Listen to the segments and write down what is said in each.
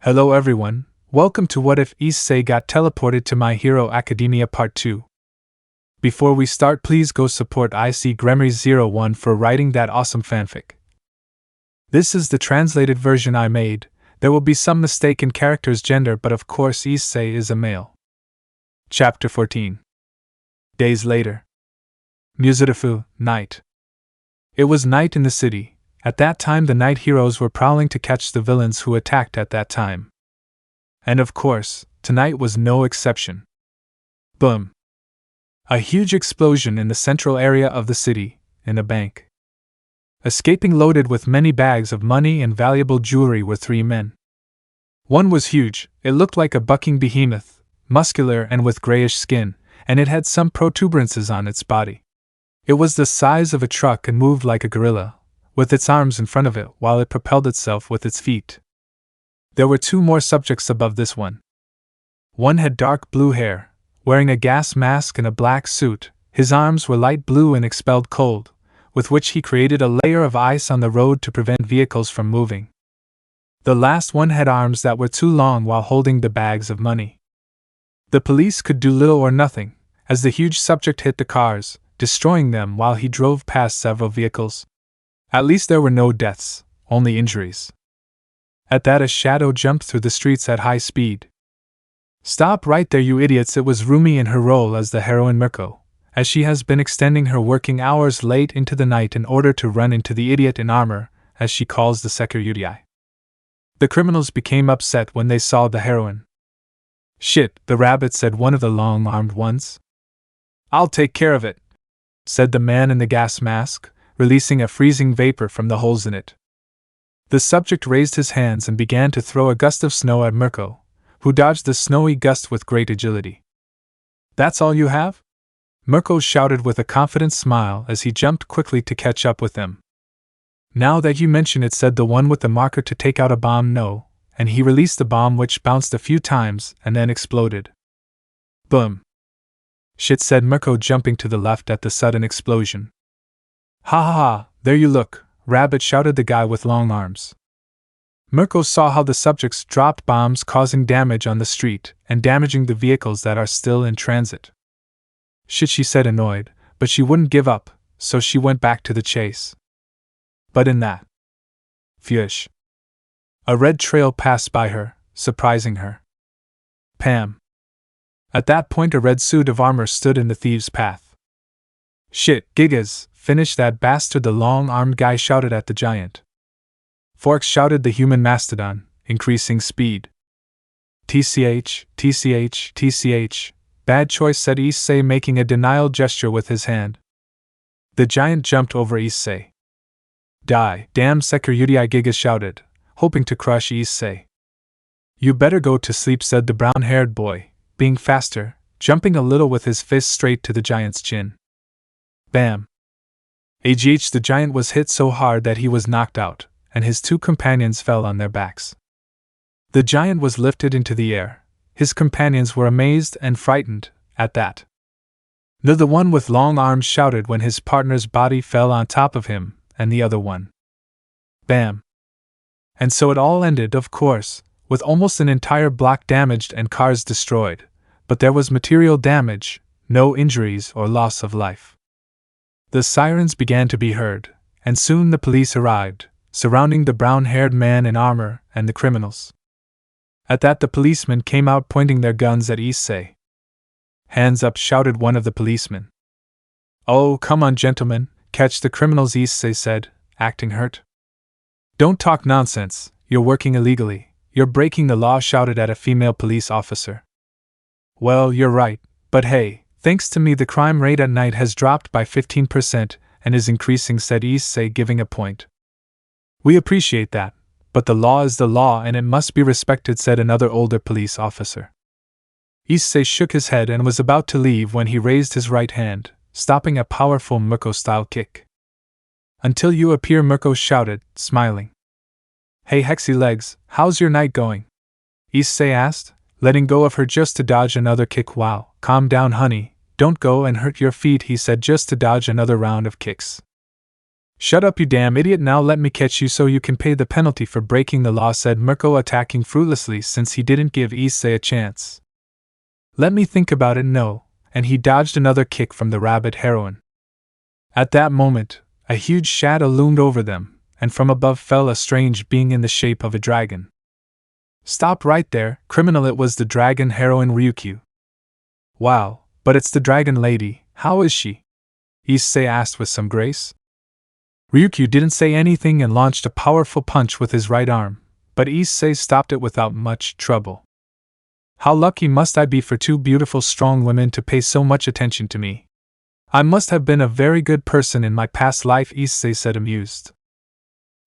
Hello everyone, welcome to What If Issei Got Teleported to My Hero Academia Part 2. Before we start, please go support IC01 for writing that awesome fanfic. This is the translated version I made. There will be some mistake in character's gender, but of course Issei is a male. Chapter 14. Days later. Muzurifu, night. It was night in the city. At that time the night heroes were prowling to catch the villains who attacked at that time. And of course, tonight was no exception. Boom. A huge explosion in the central area of the city, in a bank. Escaping loaded with many bags of money and valuable jewelry were three men. One was huge, it looked like a bucking behemoth, muscular and with grayish skin, and it had some protuberances on its body. It was the size of a truck and moved like a gorilla, with its arms in front of it while it propelled itself with its feet. There were two more subjects above this one. One had dark blue hair, wearing a gas mask and a black suit. His arms were light blue and expelled cold, with which he created a layer of ice on the road to prevent vehicles from moving. The last one had arms that were too long while holding the bags of money. The police could do little or nothing, as the huge subject hit the cars, destroying them while he drove past several vehicles. At least there were no deaths, only injuries. At that a shadow jumped through the streets at high speed. Stop right there, you idiots! It was Rumi in her role as the heroine Mirko, as she has been extending her working hours late into the night in order to run into the idiot in armor, as she calls the Sekiryuutei. The criminals became upset when they saw the heroine. Shit, the rabbit, said one of the long-armed ones. I'll take care of it, said the man in the gas mask, releasing a freezing vapor from the holes in it. The subject raised his hands and began to throw a gust of snow at Mirko, who dodged the snowy gust with great agility. That's all you have? Mirko shouted with a confident smile as he jumped quickly to catch up with them. Now that you mention it, said the one with the marker to take out a bomb. No, and he released the bomb, which bounced a few times and then exploded. Boom. Shit, said Mirko, jumping to the left at the sudden explosion. Ha ha ha, there you look, rabbit, shouted the guy with long arms. Mirko saw how the subjects dropped bombs, causing damage on the street and damaging the vehicles that are still in transit. Shit, she said, annoyed, but she wouldn't give up, so she went back to the chase. But in that flash, a red trail passed by her, surprising her. Pam. At that point a red suit of armor stood in the thieves' path. Shit, gigas, finish that bastard, the long-armed guy shouted at the giant. Forks, shouted the human mastodon, increasing speed. TCH, TCH, TCH, bad choice, said Issei, making a denial gesture with his hand. The giant jumped over Issei. Die, damn, Sekiryuutei, Giga shouted, hoping to crush Issei. You better go to sleep, said the brown-haired boy, being faster, jumping a little with his fist straight to the giant's chin. Bam. AGH, the giant was hit so hard that he was knocked out, and his two companions fell on their backs. The giant was lifted into the air. His companions were amazed and frightened at that. The one with long arms shouted when his partner's body fell on top of him, and the other one. Bam. And so it all ended, of course, with almost an entire block damaged and cars destroyed, but there was material damage, no injuries or loss of life. The sirens began to be heard, and soon the police arrived, surrounding the brown-haired man in armor and the criminals. At that the policemen came out pointing their guns at Issei. Hands up, shouted one of the policemen. Oh, come on, gentlemen, catch the criminals, Issei said, acting hurt. Don't talk nonsense, you're working illegally, you're breaking the law, shouted at a female police officer. Well, you're right, but hey, thanks to me the crime rate at night has dropped by 15% and is increasing, said Issei, giving a point. We appreciate that, but the law is the law and it must be respected, said another older police officer. Issei shook his head and was about to leave when he raised his right hand, stopping a powerful Mirko-style kick. Until you appear, Mirko shouted, smiling. Hey Hexy Legs, how's your night going? Issei asked, letting go of her just to dodge another kick. Wow, calm down honey, don't go and hurt your feet, he said, just to dodge another round of kicks. Shut up, you damn idiot, now let me catch you so you can pay the penalty for breaking the law, said Mirko, attacking fruitlessly since he didn't give Issei a chance. Let me think about it, no, and he dodged another kick from the rabbit heroine. At that moment, a huge shadow loomed over them, and from above fell a strange being in the shape of a dragon. Stop right there, criminal, it was the dragon heroine Ryukyu. Wow, but it's the dragon lady, how is she? Issei asked with some grace. Ryukyu didn't say anything and launched a powerful punch with his right arm, but Issei stopped it without much trouble. How lucky must I be for two beautiful strong women to pay so much attention to me. I must have been a very good person in my past life, Issei said, amused.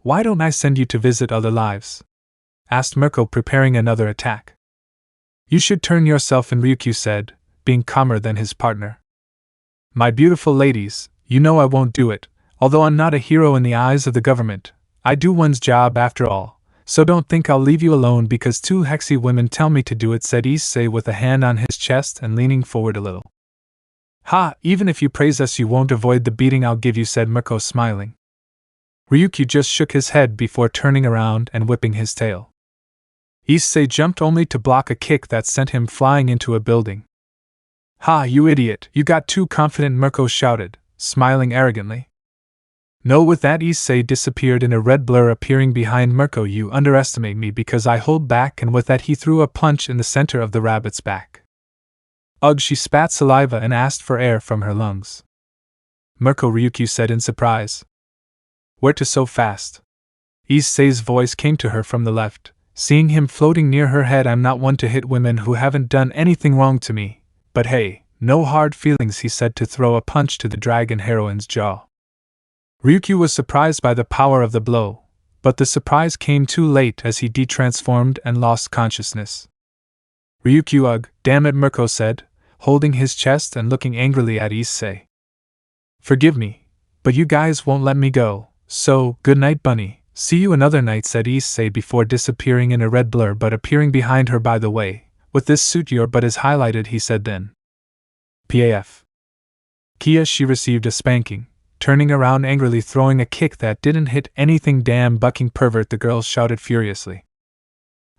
Why don't I send you to visit other lives? Asked Mirko, preparing another attack. You should turn yourself in, Ryukyu said, being calmer than his partner. My beautiful ladies, you know I won't do it. Although I'm not a hero in the eyes of the government, I do one's job after all, so don't think I'll leave you alone because two hexy women tell me to do it, said Issei with a hand on his chest and leaning forward a little. Ha, even if you praise us you won't avoid the beating I'll give you, said Mirko, smiling. Ryukyu just shook his head before turning around and whipping his tail. Issei jumped only to block a kick that sent him flying into a building. Ha, you idiot, you got too confident, Mirko shouted, smiling arrogantly. No, with that Issei disappeared in a red blur appearing behind Mirko. You underestimate me because I hold back, and with that he threw a punch in the center of the rabbit's back. Ugh, she spat saliva and asked for air from her lungs. Mirko, Ryukyu said in surprise. Where to so fast? Issei's voice came to her from the left, seeing him floating near her head. I'm not one to hit women who haven't done anything wrong to me, but hey, no hard feelings, he said to throw a punch to the dragon heroine's jaw. Ryukyu was surprised by the power of the blow, but the surprise came too late as he detransformed and lost consciousness. Ryukyu, ugh, damn it, Mirko said, holding his chest and looking angrily at Issei. Forgive me, but you guys won't let me go, so, good night, bunny, see you another night, said Issei before disappearing in a red blur but appearing behind her. By the way, with this suit your butt is highlighted, he said then. PAF. Kia, she received a spanking. Turning around angrily, throwing a kick that didn't hit anything. Damn bucking pervert, the girl shouted furiously.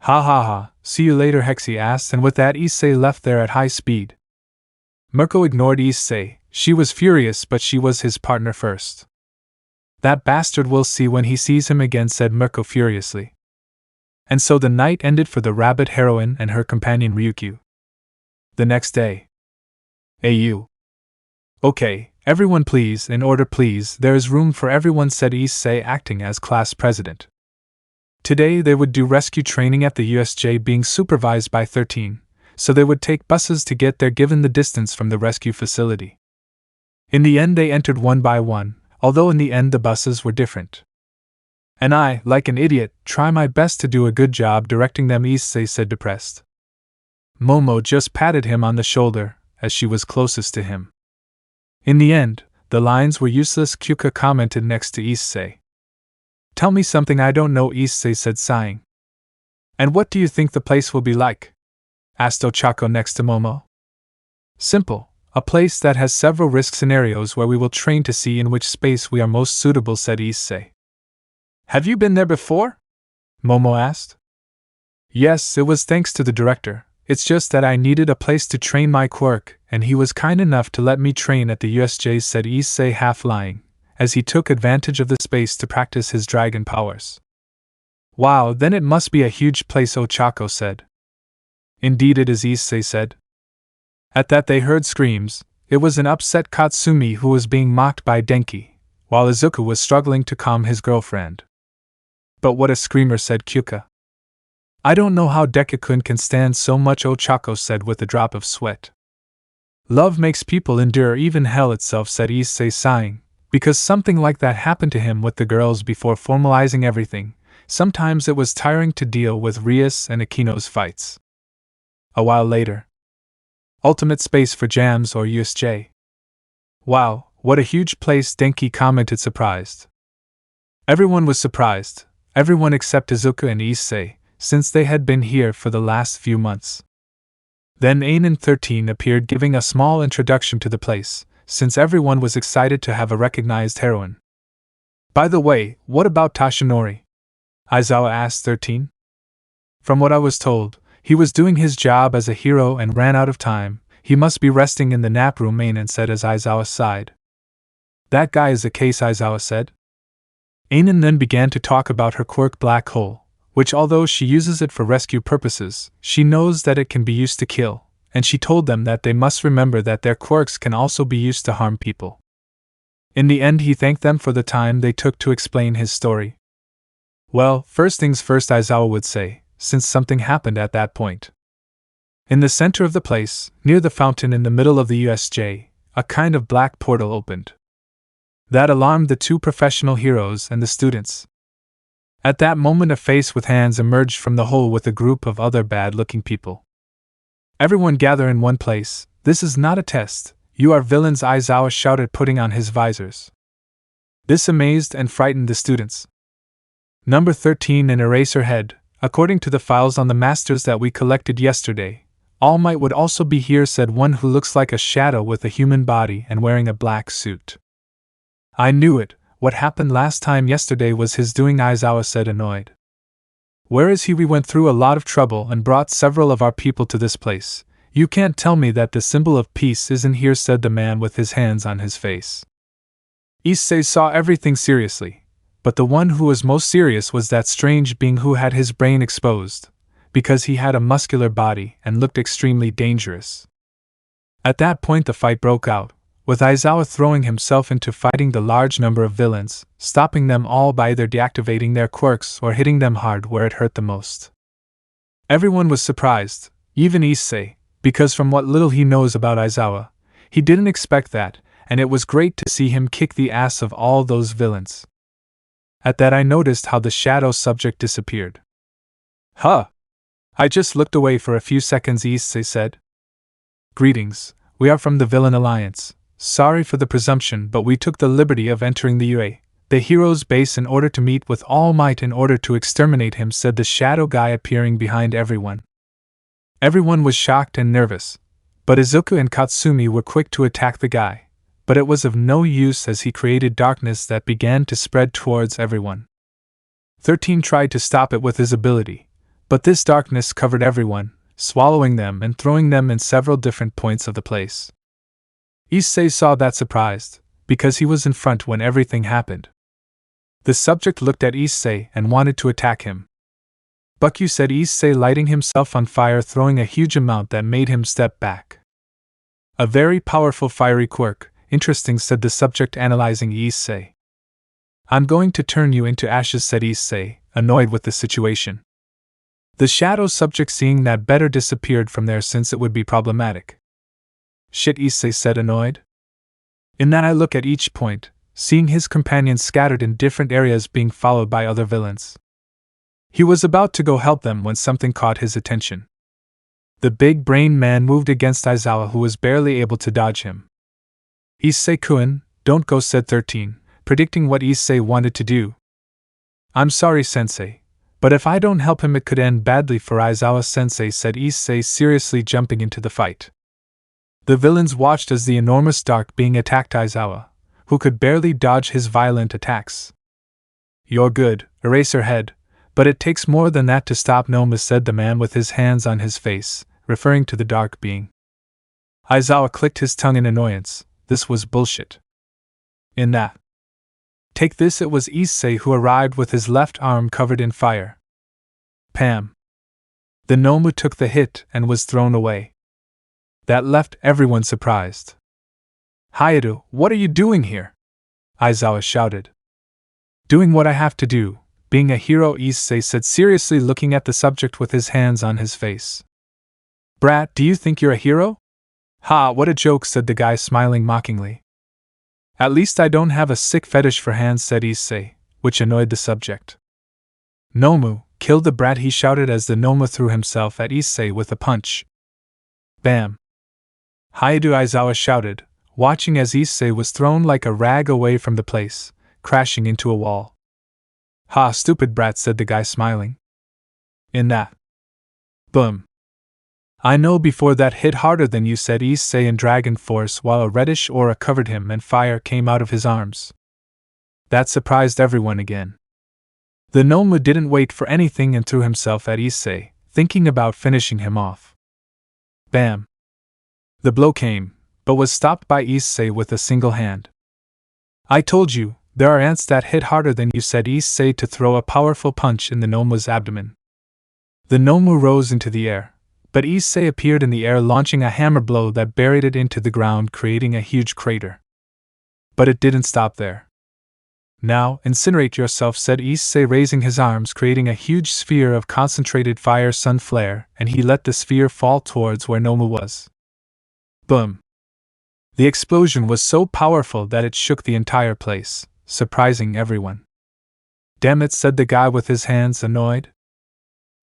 Ha ha ha, see you later, Hexy asked, and with that Issei left there at high speed. Mirko ignored Issei. She was furious, but she was his partner first. That bastard will see when he sees him again, said Mirko furiously. And so the night ended for the rabbit heroine and her companion Ryukyu. The next day. AU. Okay. Everyone please, in order please, there is room for everyone, said Issei, acting as class president. Today they would do rescue training at the USJ, being supervised by 13, so they would take buses to get there given the distance from the rescue facility. In the end they entered one by one, although in the end the buses were different. And I, like an idiot, try my best to do a good job directing them, Issei said depressed. Momo just patted him on the shoulder, as she was closest to him. In the end, the lines were useless, Kyuka commented next to Issei. Tell me something I don't know, Issei said, sighing. And what do you think the place will be like? Asked Ochako next to Momo. Simple, a place that has several risk scenarios where we will train to see in which space we are most suitable, said Issei. Have you been there before? Momo asked. Yes, it was thanks to the director. It's just that I needed a place to train my quirk, and he was kind enough to let me train at the USJ, said Issei, half lying, as he took advantage of the space to practice his dragon powers. Wow, then it must be a huge place, Ochako said. Indeed it is, Issei said. At that they heard screams. It was an upset Katsumi who was being mocked by Denki, while Izuku was struggling to calm his girlfriend. But what a screamer, said Kyuka. I don't know how Deka-kun can stand so much, Ochako said with a drop of sweat. Love makes people endure even hell itself, said Issei, sighing, because something like that happened to him with the girls before formalizing everything. Sometimes it was tiring to deal with Rias and Akino's fights. A while later. Ultimate space for jams or USJ. Wow, what a huge place, Denki commented, surprised. Everyone was surprised, everyone except Izuku and Issei, since they had been here for the last few months. Then Ainen 13 appeared, giving a small introduction to the place, since everyone was excited to have a recognized heroine. By the way, what about Tashinori? Aizawa asked 13. From what I was told, he was doing his job as a hero and ran out of time. He must be resting in the nap room, Anan said as Aizawa sighed. That guy is the case, Aizawa said. Anan then began to talk about her quirk Black Hole, which although she uses it for rescue purposes, she knows that it can be used to kill, and she told them that they must remember that their quirks can also be used to harm people. In the end, he thanked them for the time they took to explain his story. Well, first things first, Aizawa would say, since something happened at that point. In the center of the place, near the fountain in the middle of the USJ, a kind of black portal opened. That alarmed the two professional heroes and the students. At that moment, a face with hands emerged from the hole with a group of other bad-looking people. Everyone gather in one place. This is not a test. You are villains, Aizawa shouted, putting on his visors. This amazed and frightened the students. Number 13 in Eraserhead, according to the files on the masters that we collected yesterday, All Might would also be here, said one who looks like a shadow with a human body and wearing a black suit. I knew it. What happened last time yesterday was his doing, Aizawa said, annoyed. Where is he? We went through a lot of trouble and brought several of our people to this place. You can't tell me that the symbol of peace isn't here, said the man with his hands on his face. Issei saw everything seriously, but the one who was most serious was that strange being who had his brain exposed, because he had a muscular body and looked extremely dangerous. At that point the fight broke out, with Aizawa throwing himself into fighting the large number of villains, stopping them all by either deactivating their quirks or hitting them hard where it hurt the most. Everyone was surprised, even Issei, because from what little he knows about Aizawa, he didn't expect that, and it was great to see him kick the ass of all those villains. At that I noticed how the shadow subject disappeared. Huh! I just looked away for a few seconds, Issei said. Greetings, we are from the Villain Alliance. Sorry for the presumption, but we took the liberty of entering the UA, the hero's base, in order to meet with All Might in order to exterminate him, said the shadow guy appearing behind everyone. Everyone was shocked and nervous, but Izuku and Katsumi were quick to attack the guy, but it was of no use as he created darkness that began to spread towards everyone. 13 tried to stop it with his ability, but this darkness covered everyone, swallowing them and throwing them in several different points of the place. Issei saw that surprised, because he was in front when everything happened. The subject looked at Issei and wanted to attack him. Boku, said Issei, lighting himself on fire, throwing a huge amount that made him step back. A very powerful fiery quirk. Interesting, said the subject, analyzing Issei. I'm going to turn you into ashes, said Issei, annoyed with the situation. The shadow subject, seeing that, better disappeared from there since it would be problematic. Shit, Issei said, annoyed. In that I look at each point, seeing his companions scattered in different areas being followed by other villains. He was about to go help them when something caught his attention. The big brain man moved against Aizawa, who was barely able to dodge him. Issei-kun, don't go, said 13, predicting what Issei wanted to do. I'm sorry, sensei, but if I don't help him it could end badly for Aizawa-sensei, said Issei, seriously jumping into the fight. The villains watched as the enormous dark being attacked Aizawa, who could barely dodge his violent attacks. You're good, Eraserhead, but it takes more than that to stop Nomu, said the man with his hands on his face, referring to the dark being. Aizawa clicked his tongue in annoyance. This was bullshit. In that. Take this, it was Issei who arrived with his left arm covered in fire. Pam. The Nomu took the hit and was thrown away. That left everyone surprised. Hyoudou, what are you doing here? Aizawa shouted. Doing what I have to do, being a hero, Issei said seriously, looking at the subject with his hands on his face. Brat, do you think you're a hero? Ha, what a joke, said the guy, smiling mockingly. At least I don't have a sick fetish for hands, said Issei, which annoyed the subject. Nomu, kill the brat, he shouted as the Nomu threw himself at Issei with a punch. Bam. Hyoudou, Aizawa shouted, watching as Issei was thrown like a rag away from the place, crashing into a wall. Ha, stupid brat, said the guy, smiling. In that. Boom. I know before that hit harder than you, said Issei in dragon force while a reddish aura covered him and fire came out of his arms. That surprised everyone again. The Nomu didn't wait for anything and threw himself at Issei, thinking about finishing him off. Bam! The blow came, but was stopped by Issei with a single hand. I told you, there are ants that hit harder than you, said Issei to throw a powerful punch in the Nomu's abdomen. The Nomu rose into the air, but Issei appeared in the air launching a hammer blow that buried it into the ground, creating a huge crater. But it didn't stop there. Now, incinerate yourself, said Issei, raising his arms, creating a huge sphere of concentrated fire sun flare, and he let the sphere fall towards where Nomu was. Boom! The explosion was so powerful that it shook the entire place, surprising everyone. Damn it, said the guy with his hands, annoyed.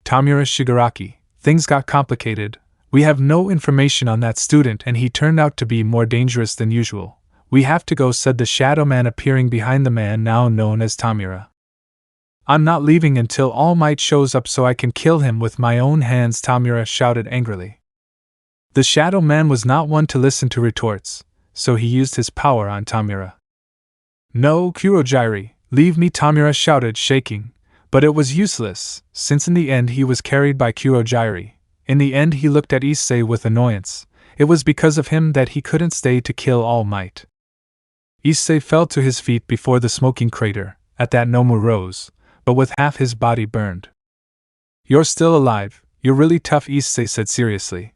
Tamura Shigaraki, things got complicated. We have no information on that student and he turned out to be more dangerous than usual. We have to go, said the shadow man, appearing behind the man now known as Tamura. I'm not leaving until All Might shows up so I can kill him with my own hands, Tamura shouted angrily. The shadow man was not one to listen to retorts, so he used his power on Tamura. No, Kurojiri, leave me, Tamura shouted, shaking, but it was useless, since in the end he was carried by Kurojiri. In the end he looked at Issei with annoyance. It was because of him that he couldn't stay to kill All Might. Issei fell to his feet before the smoking crater. At that Nomu rose, but with half his body burned. You're still alive, you're really tough, Issei said seriously.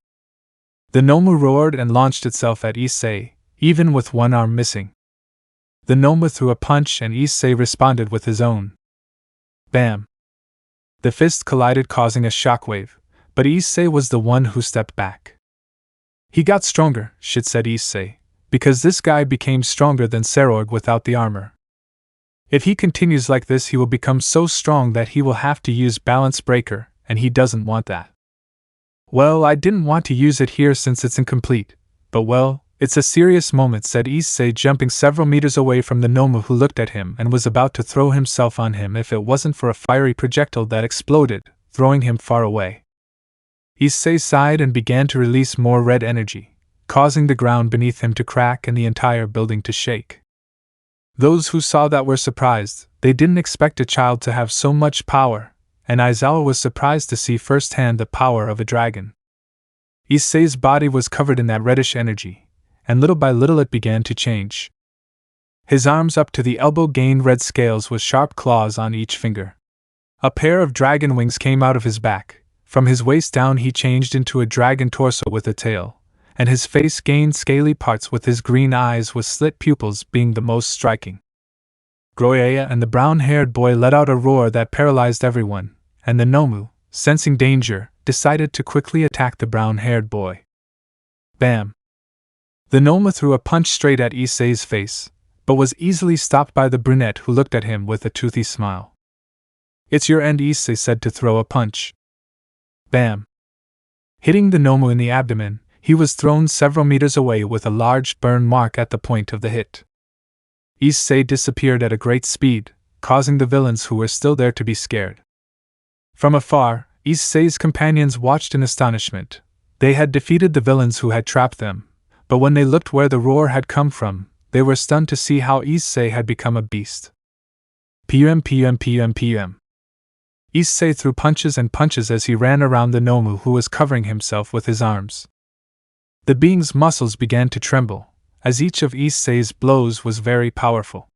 The Nomu roared and launched itself at Issei, even with one arm missing. The Nomu threw a punch and Issei responded with his own. Bam! The fist collided, causing a shockwave, but Issei was the one who stepped back. He got stronger, shit, said Issei, because this guy became stronger than Serorg without the armor. If he continues like this, he will become so strong that he will have to use Balance Breaker, and he doesn't want that. Well, I didn't want to use it here since it's incomplete, but well, it's a serious moment, said Issei, jumping several meters away from the Nomu, who looked at him and was about to throw himself on him if it wasn't for a fiery projectile that exploded, throwing him far away. Issei sighed and began to release more red energy, causing the ground beneath him to crack and the entire building to shake. Those who saw that were surprised. They didn't expect a child to have so much power, and Aizawa was surprised to see firsthand the power of a dragon. Issei's body was covered in that reddish energy, and little by little it began to change. His arms up to the elbow gained red scales with sharp claws on each finger. A pair of dragon wings came out of his back. From his waist down he changed into a dragon torso with a tail, and his face gained scaly parts with his green eyes with slit pupils being the most striking. Groya and the brown-haired boy let out a roar that paralyzed everyone, and the Nomu, sensing danger, decided to quickly attack the brown-haired boy. Bam! The Nomu threw a punch straight at Issei's face, but was easily stopped by the brunette, who looked at him with a toothy smile. It's your end, Issei said to throw a punch. Bam! Hitting the Nomu in the abdomen, he was thrown several meters away with a large burn mark at the point of the hit. Issei disappeared at a great speed, causing the villains who were still there to be scared. From afar, Issei's companions watched in astonishment. They had defeated the villains who had trapped them, but when they looked where the roar had come from, they were stunned to see how Issei had become a beast. PM. Issei threw punches and punches as he ran around the Nomu, who was covering himself with his arms. The being's muscles began to tremble, as each of Issei's blows was very powerful.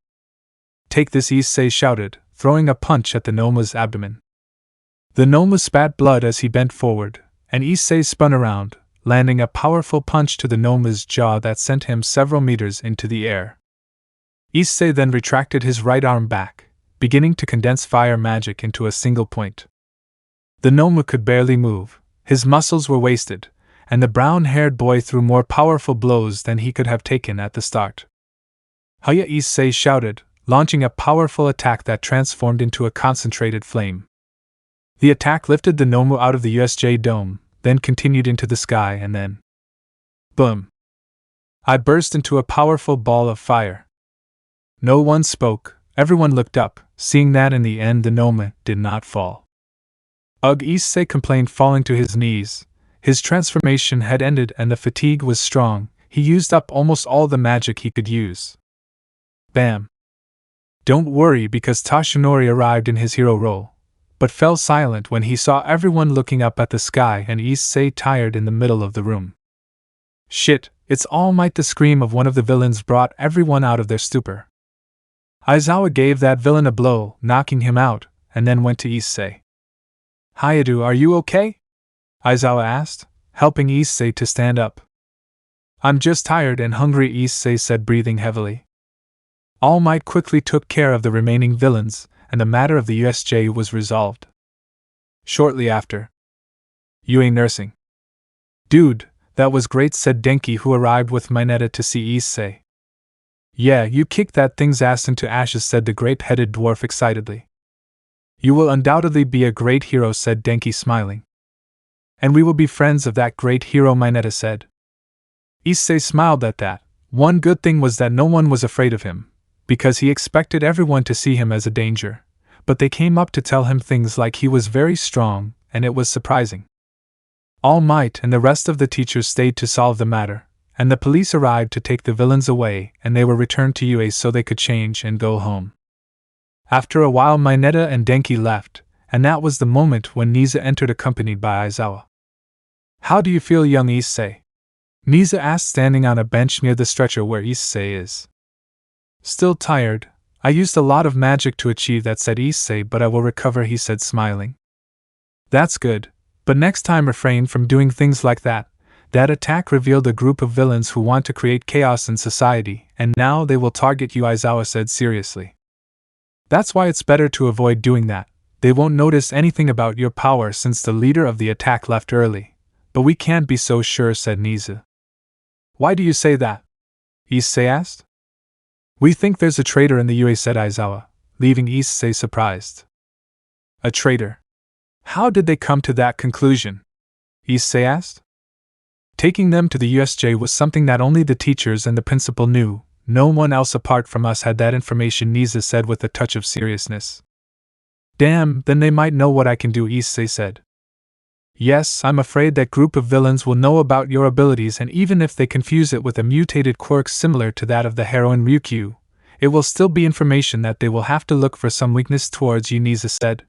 Take this, Issei shouted, throwing a punch at the Nomu's abdomen. The Nomu spat blood as he bent forward, and Issei spun around, landing a powerful punch to the Nomu's jaw that sent him several meters into the air. Issei then retracted his right arm back, beginning to condense fire magic into a single point. The Nomu could barely move, his muscles were wasted, and the brown-haired boy threw more powerful blows than he could have taken at the start. Hiya, Issei shouted, launching a powerful attack that transformed into a concentrated flame. The attack lifted the Nomu out of the USJ dome, then continued into the sky, and then... boom! I burst into a powerful ball of fire. No one spoke, everyone looked up, seeing that in the end the Nomu did not fall. Ugh, Issei complained, falling to his knees. His transformation had ended and the fatigue was strong. He used up almost all the magic he could use. Bam! Don't worry because Toshinori arrived in his hero role, but fell silent when he saw everyone looking up at the sky and Issei tired in the middle of the room. Shit, it's All Might! The scream of one of the villains brought everyone out of their stupor. Aizawa gave that villain a blow, knocking him out, and then went to Issei. Hyoudou, are you okay? Aizawa asked, helping Issei to stand up. I'm just tired and hungry, Issei said, breathing heavily. All Might quickly took care of the remaining villains, and the matter of the USJ was resolved. Shortly after, you ain't nursing. Dude, that was great, said Denki, who arrived with Mineta to see Issei. Yeah, you kicked that thing's ass into ashes, said the great-headed dwarf excitedly. You will undoubtedly be a great hero, said Denki, smiling. And we will be friends of that great hero, Mineta said. Issei smiled at that. One good thing was that no one was afraid of him, because he expected everyone to see him as a danger, but they came up to tell him things like he was very strong, and it was surprising. All Might and the rest of the teachers stayed to solve the matter, and the police arrived to take the villains away, and they were returned to UA so they could change and go home. After a while, Mineta and Denki left, and that was the moment when Niza entered accompanied by Aizawa. How do you feel, young Issei? Niza asked, standing on a bench near the stretcher where Issei is. Still tired. I used a lot of magic to achieve that, said Issei, but I will recover, he said, smiling. That's good, but next time refrain from doing things like that. That attack revealed a group of villains who want to create chaos in society, and now they will target you, Aizawa said seriously. That's why it's better to avoid doing that. They won't notice anything about your power since the leader of the attack left early. But we can't be so sure, said Niza. Why do you say that? Issei asked. We think there's a traitor in the UA, said Aizawa, leaving Issei surprised. A traitor? How did they come to that conclusion? Issei asked. Taking them to the USJ was something that only the teachers and the principal knew. No one else apart from us had that information, Niza said with a touch of seriousness. Damn, then they might know what I can do, Issei said. Yes, I'm afraid that group of villains will know about your abilities, and even if they confuse it with a mutated quirk similar to that of the heroine Ryukyu, it will still be information that they will have to look for some weakness towards you, Niza said.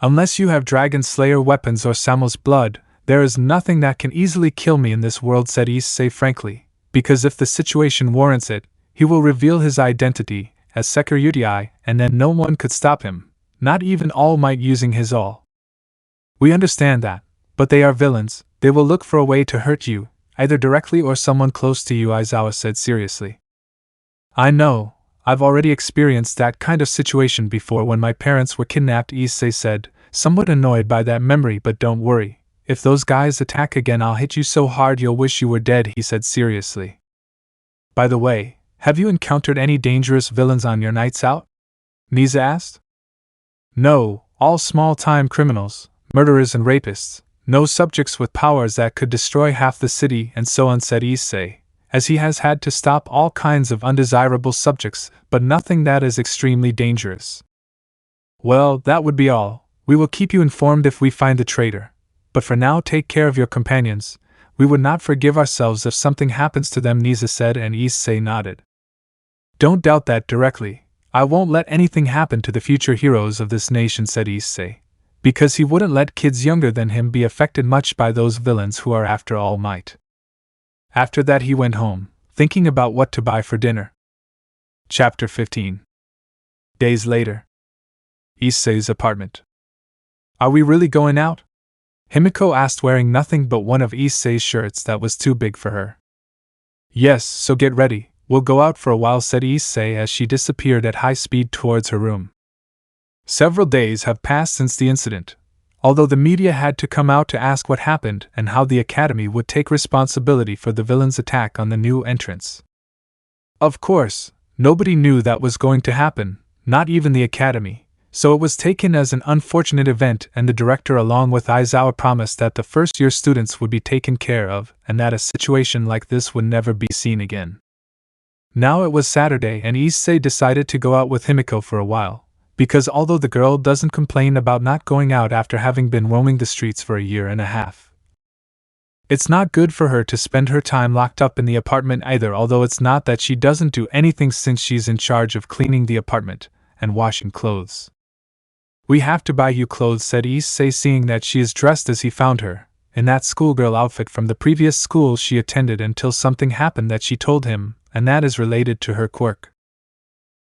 Unless you have Dragon Slayer weapons or Samu's blood, there is nothing that can easily kill me in this world, said Issei frankly, because if the situation warrants it, he will reveal his identity as Sekiryuutei, and then no one could stop him, not even All Might using his all. We understand that, but they are villains. They will look for a way to hurt you, either directly or someone close to you, Aizawa said seriously. I know, I've already experienced that kind of situation before when my parents were kidnapped, Issei said, somewhat annoyed by that memory, but don't worry. If those guys attack again, I'll hit you so hard you'll wish you were dead, he said seriously. By the way, have you encountered any dangerous villains on your nights out? Niza asked. No, all small-time criminals, murderers and rapists, no subjects with powers that could destroy half the city and so on, said Issei, as he has had to stop all kinds of undesirable subjects, but nothing that is extremely dangerous. Well, that would be all. We will keep you informed if we find the traitor. But for now, take care of your companions. We would not forgive ourselves if something happens to them, Niza said, and Issei nodded. Don't doubt that directly. I won't let anything happen to the future heroes of this nation, said Issei, because he wouldn't let kids younger than him be affected much by those villains who are after All Might. After that he went home, thinking about what to buy for dinner. Chapter 15. Days later. Issei's apartment. Are we really going out? Himiko asked, wearing nothing but one of Issei's shirts that was too big for her. Yes, so get ready, we'll go out for a while, said Issei as she disappeared at high speed towards her room. Several days have passed since the incident, although the media had to come out to ask what happened and how the Academy would take responsibility for the villain's attack on the new entrants. Of course, nobody knew that was going to happen, not even the Academy. So it was taken as an unfortunate event, and the director along with Aizawa promised that the first-year students would be taken care of and that a situation like this would never be seen again. Now it was Saturday and Issei decided to go out with Himiko for a while, because although the girl doesn't complain about not going out after having been roaming the streets for a year and a half, It's not good for her to spend her time locked up in the apartment either, although it's not that she doesn't do anything since she's in charge of cleaning the apartment and washing clothes. We have to buy you clothes, said Issei, seeing that she is dressed as he found her, in that schoolgirl outfit from the previous school she attended until something happened that she told him, and that is related to her quirk.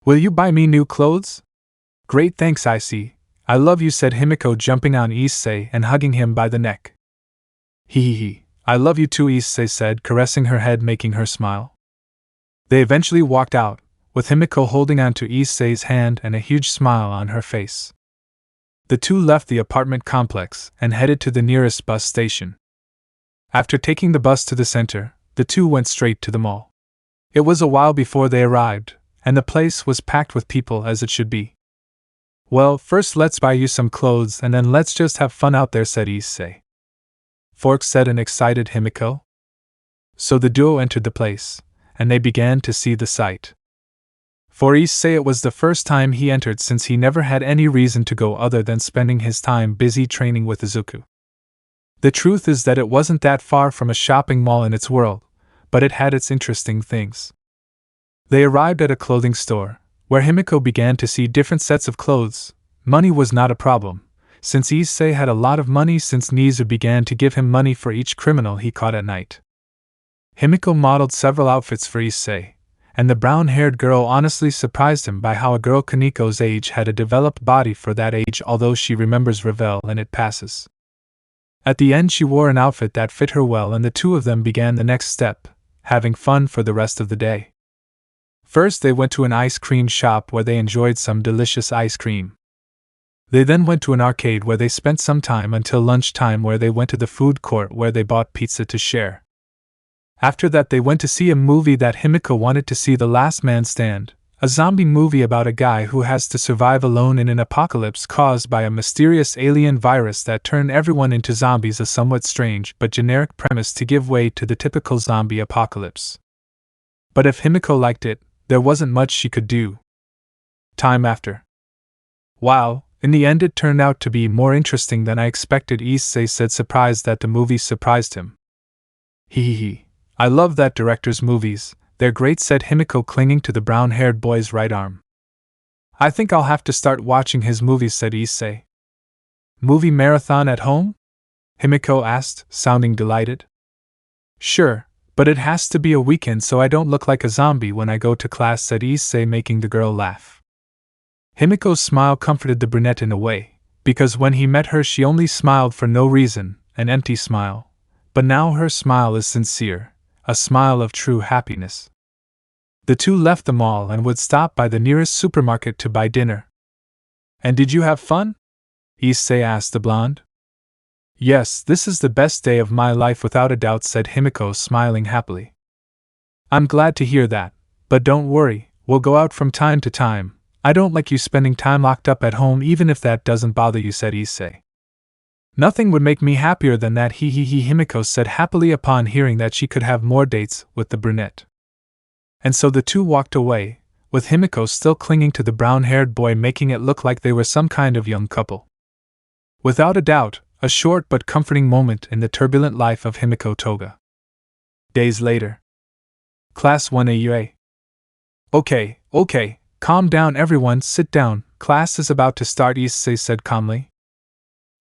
Will you buy me new clothes? Great, thanks, Issei. I love you, said Himiko, jumping on Issei and hugging him by the neck. Hee. I love you too, Issei said, caressing her head, making her smile. They eventually walked out, with Himiko holding on to Issei's hand and a huge smile on her face. The two left the apartment complex and headed to the nearest bus station. After taking the bus to the center, the two went straight to the mall. It was a while before they arrived, and the place was packed with people as it should be. Well, first let's buy you some clothes and then let's just have fun out there, said Issei. Fork, said an excited Himiko. So the duo entered the place, and they began to see the sight. For Issei it was the first time he entered since he never had any reason to go other than spending his time busy training with Izuku. The truth is that it wasn't that far from a shopping mall in its world, but it had its interesting things. They arrived at a clothing store, where Himiko began to see different sets of clothes. Money was not a problem, since Issei had a lot of money since Nizu began to give him money for each criminal he caught at night. Himiko modeled several outfits for Issei, and the brown-haired girl honestly surprised him by how a girl Kaniko's age had a developed body for that age, although she remembers Revel and it passes. At the end she wore an outfit that fit her well, and the two of them began the next step, having fun for the rest of the day. First they went to an ice cream shop where they enjoyed some delicious ice cream. They then went to an arcade where they spent some time until lunchtime, where they went to the food court where they bought pizza to share. After that they went to see a movie that Himiko wanted to see, The Last Man Stand, a zombie movie about a guy who has to survive alone in an apocalypse caused by a mysterious alien virus that turned everyone into zombies, a somewhat strange but generic premise to give way to the typical zombie apocalypse. But if Himiko liked it, there wasn't much she could do. Time after. Wow, in the end it turned out to be more interesting than I expected, Issei said, surprised that the movie surprised him. Hee. I love that director's movies, they're great, said Himiko, clinging to the brown-haired boy's right arm. I think I'll have to start watching his movies, said Issei. Movie marathon at home? Himiko asked, sounding delighted. Sure, but it has to be a weekend so I don't look like a zombie when I go to class, said Issei, making the girl laugh. Himiko's smile comforted the brunette in a way, because when he met her she only smiled for no reason, an empty smile. But now her smile is sincere, a smile of true happiness. The two left the mall and would stop by the nearest supermarket to buy dinner. And did you have fun? Issei asked the blonde. Yes, this is the best day of my life without a doubt, said Himiko, smiling happily. I'm glad to hear that, but don't worry, we'll go out from time to time. I don't like you spending time locked up at home, even if that doesn't bother you, said Issei. Nothing would make me happier than that, Himiko said happily upon hearing that she could have more dates with the brunette. And so the two walked away, with Himiko still clinging to the brown-haired boy, making it look like they were some kind of young couple. Without a doubt, a short but comforting moment in the turbulent life of Himiko Toga. Days later. Class 1AUA. Okay. Calm down everyone, sit down, class is about to start, Issei said calmly.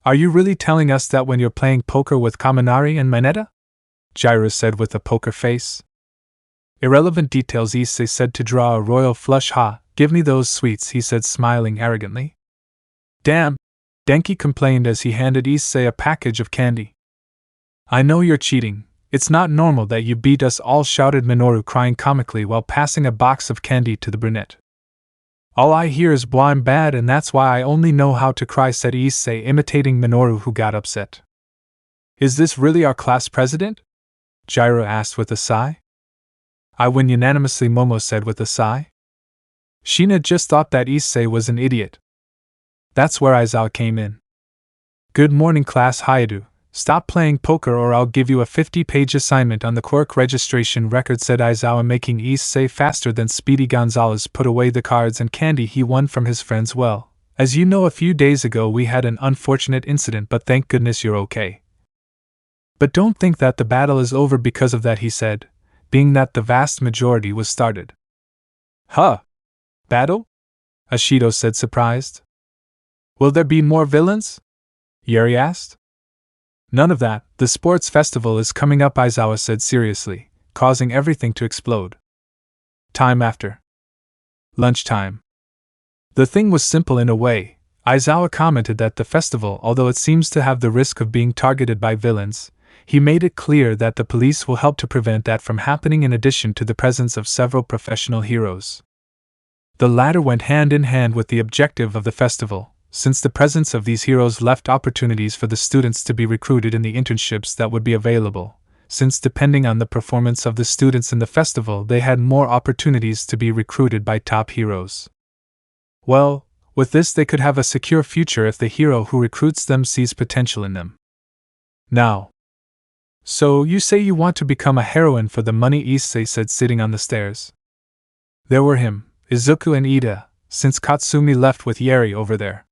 Are you really telling us that when you're playing poker with Kaminari and Mineta? Gyro said with a poker face. Irrelevant details, Issei said to draw a royal flush. Give me those sweets, he said, smiling arrogantly. Damn, Denki complained as he handed Issei a package of candy. I know you're cheating. It's not normal that you beat us all, shouted Minoru, crying comically while passing a box of candy to the brunette. All I hear is "Boy, I'm bad and that's why I only know how to cry," said Issei, imitating Minoru, who got upset. Is this really our class president? Gyro asked with a sigh. I win unanimously, Momo said with a sigh. Shina just thought that Issei was an idiot. That's where Aizawa came in. Good morning, class. Hyoudou, stop playing poker or I'll give you a 50-page assignment on the quirk registration record, said Aizawa, making Issei faster than Speedy Gonzalez put away the cards and candy he won from his friends. Well, as you know, a few days ago we had an unfortunate incident, but thank goodness you're okay. But don't think that the battle is over because of that, he said, being that the vast majority was started. Huh? Battle? Ashido said, surprised. Will there be more villains? Yuri asked. None of that, the sports festival is coming up, Aizawa said seriously, causing everything to explode. Time after lunchtime. The thing was simple in a way. Aizawa commented that the festival, although it seems to have the risk of being targeted by villains, he made it clear that the police will help to prevent that from happening in addition to the presence of several professional heroes. The latter went hand in hand with the objective of the festival, since the presence of these heroes left opportunities for the students to be recruited in the internships that would be available, since depending on the performance of the students in the festival they had more opportunities to be recruited by top heroes. Well, with this they could have a secure future if the hero who recruits them sees potential in them. Now. So you say you want to become a heroine for the money, Issei said, sitting on the stairs. There were him, Izuku and Ida, since Katsumi left with Yeri over there.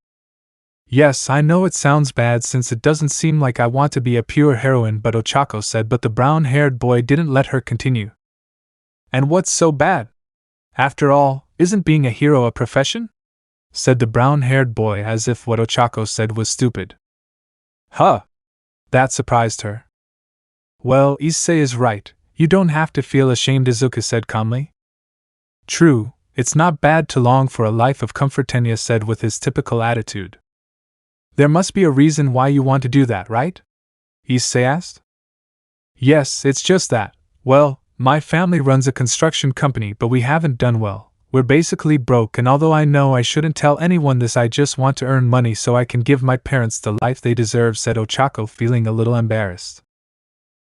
Yes, I know it sounds bad since it doesn't seem like I want to be a pure heroine, but Ochako said, but the brown-haired boy didn't let her continue. And what's so bad? After all, isn't being a hero a profession? Said the brown-haired boy as if what Ochako said was stupid. Huh? That surprised her. Well, Issei is right, you don't have to feel ashamed, Izuku said calmly. True, it's not bad to long for a life of comfort, Tenya said with his typical attitude. There must be a reason why you want to do that, right? Issei asked. Yes, it's just that, well, my family runs a construction company but we haven't done well. We're basically broke, and although I know I shouldn't tell anyone this, I just want to earn money so I can give my parents the life they deserve, said Ochako, feeling a little embarrassed.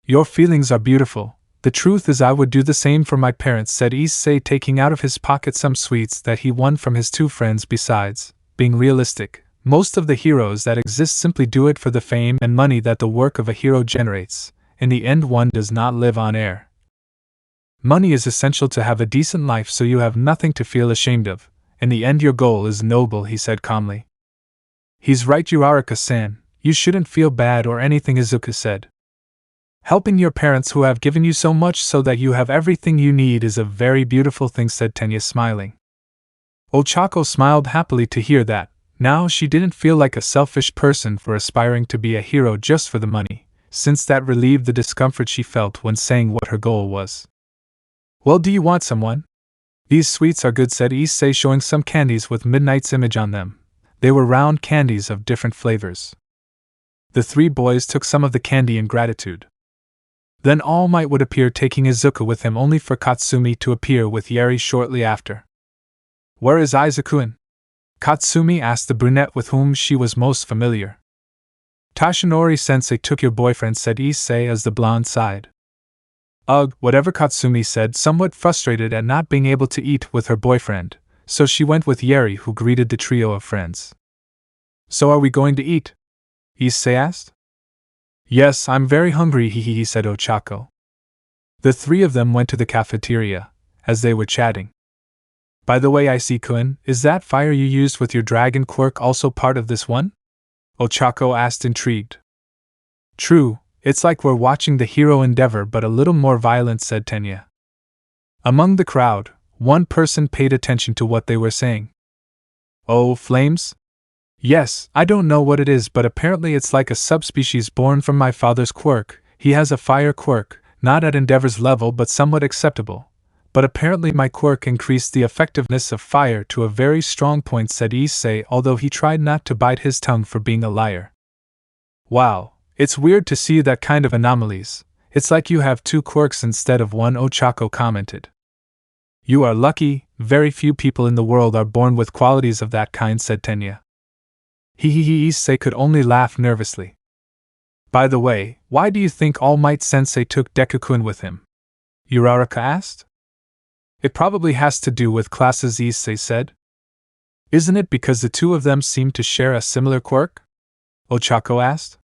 Your feelings are beautiful. The truth is I would do the same for my parents, said Issei, taking out of his pocket some sweets that he won from his two friends. Besides, being realistic, most of the heroes that exist simply do it for the fame and money that the work of a hero generates. In the end, one does not live on air. Money is essential to have a decent life, so you have nothing to feel ashamed of. In the end, your goal is noble, he said calmly. He's right, Uraraka-san. You shouldn't feel bad or anything, Izuku said. Helping your parents who have given you so much so that you have everything you need is a very beautiful thing, said Tenya, smiling. Ochako smiled happily to hear that. Now she didn't feel like a selfish person for aspiring to be a hero just for the money, since that relieved the discomfort she felt when saying what her goal was. Well, do you want someone? These sweets are good, said Issei, showing some candies with Midnight's image on them. They were round candies of different flavors. The three boys took some of the candy in gratitude. Then All Might would appear, taking Izuku with him, only for Katsumi to appear with Yeri shortly after. Where is Izuku-in? Katsumi asked the brunette with whom she was most familiar. Tashinori-sensei took your boyfriend, said Issei as the blonde sighed. Ugh, whatever, Katsumi said, somewhat frustrated at not being able to eat with her boyfriend, so she went with Yeri, who greeted the trio of friends. So are we going to eat? Issei asked. Yes, I'm very hungry, he said Ochako. The three of them went to the cafeteria. As they were chatting. By the way, Issei-kun, is that fire you used with your dragon quirk also part of this one? Ochako asked, intrigued. True, it's like we're watching the hero endeavor but a little more violent, said Tenya. Among the crowd, one person paid attention to what they were saying. Oh, flames? Yes, I don't know what it is, but apparently it's like a subspecies born from my father's quirk. He has a fire quirk, not at Endeavor's level but somewhat acceptable. But apparently my quirk increased the effectiveness of fire to a very strong point, said Issei, although he tried not to bite his tongue for being a liar. Wow, it's weird to see that kind of anomalies. It's like you have two quirks instead of one, Ochako commented. You are lucky, very few people in the world are born with qualities of that kind, said Tenya. Issei could only laugh nervously. By the way, why do you think All Might Sensei took Deku-kun with him? Uraraka asked. It probably has to do with classes, Issei said. Isn't it because the two of them seem to share a similar quirk? Ochako asked.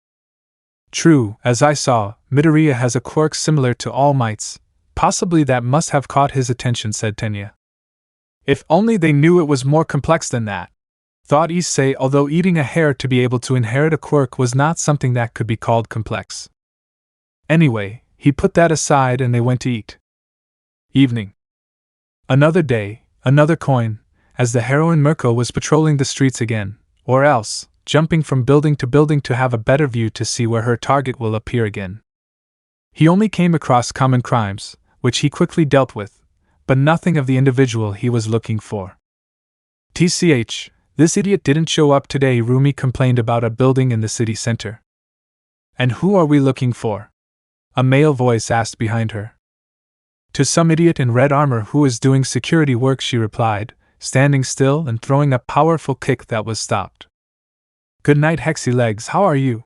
True, as I saw, Midoriya has a quirk similar to All Might's. Possibly that must have caught his attention, said Tenya. If only they knew it was more complex than that, thought Issei, although eating a hair to be able to inherit a quirk was not something that could be called complex. Anyway, he put that aside and they went to eat. Evening. Another day, another coin, as the heroine Mirko was patrolling the streets again, or else, jumping from building to building to have a better view to see where her target will appear again. He only came across common crimes, which he quickly dealt with, but nothing of the individual he was looking for. TCH, this idiot didn't show up today, Rumi complained about a building in the city center. And who are we looking for? A male voice asked behind her. To some idiot in red armor who is doing security work, she replied, standing still and throwing a powerful kick that was stopped. Good night, Hexy Legs, how are you?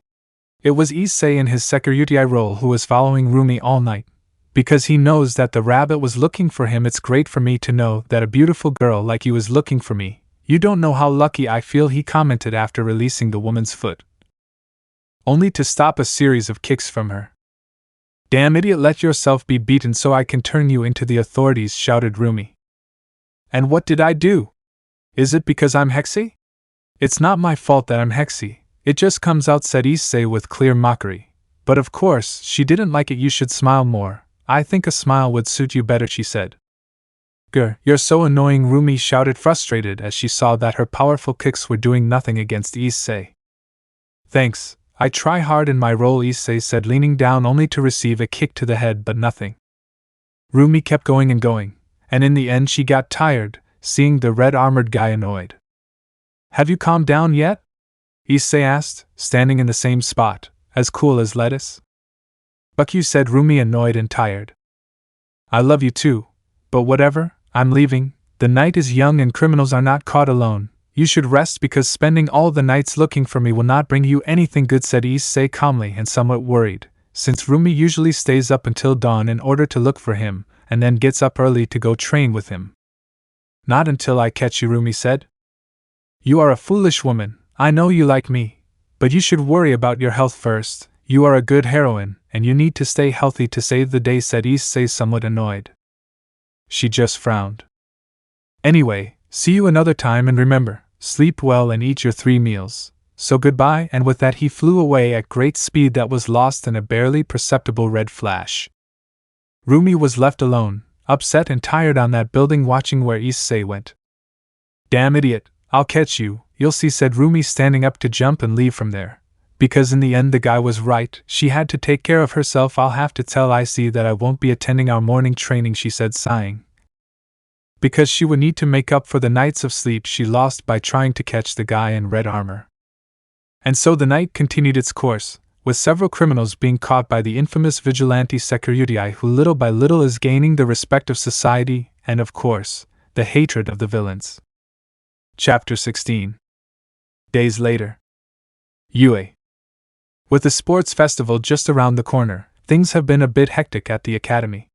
It was Issei in his Sekiryuutei role who was following Rumi all night. Because he knows that the rabbit was looking for him, it's great for me to know that a beautiful girl like you is looking for me. You don't know how lucky I feel, he commented after releasing the woman's foot, only to stop a series of kicks from her. Damn idiot, let yourself be beaten so I can turn you into the authorities, shouted Rumi. And what did I do? Is it because I'm Hexy? It's not my fault that I'm Hexy, it just comes out, said Issei with clear mockery. But of course, she didn't like it. You should smile more. I think a smile would suit you better, she said. Grr, you're so annoying, Rumi shouted, frustrated as she saw that her powerful kicks were doing nothing against Issei. Thanks, I try hard in my role, Issei said, leaning down only to receive a kick to the head but nothing. Rumi kept going and going, and in the end she got tired, seeing the red-armored guy annoyed. Have you calmed down yet? Issei asked, standing in the same spot, as cool as lettuce. Boku, said Rumi, annoyed and tired. I love you too, but whatever, I'm leaving. The night is young and criminals are not caught alone. You should rest because spending all the nights looking for me will not bring you anything good, said Issei calmly and somewhat worried, since Rumi usually stays up until dawn in order to look for him, and then gets up early to go train with him. Not until I catch you, Rumi said. You are a foolish woman, I know you like me, but you should worry about your health first. You are a good heroine, and you need to stay healthy to save the day, said Issei, somewhat annoyed. She just frowned. Anyway, see you another time, and remember, sleep well and eat your 3 meals. So goodbye, and with that he flew away at great speed that was lost in a barely perceptible red flash. Rumi was left alone, upset and tired on that building, watching where Issei went. Damn idiot, I'll catch you, you'll see, said Rumi, standing up to jump and leave from there. Because in the end the guy was right, she had to take care of herself. I'll have to tell Issei that I won't be attending our morning training, she said, sighing. Because she would need to make up for the nights of sleep she lost by trying to catch the guy in red armor. And so the night continued its course, with several criminals being caught by the infamous Vigilante Sekiryuutei, who little by little is gaining the respect of society and, of course, the hatred of the villains. Chapter 16. Days later. Yue. With the sports festival just around the corner, things have been a bit hectic at the academy.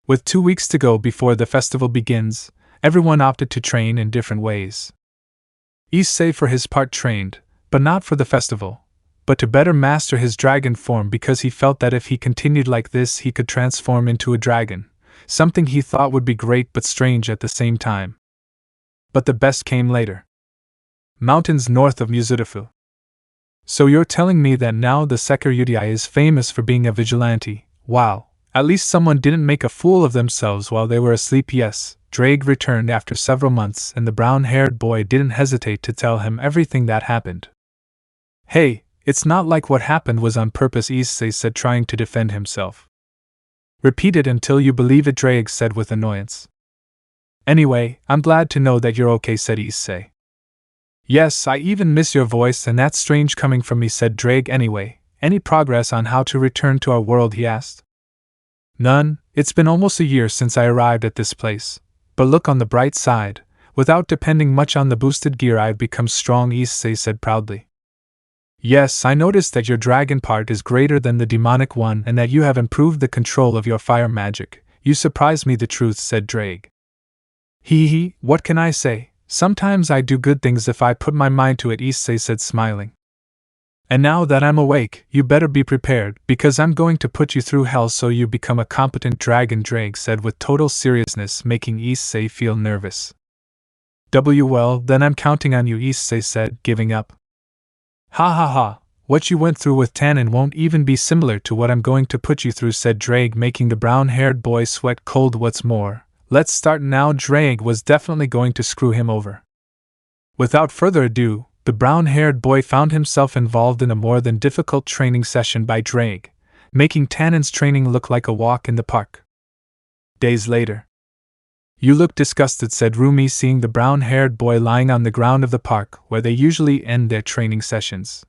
With 2 weeks to go before the festival begins, everyone opted to train in different ways. Issei for his part trained, but not for the festival, but to better master his dragon form, because he felt that if he continued like this he could transform into a dragon, something he thought would be great but strange at the same time. But the best came later. Mountains north of Muzutafu. So you're telling me that now the Sekiryuutei is famous for being a vigilante? Wow, at least someone didn't make a fool of themselves while they were asleep. Yes, Drake returned after several months, and the brown-haired boy didn't hesitate to tell him everything that happened. Hey, it's not like what happened was on purpose, Issei said, trying to defend himself. Repeat it until you believe it, Drake said with annoyance. Anyway, I'm glad to know that you're okay, said Issei. Yes, I even miss your voice, and that's strange coming from me, said Drake. Anyway, any progress on how to return to our world, he asked. None, it's been almost a year since I arrived at this place. But look on the bright side, without depending much on the boosted gear I've become strong, Issei said proudly. Yes, I noticed that your dragon part is greater than the demonic one and that you have improved the control of your fire magic. You surprise me, the truth, said Drake. Hee, what can I say? Sometimes I do good things if I put my mind to it, Issei said, smiling. And now that I'm awake, you better be prepared, because I'm going to put you through hell so you become a competent dragon, Drake said with total seriousness, making Issei feel nervous. Well, then I'm counting on you, Issei said, giving up. Ha ha ha, What you went through with Tannen won't even be similar to what I'm going to put you through, said Drake, making the brown-haired boy sweat cold. What's more, let's start now. Drake was definitely going to screw him over. Without further ado, the brown-haired boy found himself involved in a more than difficult training session by Drake, making Tannen's training look like a walk in the park. Days later. You look disgusted, said Rumi, seeing the brown-haired boy lying on the ground of the park where they usually end their training sessions.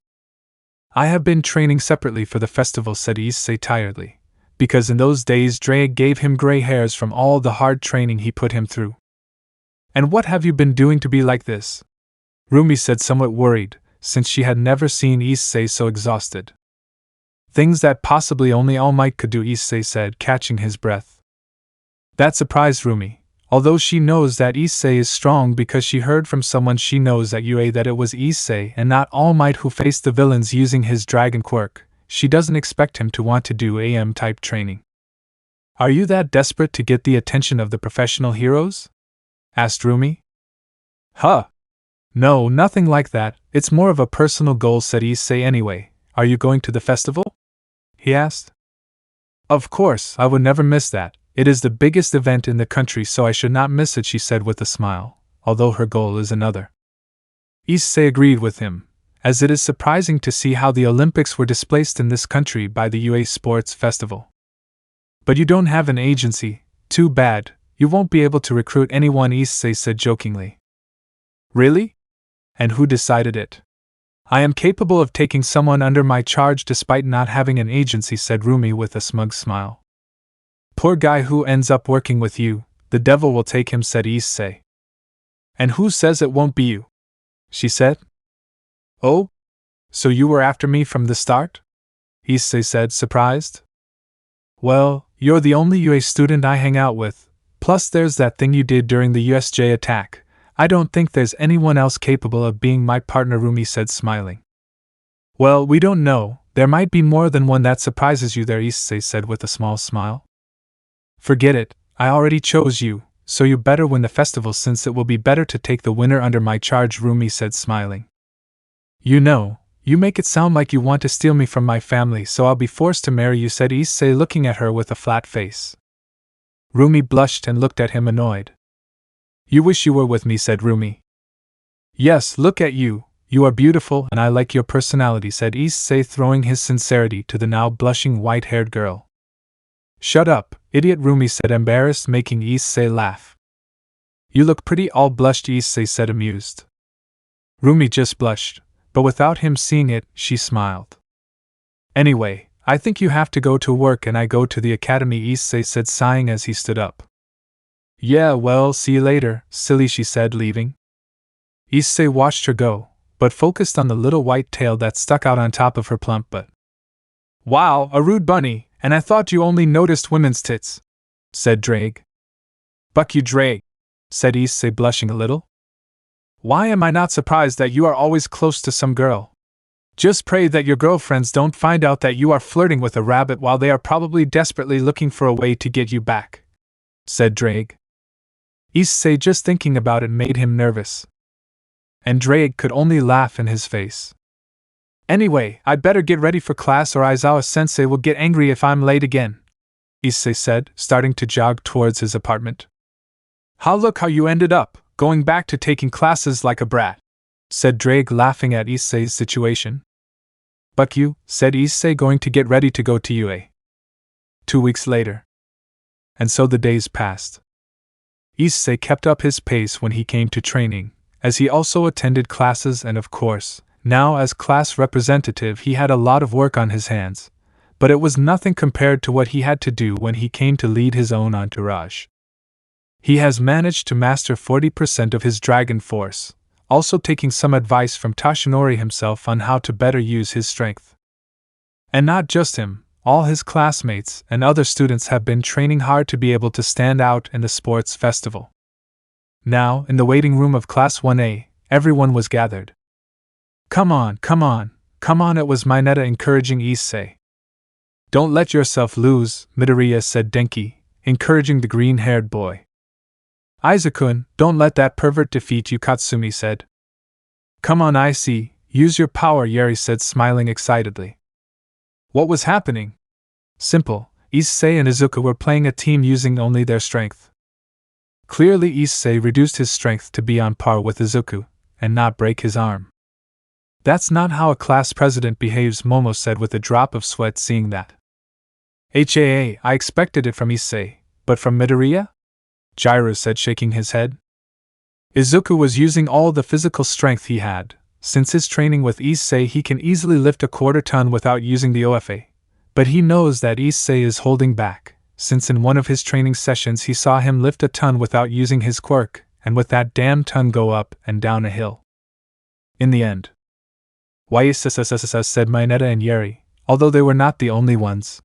I have been training separately for the festival, said Issei tiredly, because in those days Drake gave him gray hairs from all the hard training he put him through. And what have you been doing to be like this? Rumi said, somewhat worried, since she had never seen Issei so exhausted. Things that possibly only All Might could do, Issei said, catching his breath. That surprised Rumi, although she knows that Issei is strong because she heard from someone she knows at UA that it was Issei and not All Might who faced the villains using his dragon quirk. She doesn't expect him to want to do AM-type training. Are you that desperate to get the attention of the professional heroes? Asked Rumi. Huh. No, nothing like that. It's more of a personal goal, said Issei. Anyway, are you going to the festival? He asked. Of course, I would never miss that. It is the biggest event in the country, so I should not miss it, she said with a smile, although her goal is another. Issei agreed with him, as it is surprising to see how the Olympics were displaced in this country by the UA Sports Festival. But you don't have an agency. Too bad, you won't be able to recruit anyone, Issei said jokingly. Really? And who decided it? I am capable of taking someone under my charge despite not having an agency, said Rumi with a smug smile. Poor guy who ends up working with you, the devil will take him, said Issei. And who says it won't be you? She said. Oh? So you were after me from the start? Issei said, surprised. Well, you're the only UA student I hang out with, plus there's that thing you did during the USJ attack. I don't think there's anyone else capable of being my partner, Rumi said, smiling. Well, we don't know. There might be more than one that surprises you there, Issei said with a small smile. Forget it, I already chose you, so you better win the festival since it will be better to take the winner under my charge, Rumi said, smiling. You know, you make it sound like you want to steal me from my family, so I'll be forced to marry you, said Issei, looking at her with a flat face. Rumi blushed and looked at him annoyed. You wish you were with me, said Rumi. Yes, look at you, you are beautiful and I like your personality, said Issei, throwing his sincerity to the now blushing white-haired girl. Shut up, idiot, Rumi said, embarrassed, making Issei laugh. You look pretty, all blushed, Issei said, amused. Rumi just blushed, but without him seeing it, she smiled. Anyway, I think you have to go to work and I go to the academy, Issei said, sighing as he stood up. Yeah, well, see you later, silly, she said, leaving. Issei watched her go, but focused on the little white tail that stuck out on top of her plump butt. Wow, a rude bunny, and I thought you only noticed women's tits, said Drake. Buck you, Drake, said Issei, blushing a little. Why am I not surprised that you are always close to some girl? Just pray that your girlfriends don't find out that you are flirting with a rabbit while they are probably desperately looking for a way to get you back, said Drake. Issei just thinking about it made him nervous. And Drake could only laugh in his face. Anyway, I'd better get ready for class or Aizawa-sensei will get angry if I'm late again, Issei said, starting to jog towards his apartment. Look how you ended up, going back to taking classes like a brat, said Drake, laughing at Issei's situation. Buck you, said Issei, going to get ready to go to UA. 2 weeks later. And so the days passed. Issei kept up his pace when he came to training, as he also attended classes and of course, now as class representative he had a lot of work on his hands, but it was nothing compared to what he had to do when he came to lead his own entourage. He has managed to master 40% of his dragon force, also taking some advice from Toshinori himself on how to better use his strength. And not just him, all his classmates and other students have been training hard to be able to stand out in the sports festival. Now, in the waiting room of Class 1A, everyone was gathered. Come on, it was Mineta encouraging Issei. Don't let yourself lose, Midoriya, said Denki, encouraging the green-haired boy. Aiza-kun, don't let that pervert defeat you, Katsumi said. Come on, I see, Use your power, Yeri said, smiling excitedly. What was happening? Simple, Issei and Izuku were playing a team using only their strength. Clearly Issei reduced his strength to be on par with Izuku, and not break his arm. That's not how a class president behaves, Momo said with a drop of sweat seeing that. HAA, I expected it from Issei, but from Midoriya? Jiraiya said, shaking his head. Izuku was using all the physical strength he had. Since his training with Issei, he can easily lift a quarter ton without using the OFA. But he knows that Issei is holding back, since in one of his training sessions he saw him lift a ton without using his quirk, and with that damn ton go up and down a hill. In the end. Why said Mineta and Yeri, although they were not the only ones.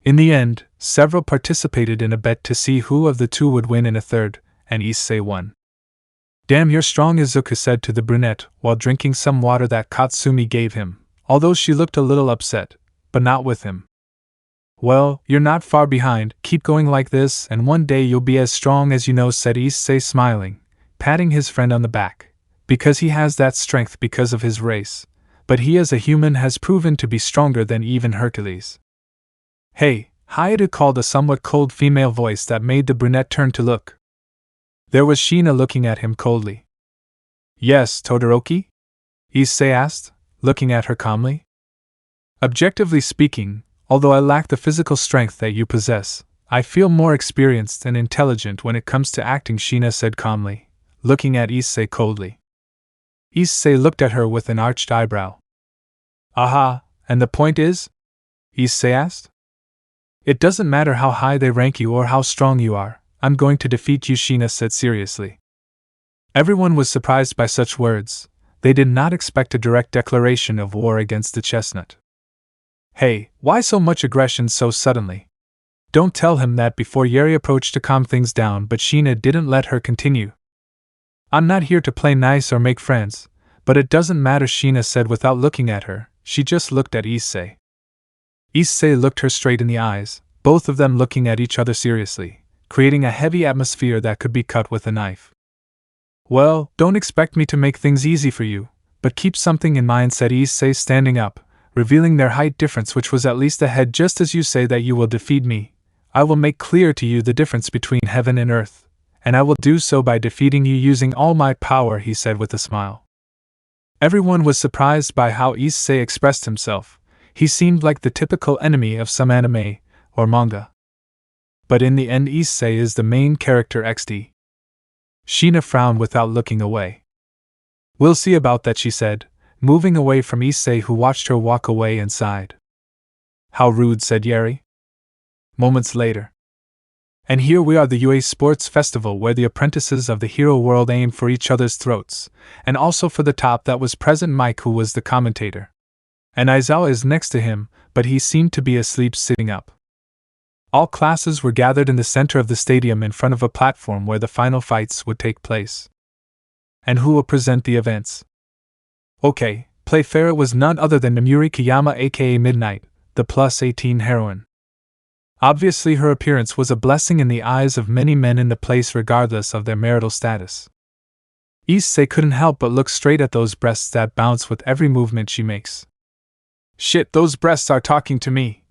In the end, several participated in a bet to see who of the two would win in a third, and Issei won. Damn, you're strong, Izuku said to the brunette while drinking some water that Katsumi gave him, although she looked a little upset, but not with him. Well, you're not far behind, keep going like this and one day you'll be as strong as you know, said Issei smiling, patting his friend on the back, because he has that strength because of his race, but he as a human has proven to be stronger than even Hercules. Hey, Hyoudou called a somewhat cold female voice that made the brunette turn to look. There was Sheena looking at him coldly. Yes, Todoroki? Issei asked, looking at her calmly. Objectively speaking, although I lack the physical strength that you possess, I feel more experienced and intelligent when it comes to acting, Sheena said calmly, looking at Issei coldly. Issei looked at her with an arched eyebrow. Aha, and the point is? Issei asked. It doesn't matter how high they rank you or how strong you are, I'm going to defeat you, Sheena said seriously. Everyone was surprised by such words. They did not expect a direct declaration of war against the chestnut. Hey, why so much aggression so suddenly? Don't tell him that, before Yeri approached to calm things down, but Sheena didn't let her continue. I'm not here to play nice or make friends, but it doesn't matter, Sheena said without looking at her, she just looked at Issei. Issei looked her straight in the eyes, both of them looking at each other seriously, creating a heavy atmosphere that could be cut with a knife. Well, don't expect me to make things easy for you, but keep something in mind, said Issei, standing up, revealing their height difference, which was at least a head. Just as you say that you will defeat me, I will make clear to you the difference between heaven and earth, and I will do so by defeating you using all my power, he said with a smile. Everyone was surprised by how Issei expressed himself. He seemed like the typical enemy of some anime or manga. But in the end, Issei is the main character XD. Sheena frowned without looking away. We'll see about that, she said, moving away from Issei, who watched her walk away and sighed. How rude, said Yeri. Moments later. And here we are, the UA Sports Festival, where the apprentices of the hero world aim for each other's throats, and also for the top. That was present Mike, who was the commentator. And Aizawa is next to him, but he seemed to be asleep sitting up. All classes were gathered in the center of the stadium in front of a platform where the final fights would take place. And who will present the events? Okay, play fair. It was none other than Nomuri Kiyama, aka Midnight, the +18 heroine. Obviously her appearance was a blessing in the eyes of many men in the place regardless of their marital status. Issei couldn't help but look straight at those breasts that bounce with every movement she makes. Shit, those breasts are talking to me.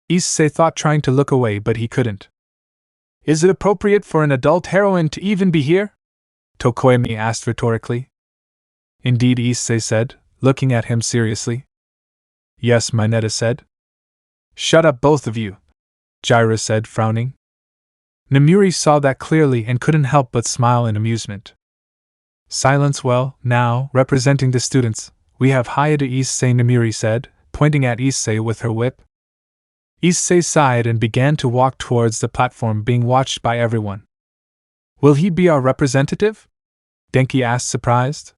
Issei thought, trying to look away, but he couldn't. Is it appropriate for an adult heroine to even be here? Tokoemi asked rhetorically. Indeed, Issei said, looking at him seriously. Yes, Mineta said. Shut up, both of you, Jiraiya said, frowning. Nomuri saw that clearly and couldn't help but smile in amusement. Silence. Well, now, representing the students, we have Hyoudou Issei, Nomuri said, pointing at Issei with her whip. Issei sighed and began to walk towards the platform, being watched by everyone. Will he be our representative? Denki asked, surprised.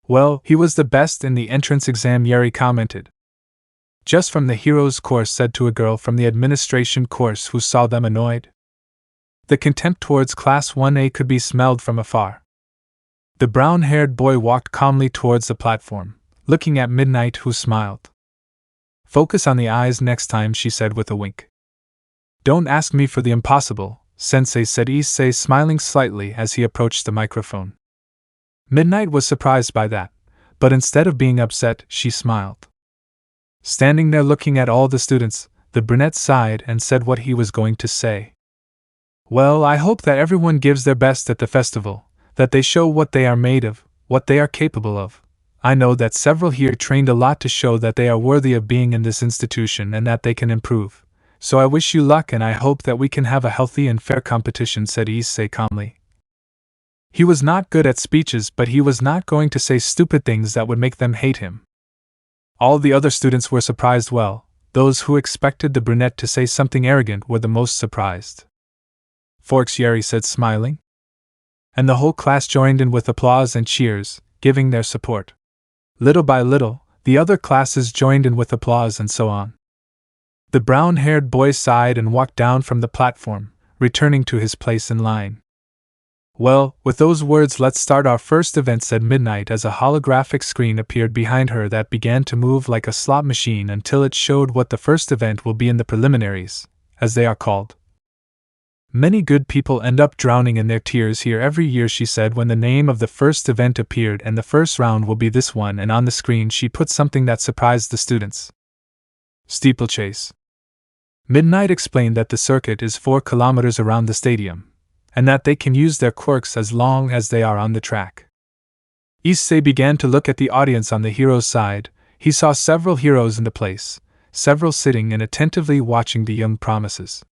Well, he was the best in the entrance exam, Yeri commented. Just from the Heroes course, said to a girl from the administration course who saw them annoyed. The contempt towards Class 1A could be smelled from afar. The brown-haired boy walked calmly towards the platform, looking at Midnight, who smiled. Focus on the eyes next time, she said with a wink. Don't ask me for the impossible, Sensei, said Issei, smiling slightly as he approached the microphone. Midnight was surprised by that, but instead of being upset, she smiled. Standing there looking at all the students, the brunette sighed and said what he was going to say. Well, I hope that everyone gives their best at the festival, that they show what they are made of, what they are capable of. I know that several here trained a lot to show that they are worthy of being in this institution and that they can improve. So I wish you luck and I hope that we can have a healthy and fair competition, said Issei calmly. He was not good at speeches, but he was not going to say stupid things that would make them hate him. All the other students were surprised. Well, those who expected the brunette to say something arrogant were the most surprised. Forxieri said, smiling. And the whole class joined in with applause and cheers, giving their support. Little by little, the other classes joined in with applause and so on. The brown-haired boy sighed and walked down from the platform, returning to his place in line. Well, with those words, let's start our first event, said Midnight as a holographic screen appeared behind her that began to move like a slot machine until it showed what the first event will be in the preliminaries, as they are called. Many good people end up drowning in their tears here every year, she said when the name of the first event appeared, and the first round will be this one, and on the screen she put something that surprised the students. Steeplechase. Midnight explained that the circuit is 4 kilometers around the stadium, and that they can use their quirks as long as they are on the track. Issei began to look at the audience on the heroes' side. He saw several heroes in the place, several sitting and attentively watching the young promises.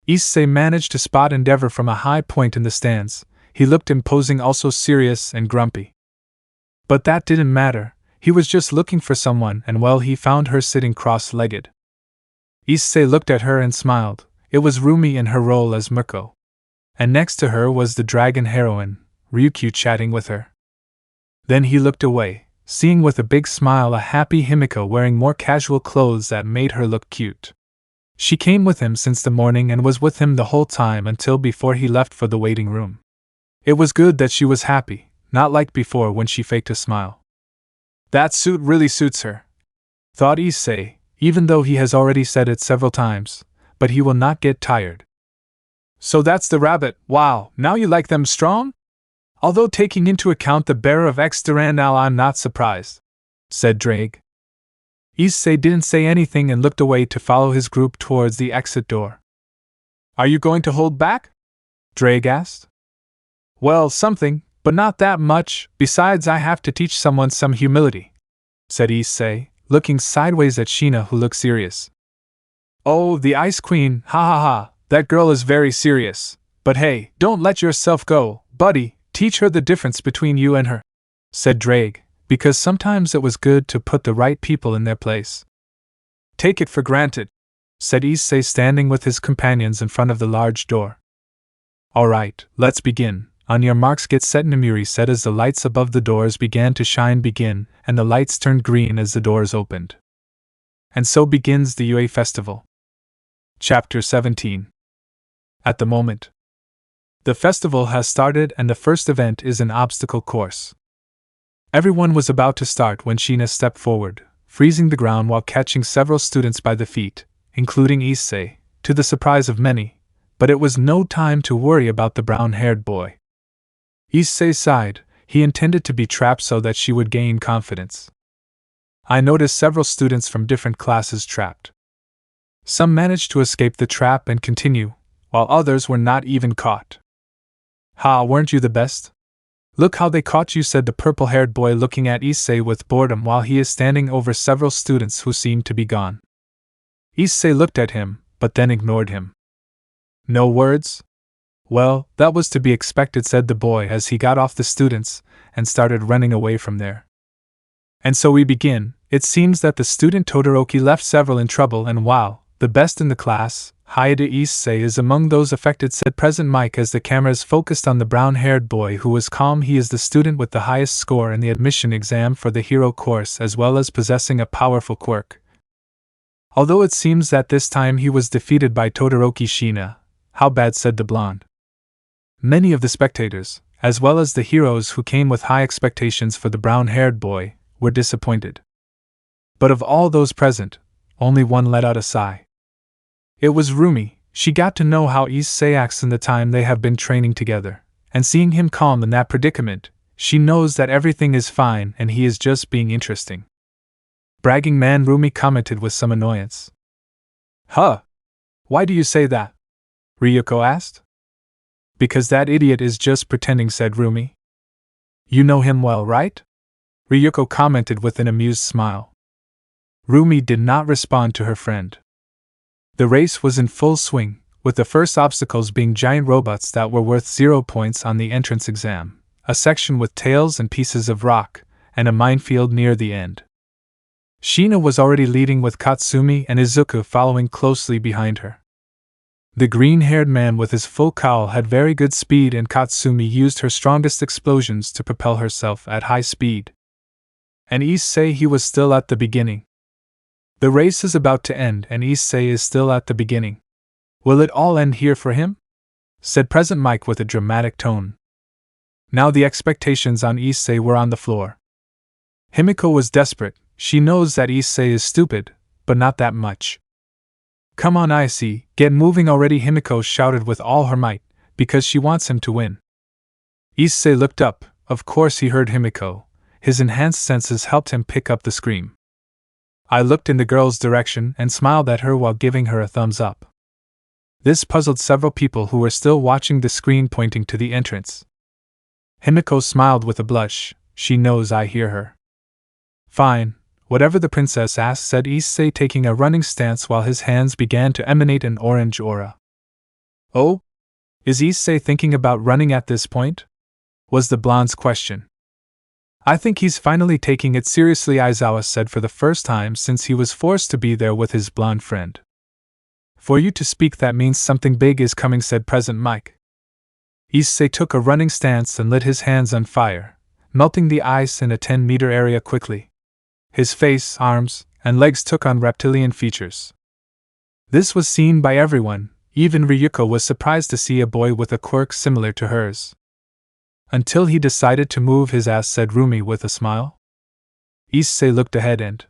Issei managed to spot Endeavor from a high point in the stands. He looked imposing, also serious and grumpy. But that didn't matter. He was just looking for someone, and well, he found her sitting cross-legged. Issei looked at her and smiled. It was Rumi in her role as Mirko. And next to her was the dragon heroine, Ryukyu, chatting with her. Then he looked away, seeing with a big smile a happy Himiko wearing more casual clothes that made her look cute. She came with him since the morning and was with him the whole time until before he left for the waiting room. It was good that she was happy, not like before when she faked a smile. That suit really suits her, thought Issei, even though he has already said it several times, but he will not get tired. So that's the rabbit. Wow, now you like them strong? Although taking into account the bearer of Exterandal, I'm not surprised, said Drake. Issei didn't say anything and looked away to follow his group towards the exit door. Are you going to hold back? Drake asked. Well, something, but not that much. Besides, I have to teach someone some humility, said Issei, looking sideways at Sheena, who looked serious. Oh, the Ice Queen, ha ha ha, that girl is very serious. But hey, don't let yourself go, buddy, teach her the difference between you and her, said Drake, because sometimes it was good to put the right people in their place. Take it for granted, said Issei, standing with his companions in front of the large door. All right, let's begin. On your marks, get set, Namiri said as the lights above the doors began to shine. Begin, and the lights turned green as the doors opened. And so begins the UA Festival. Chapter 17. At the moment, the festival has started and the first event is an obstacle course. Everyone was about to start when Sheena stepped forward, freezing the ground while catching several students by the feet, including Issei, to the surprise of many, but it was no time to worry about the brown-haired boy. Issei sighed. He intended to be trapped so that she would gain confidence. I noticed several students from different classes trapped. Some managed to escape the trap and continue, while others were not even caught. Ha, weren't you the best? Look how they caught you, said the purple-haired boy, looking at Issei with boredom while he is standing over several students who seemed to be gone. Issei looked at him, but then ignored him. No words? Well, that was to be expected, said the boy as he got off the students and started running away from there. And so we begin. It seems that the student Todoroki left several in trouble, and wow, the best in the class, Hyoudou Issei, is among those affected, said President Mike as the cameras focused on the brown-haired boy who was calm. He is the student with the highest score in the admission exam for the hero course, as well as possessing a powerful quirk. Although it seems that this time he was defeated by Todoroki. Sheena, how bad, said the blonde. Many of the spectators, as well as the heroes who came with high expectations for the brown-haired boy, were disappointed. But of all those present, only one let out a sigh. It was Rumi. She got to know how Issei acts in the time they have been training together, and seeing him calm in that predicament, She knows that everything is fine and he is just being interesting. Bragging man, Rumi commented with some annoyance. Huh? Why do you say that? Ryuko asked. Because that idiot is just pretending, said Rumi. You know him well, right? Ryuko commented with an amused smile. Rumi did not respond to her friend. The race was in full swing, with the first obstacles being giant robots that were worth 0 points on the entrance exam, a section with tails and pieces of rock, and a minefield near the end. Shina was already leading with Katsumi and Izuku following closely behind her. The green-haired man with his full cowl had very good speed, and Katsumi used her strongest explosions to propel herself at high speed. And Issei, he was still at the beginning. The race is about to end and Issei is still at the beginning. Will it all end here for him? Said Present Mike with a dramatic tone. Now the expectations on Issei were on the floor. Himiko was desperate. She knows that Issei is stupid, but not that much. Come on Issei, get moving already, Himiko shouted with all her might, because she wants him to win. Issei looked up. Of course he heard Himiko. His enhanced senses helped him pick up the scream. I looked in the girl's direction and smiled at her while giving her a thumbs up. This puzzled several people who were still watching the screen pointing to the entrance. Himiko smiled with a blush. She knows I hear her. Fine, whatever the princess asks, said Issei, taking a running stance while his hands began to emanate an orange aura. Oh? Is Issei thinking about running at this point? Was the blonde's question. I think he's finally taking it seriously, Aizawa said, for the first time since he was forced to be there with his blonde friend. For you to speak, that means something big is coming, said Present Mike. Issei took a running stance and lit his hands on fire, melting the ice in a 10-meter area quickly. His face, arms, and legs took on reptilian features. This was seen by everyone. Even Ryuko was surprised to see a boy with a quirk similar to hers. Until he decided to move his ass, said Rumi with a smile. Issei looked ahead and...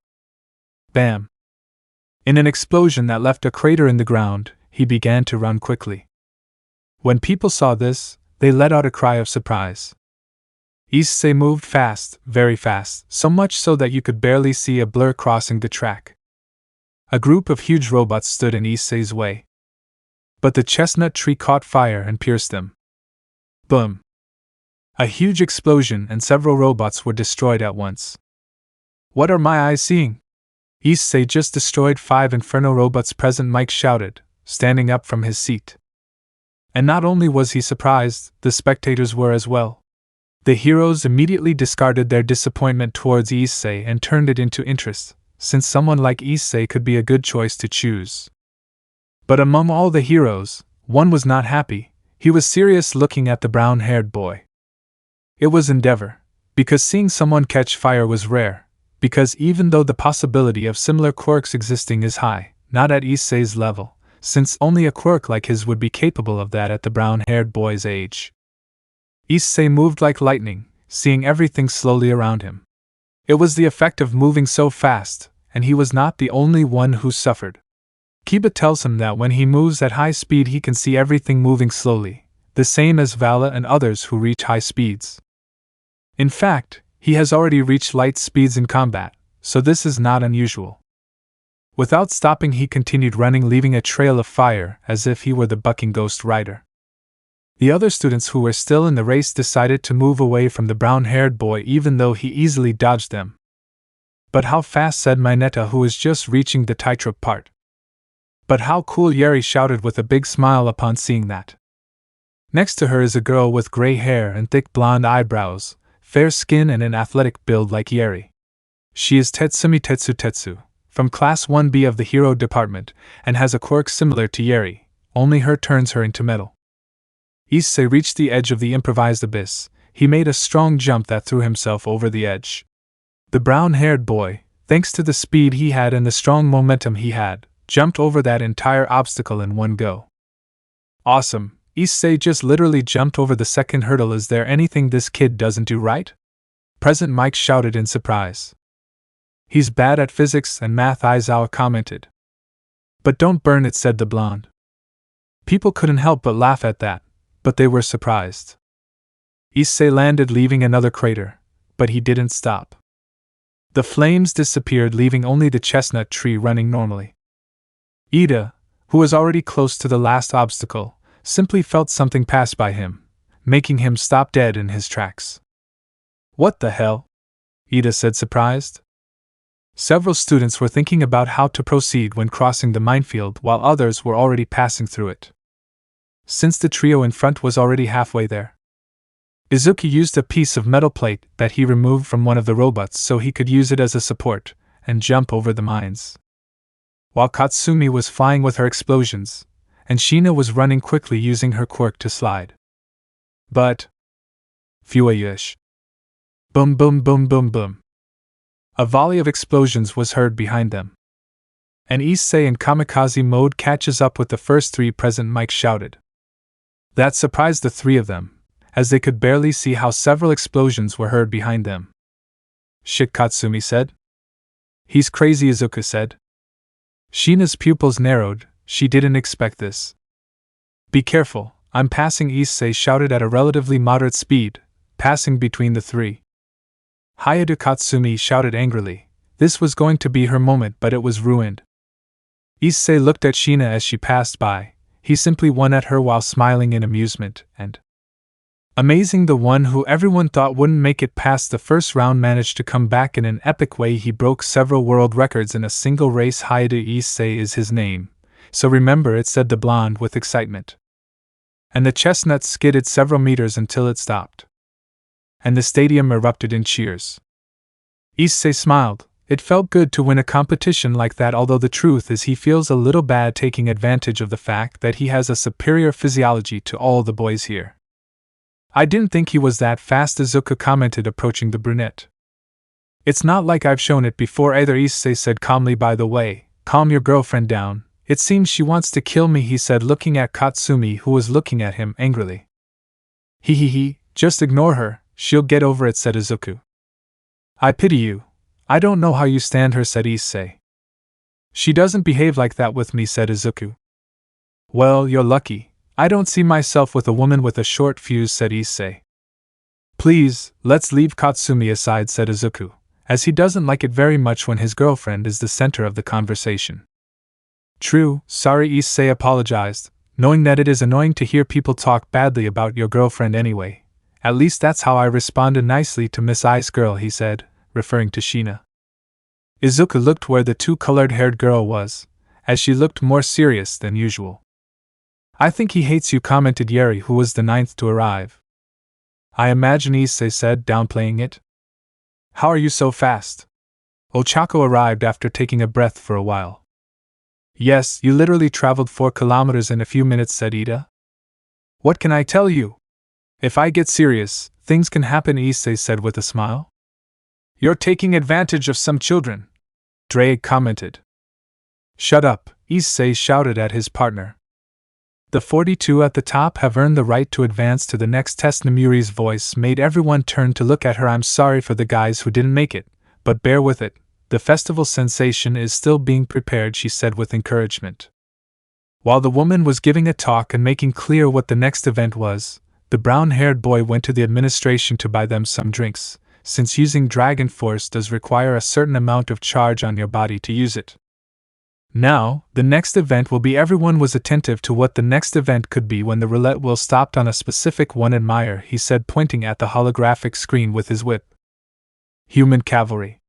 Bam! In an explosion that left a crater in the ground, he began to run quickly. When people saw this, they let out a cry of surprise. Issei moved fast, very fast, so much so that you could barely see a blur crossing the track. A group of huge robots stood in Issei's way. But the chestnut tree caught fire and pierced them. Boom! A huge explosion and several robots were destroyed at once. What are my eyes seeing? Issei just destroyed 5 inferno robots, Present Mike shouted, standing up from his seat. And not only was he surprised, the spectators were as well. The heroes immediately discarded their disappointment towards Issei and turned it into interest, since someone like Issei could be a good choice to choose. But among all the heroes, one was not happy. He was serious, looking at the brown-haired boy. It was Endeavor, because seeing someone catch fire was rare, because even though the possibility of similar quirks existing is high, not at Issei's level, since only a quirk like his would be capable of that at the brown-haired boy's age. Issei moved like lightning, seeing everything slowly around him. It was the effect of moving so fast, and he was not the only one who suffered. Kiba tells him that when he moves at high speed he can see everything moving slowly, the same as Vala and others who reach high speeds. In fact, he has already reached light speeds in combat, so this is not unusual. Without stopping he continued running, leaving a trail of fire as if he were the bucking Ghost Rider. The other students who were still in the race decided to move away from the brown-haired boy even though he easily dodged them. But how fast, said Mineta, who was just reaching the tightrope part. But how cool, Yeri shouted with a big smile upon seeing that. Next to her is a girl with gray hair and thick blonde eyebrows, fair skin and an athletic build like Yeri. She is Tetsumi Tetsu, from Class 1B of the Hero Department, and has a quirk similar to Yeri, only her turns her into metal. Issei reached the edge of the improvised abyss. He made a strong jump that threw himself over the edge. The brown-haired boy, thanks to the speed he had and the strong momentum he had, jumped over that entire obstacle in one go. Awesome! Issei just literally jumped over the second hurdle. Is there anything this kid doesn't do right? Present Mike shouted in surprise. He's bad at physics and math, Aizawa commented. But don't burn it, said the blonde. People couldn't help but laugh at that, but they were surprised. Issei landed, leaving another crater, but he didn't stop. The flames disappeared, leaving only the chestnut tree running normally. Ida, who was already close to the last obstacle, simply felt something pass by him, making him stop dead in his tracks. "What the hell?" Ida said, surprised. Several students were thinking about how to proceed when crossing the minefield, while others were already passing through it. Since the trio in front was already halfway there, Izuku used a piece of metal plate that he removed from one of the robots so he could use it as a support and jump over the mines. While Katsumi was flying with her explosions, and Shina was running quickly using her quirk to slide. But Fuayush. Boom boom boom boom boom. A volley of explosions was heard behind them. And Issei in kamikaze mode catches up with the first three present, Mike shouted. That surprised the three of them, as they could barely see how several explosions were heard behind them. "Shit," Katsumi said. "He's crazy," Izuku said. Shina's pupils narrowed, she didn't expect this. "Be careful, I'm passing," Issei shouted at a relatively moderate speed, passing between the three. Hyoudou Katsumi shouted angrily. This was going to be her moment, but it was ruined. Issei looked at Shina as she passed by. He simply won at her while smiling in amusement, and amazing, the one who everyone thought wouldn't make it past the first round managed to come back in an epic way. He broke several world records in a single race. Hyoudou Issei is his name, so remember it, said the blonde with excitement. And the chestnut skidded several meters until it stopped. And the stadium erupted in cheers. Issei smiled. It felt good to win a competition like that, although the truth is he feels a little bad taking advantage of the fact that he has a superior physiology to all the boys here. "I didn't think he was that fast," Izuku commented, approaching the brunette. "It's not like I've shown it before either," Issei said calmly. "By the way, calm your girlfriend down. It seems she wants to kill me," he said, looking at Katsumi, who was looking at him angrily. He, just ignore her, she'll get over it," said Izuku. "I pity you. I don't know how you stand her," said Issei. "She doesn't behave like that with me," said Izuku. "Well, you're lucky. I don't see myself with a woman with a short fuse," said Issei. "Please, let's leave Katsumi aside," said Izuku, as he doesn't like it very much when his girlfriend is the center of the conversation. "True, sorry," Issei apologized, knowing that it is annoying to hear people talk badly about your girlfriend anyway. "At least that's how I responded nicely to Miss Ice Girl," he said, referring to Shina. Izuku looked where the two-colored-haired girl was, as she looked more serious than usual. "I think he hates you," commented Yeri, who was the ninth to arrive. "I imagine," Issei said, downplaying it. "How are you so fast?" Ochako arrived after taking a breath for a while. "Yes, you literally traveled 4 kilometers in a few minutes," said Ida. "What can I tell you? If I get serious, things can happen," Issei said with a smile. "You're taking advantage of some children," Drake commented. "Shut up," Issei shouted at his partner. "The 42 at the top have earned the right to advance to the next test." Nomuri's voice made everyone turn to look at her. "I'm sorry for the guys who didn't make it, but bear with it. The festival sensation is still being prepared," she said with encouragement. While the woman was giving a talk and making clear what the next event was, the brown-haired boy went to the administration to buy them some drinks, since using Dragon Force does require a certain amount of charge on your body to use it. Now, the next event will be. Everyone was attentive to what the next event could be when the roulette wheel stopped on a specific one. "Admire," he said, pointing at the holographic screen with his whip. "Human cavalry."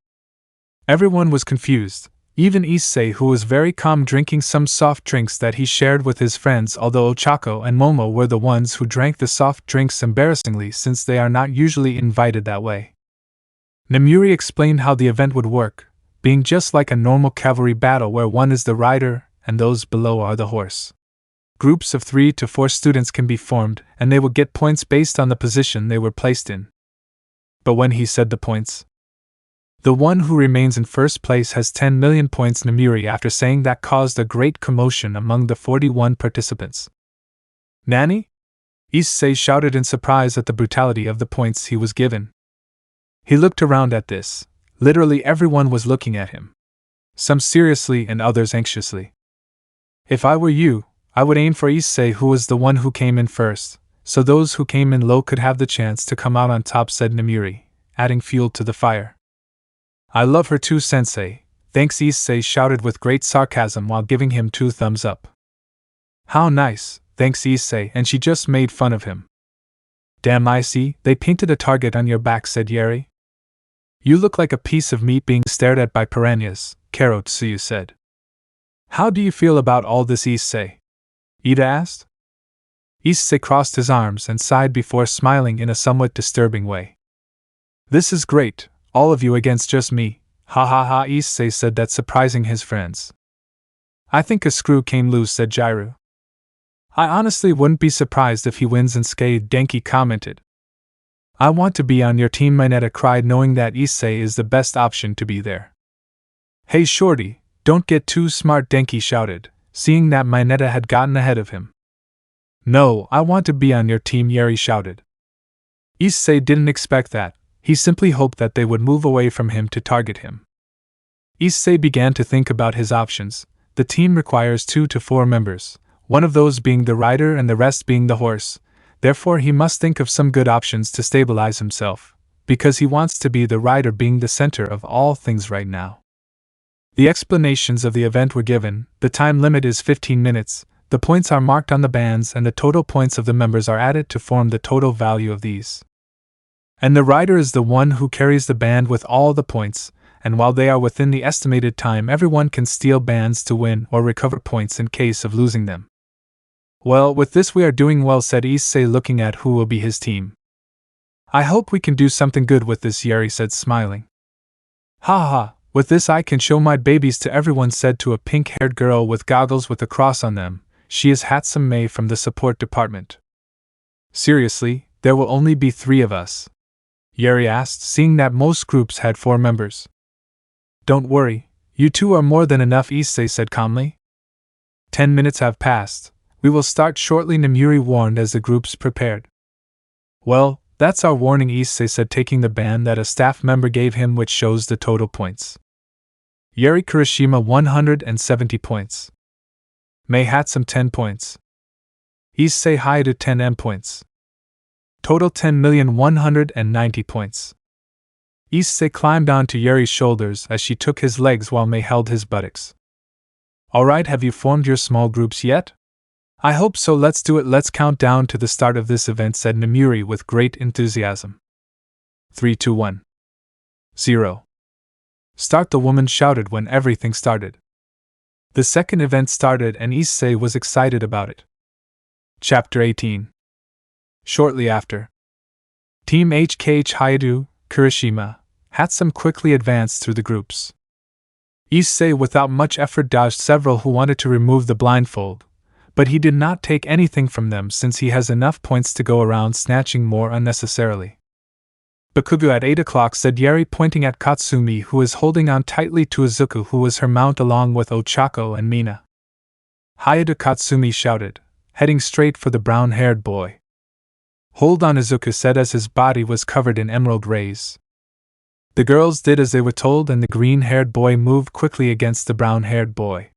Everyone was confused, even Issei, who was very calm drinking some soft drinks that he shared with his friends, although Ochako and Momo were the ones who drank the soft drinks embarrassingly since they are not usually invited that way. Nomuri explained how the event would work, being just like a normal cavalry battle where one is the rider and those below are the horse. Groups of 3 to 4 students can be formed, and they will get points based on the position they were placed in. But when he said the points, the one who remains in first place has 10 million points. Nomuri, after saying that, caused a great commotion among the 41 participants. "Nani?" Issei shouted in surprise at the brutality of the points he was given. He looked around at this. Literally everyone was looking at him. Some seriously and others anxiously. "If I were you, I would aim for Issei, who was the one who came in first, so those who came in low could have the chance to come out on top, said Nomuri, adding fuel to the fire. I love her too, sensei. Thanks, Issei shouted with great sarcasm while giving him 2 thumbs up. How nice, thanks Issei, and she just made fun of him. Damn, I see, they painted a target on your back, said Yeri. You look like a piece of meat being stared at by piranhas, Karotsuyu said. How do you feel about all this, Issei? Ida asked. Issei crossed his arms and sighed before smiling in a somewhat disturbing way. This is great, all of you against just me. Ha ha ha, Issei said that, surprising his friends. I think a screw came loose, said Jiru. I honestly wouldn't be surprised if he wins unscathed, Denki commented. I want to be on your team, Mineta cried, knowing that Issei is the best option to be there. Hey shorty, don't get too smart, Denki shouted, seeing that Mineta had gotten ahead of him. No, I want to be on your team, Yeri shouted. Issei didn't expect that. He simply hoped that they would move away from him to target him. Issei began to think about his options. The team requires 2 to 4 members, one of those being the rider and the rest being the horse. Therefore he must think of some good options to stabilize himself, because he wants to be the rider, being the center of all things right now. The explanations of the event were given. The time limit is 15 minutes, the points are marked on the bands, and the total points of the members are added to form the total value of these. And the rider is the one who carries the band with all the points, and while they are within the estimated time, everyone can steal bands to win or recover points in case of losing them. Well, with this we are doing well, said Issei, looking at who will be his team. I hope we can do something good with this, Yeri said, smiling. Ha ha, with this I can show my babies to everyone, said to a pink-haired girl with goggles with a cross on them. She is Hatsum Mei from the support department. Seriously, there will only be 3 of us? Yeri asked, seeing that most groups had 4 members. Don't worry, you 2 are more than enough, Issei said calmly. 10 minutes have passed. We will start shortly, Nomuri warned as the groups prepared. Well, that's our warning, Issei said, taking the band that a staff member gave him, which shows the total points. Yeri Kirishima 170 points. Mei Hatsum 10 points. Issei Hyoudou 10 M points. Total 10,190 points. Issei climbed onto Yeri's shoulders as she took his legs while Mei held his buttocks. Alright, have you formed your small groups yet? I hope so, let's do it, let's count down to the start of this event, said Nomuri with great enthusiasm. 3, 2, 1. 0. Start, the woman shouted when everything started. The second event started and Issei was excited about it. Chapter 18. Shortly after, Team HKH Hyoudou, Kirishima, Hatsum quickly advanced through the groups. Issei without much effort dodged several who wanted to remove the blindfold, but he did not take anything from them since he has enough points to go around snatching more unnecessarily. Bakugo at 8 o'clock, said Yeri, pointing at Katsumi, who is holding on tightly to Izuku, who was her mount along with Ochako and Mina. Hyoudou, Katsumi shouted, heading straight for the brown-haired boy. Hold on, Izuku said as his body was covered in emerald rays. The girls did as they were told and the green-haired boy moved quickly against the brown-haired boy.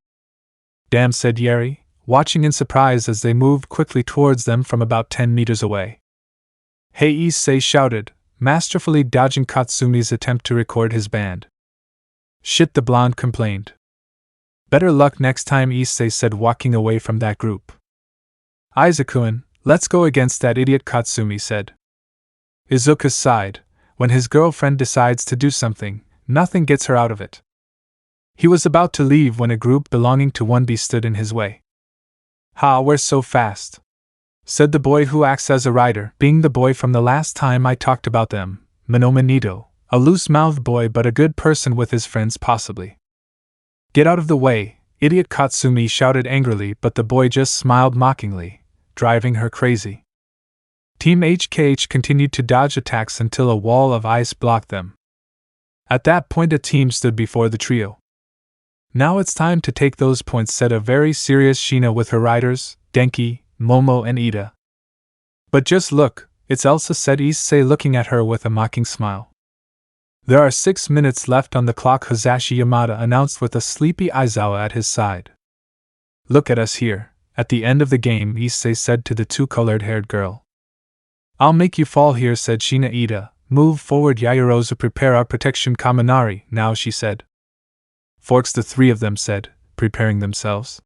Damn, said Yeri, watching in surprise as they moved quickly towards them from about 10 meters away. Hey, Issei shouted, masterfully dodging Katsumi's attempt to record his band. Shit, the blonde complained. Better luck next time, Issei said, walking away from that group. Izuku-kun, let's go against that idiot, Katsumi said. Izuku sighed. When his girlfriend decides to do something, nothing gets her out of it. He was about to leave when a group belonging to 1B stood in his way. Ha, we're so fast, said the boy who acts as a rider, being the boy from the last time I talked about them, Minomanito, a loose-mouthed boy but a good person with his friends possibly. Get out of the way, idiot, Katsumi shouted angrily, but the boy just smiled mockingly, driving her crazy. Team HKH continued to dodge attacks until a wall of ice blocked them. At that point a team stood before the trio. Now it's time to take those points, said a very serious Shina with her riders, Denki, Momo and Ida. But just look, it's Elsa, said Issei, looking at her with a mocking smile. There are 6 minutes left on the clock, Hazashi Yamada announced with a sleepy Aizawa at his side. Look at us here, at the end of the game, Issei said to the 2 colored-haired girl. I'll make you fall here, said Shina Ida. Move forward, Yaoyorozu, prepare our protection Kaminari, now, she said. Forks, the three of them said, preparing themselves.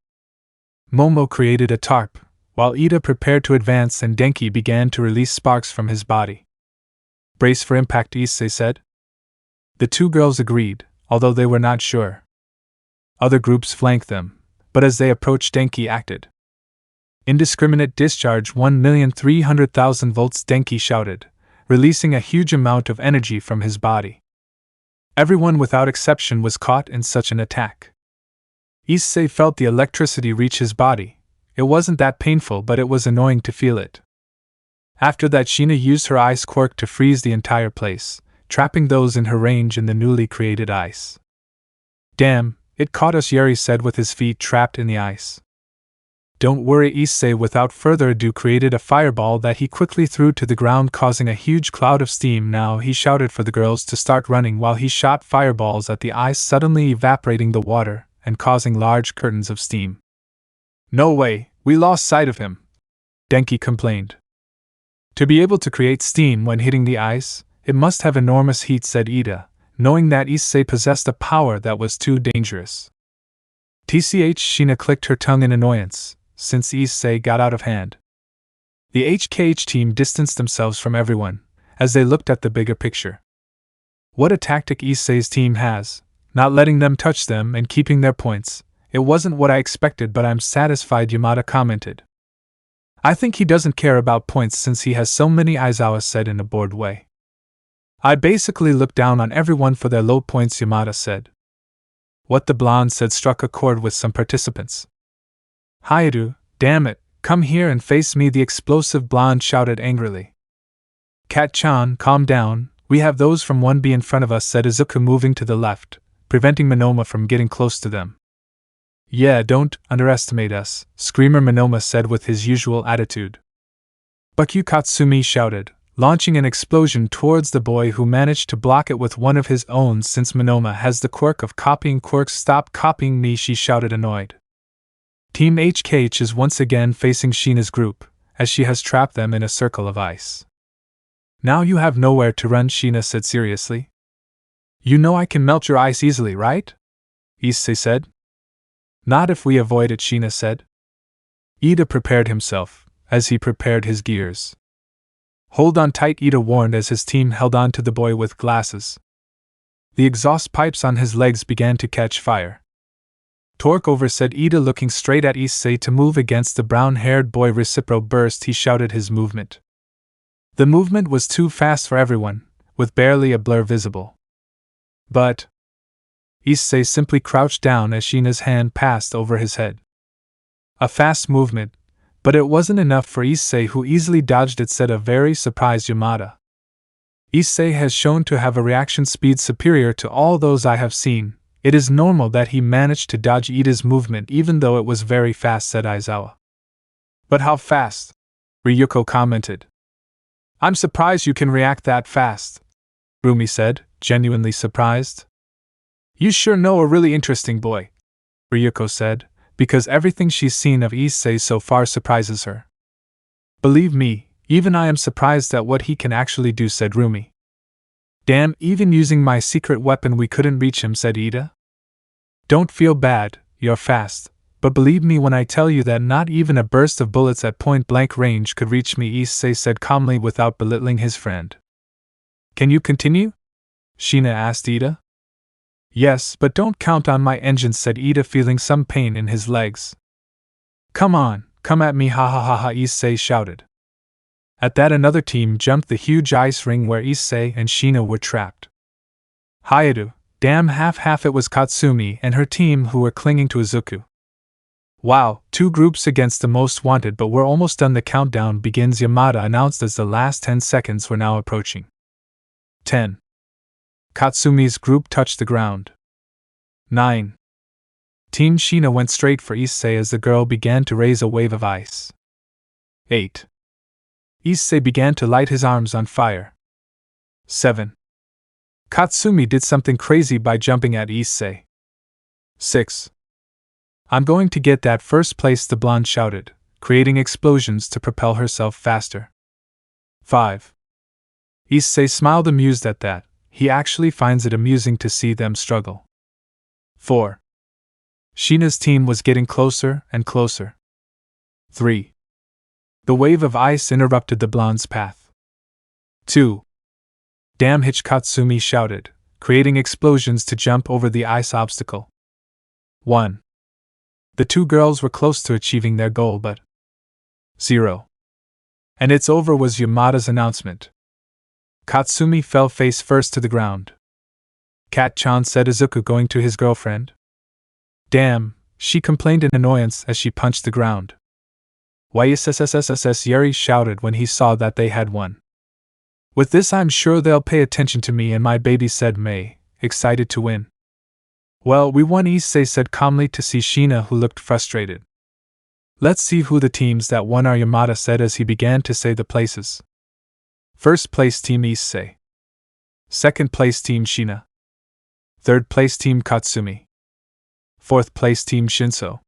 Momo created a tarp, while Ida prepared to advance and Denki began to release sparks from his body. Brace for impact, Issei said. The two girls agreed, although they were not sure. Other groups flanked them, but as they approached, Denki acted. Indiscriminate discharge, 1,300,000 volts, Denki shouted, releasing a huge amount of energy from his body. Everyone without exception was caught in such an attack. Issei felt the electricity reach his body. It wasn't that painful, but it was annoying to feel it. After that, Shina used her ice quirk to freeze the entire place, trapping those in her range in the newly created ice. Damn, it caught us, Yuri said with his feet trapped in the ice. Don't worry, Issei without further ado created a fireball that he quickly threw to the ground, causing a huge cloud of steam. Now he shouted for the girls to start running while he shot fireballs at the ice, suddenly evaporating the water and causing large curtains of steam. No way, we lost sight of him, Denki complained. To be able to create steam when hitting the ice, it must have enormous heat, said Ida, knowing that Issei possessed a power that was too dangerous. TCH, Shina clicked her tongue in annoyance, since Issei got out of hand. The HKH team distanced themselves from everyone, as they looked at the bigger picture. What a tactic Issei's team has, not letting them touch them and keeping their points. It wasn't what I expected, but I'm satisfied, Yamada commented. I think he doesn't care about points since he has so many, Aizawa said in a bored way. I basically look down on everyone for their low points, Yamada said. What the blonde said struck a chord with some participants. Hyoudou, damn it, come here and face me, the explosive blonde shouted angrily. Cat-chan, calm down, we have those from 1B in front of us, said Izuku, moving to the left, preventing Monoma from getting close to them. Yeah, don't underestimate us, Screamer Monoma said with his usual attitude. Bakyu Katsumi shouted, launching an explosion towards the boy, who managed to block it with one of his own. Since Monoma has the quirk of copying quirks, stop copying me, she shouted, annoyed. Team HKH is once again facing Shina's group, as she has trapped them in a circle of ice. Now you have nowhere to run, Shina said seriously. You know I can melt your ice easily, right? Issei said. Not if we avoid it, Shina said. Ida prepared himself, as he prepared his gears. Hold on tight, Ida warned as his team held on to the boy with glasses. The exhaust pipes on his legs began to catch fire. Torque over, said Ida, looking straight at Issei to move against the brown-haired boy. Recipro burst, he shouted his movement. The movement was too fast for everyone, with barely a blur visible. But Issei simply crouched down as Shina's hand passed over his head. A fast movement, but it wasn't enough for Issei, who easily dodged it, said a very surprised Yamada. Issei has shown to have a reaction speed superior to all those I have seen. It is normal that he managed to dodge Ida's movement even though it was very fast, said Aizawa. But how fast? Ryuko commented. I'm surprised you can react that fast, Rumi said, genuinely surprised. You sure know a really interesting boy, Ryuko said, because everything she's seen of Issei so far surprises her. Believe me, even I am surprised at what he can actually do, said Rumi. Damn, even using my secret weapon we couldn't reach him, said Ida. Don't feel bad, you're fast, but believe me when I tell you that not even a burst of bullets at point-blank range could reach me, Issei said calmly without belittling his friend. Can you continue? Shina asked Ida. Yes, but don't count on my engines, said Ida, feeling some pain in his legs. Come on, come at me, ha ha ha ha, Issei shouted. At that, another team jumped the huge ice ring where Issei and Shina were trapped. Hyoudou, damn, half it was Katsumi and her team who were clinging to Izuku. Wow, 2 groups against the most wanted, but we're almost done. The countdown begins, Yamada announced as the last 10 seconds were now approaching. 10. Katsumi's group touched the ground. 9. Team Shina went straight for Issei as the girl began to raise a wave of ice. 8. Issei began to light his arms on fire. 7. Katsumi did something crazy by jumping at Issei. 6. I'm going to get that first place, the blonde shouted, creating explosions to propel herself faster. 5. Issei smiled, amused at that. He actually finds it amusing to see them struggle. 4. Shina's team was getting closer and closer. 3. The wave of ice interrupted the blonde's path. 2. Damn, Katsumi shouted, creating explosions to jump over the ice obstacle. 1. The two girls were close to achieving their goal, but 0. And it's over, was Yamada's announcement. Katsumi fell face first to the ground. Kat-chan, said Izuku, going to his girlfriend. Damn, she complained in annoyance as she punched the ground. YSSSSSS, Yeri shouted when he saw that they had won. With this I'm sure they'll pay attention to me and my baby, said Mei, excited to win. Well, we won, Issei said calmly to see Shina, who looked frustrated. Let's see who the teams that won are, Yamada said as he began to say the places. First place Team Issei. Second place Team Shina. Third place Team Katsumi. Fourth place Team Shinso.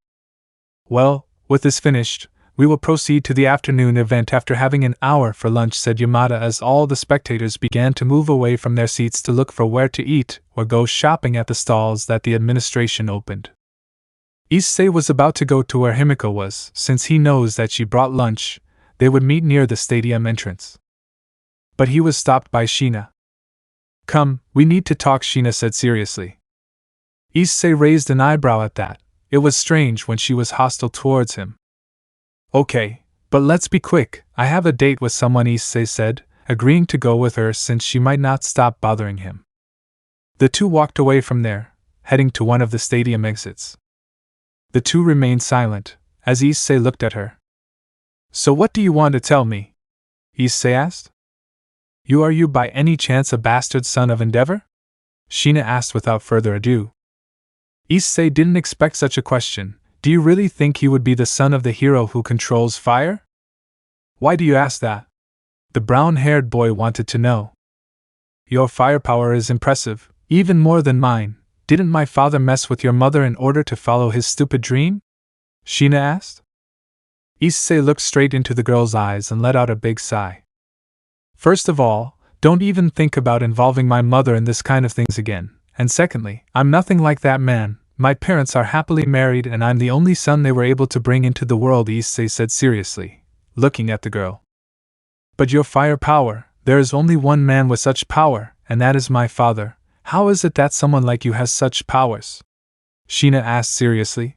Well, with this finished, we will proceed to the afternoon event after having an hour for lunch, said Yamada as all the spectators began to move away from their seats to look for where to eat or go shopping at the stalls that the administration opened. Issei was about to go to where Himiko was, since he knows that she brought lunch. They would meet near the stadium entrance. But he was stopped by Shina. Come, we need to talk, Shina said seriously. Issei raised an eyebrow at that. It was strange when she was hostile towards him. Okay, but let's be quick, I have a date with someone, Issei said, agreeing to go with her since she might not stop bothering him. The two walked away from there, heading to one of the stadium exits. The two remained silent, as Issei looked at her. So what do you want to tell me? Issei asked. Are you by any chance a bastard son of Endeavor? Shina asked without further ado. Issei didn't expect such a question. Do you really think he would be the son of the hero who controls fire? Why do you ask that? The brown-haired boy wanted to know. Your firepower is impressive, even more than mine. Didn't my father mess with your mother in order to follow his stupid dream? Shina asked. Issei looked straight into the girl's eyes and let out a big sigh. First of all, don't even think about involving my mother in this kind of things again, and secondly, I'm nothing like that man. My parents are happily married and I'm the only son they were able to bring into the world, Issei said seriously, looking at the girl. But your firepower, there is only one man with such power, and that is my father. How is it that someone like you has such powers? Shina asked seriously.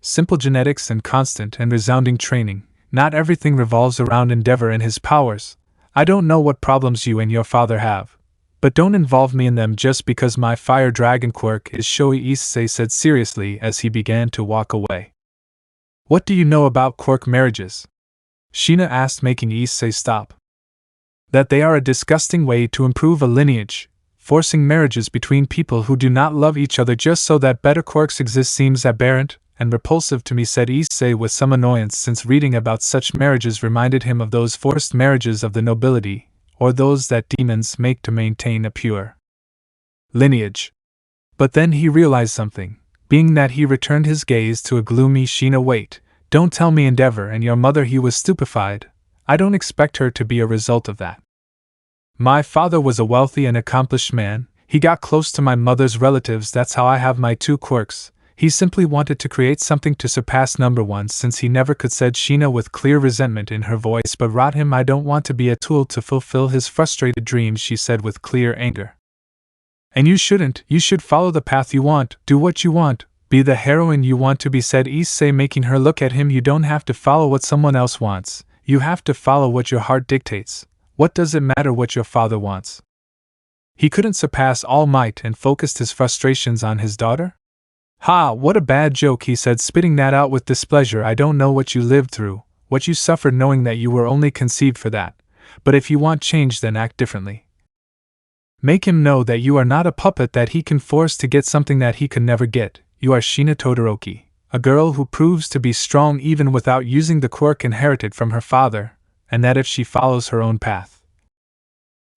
Simple genetics and constant and resounding training. Not everything revolves around Endeavor and his powers. I don't know what problems you and your father have, but don't involve me in them just because my fire dragon quirk is showy, Issei said seriously as he began to walk away. What do you know about quirk marriages? Shina asked, making Issei stop. That they are a disgusting way to improve a lineage. Forcing marriages between people who do not love each other just so that better quirks exist seems aberrant and repulsive to me, said Issei with some annoyance, since reading about such marriages reminded him of those forced marriages of the nobility, or those that demons make to maintain a pure lineage. But then he realized something, being that he returned his gaze to a gloomy Shina. Wait, don't tell me Endeavor and your mother. He was stupefied. I don't expect her to be a result of that. My father was a wealthy and accomplished man. He got close to my mother's relatives, that's how I have my two quirks. He simply wanted to create something to surpass number one since he never could, said Shina with clear resentment in her voice. But rot him, I don't want to be a tool to fulfill his frustrated dreams, she said with clear anger. And you shouldn't, you should follow the path you want, do what you want, be the heroine you want to be, said Issei, making her look at him. You don't have to follow what someone else wants, you have to follow what your heart dictates. What does it matter what your father wants? He couldn't surpass All Might and focused his frustrations on his daughter? Ha, what a bad joke, he said, spitting that out with displeasure. I don't know what you lived through, what you suffered knowing that you were only conceived for that, but if you want change then act differently. Make him know that you are not a puppet that he can force to get something that he could never get. You are Shina Todoroki, a girl who proves to be strong even without using the quirk inherited from her father, and that if she follows her own path,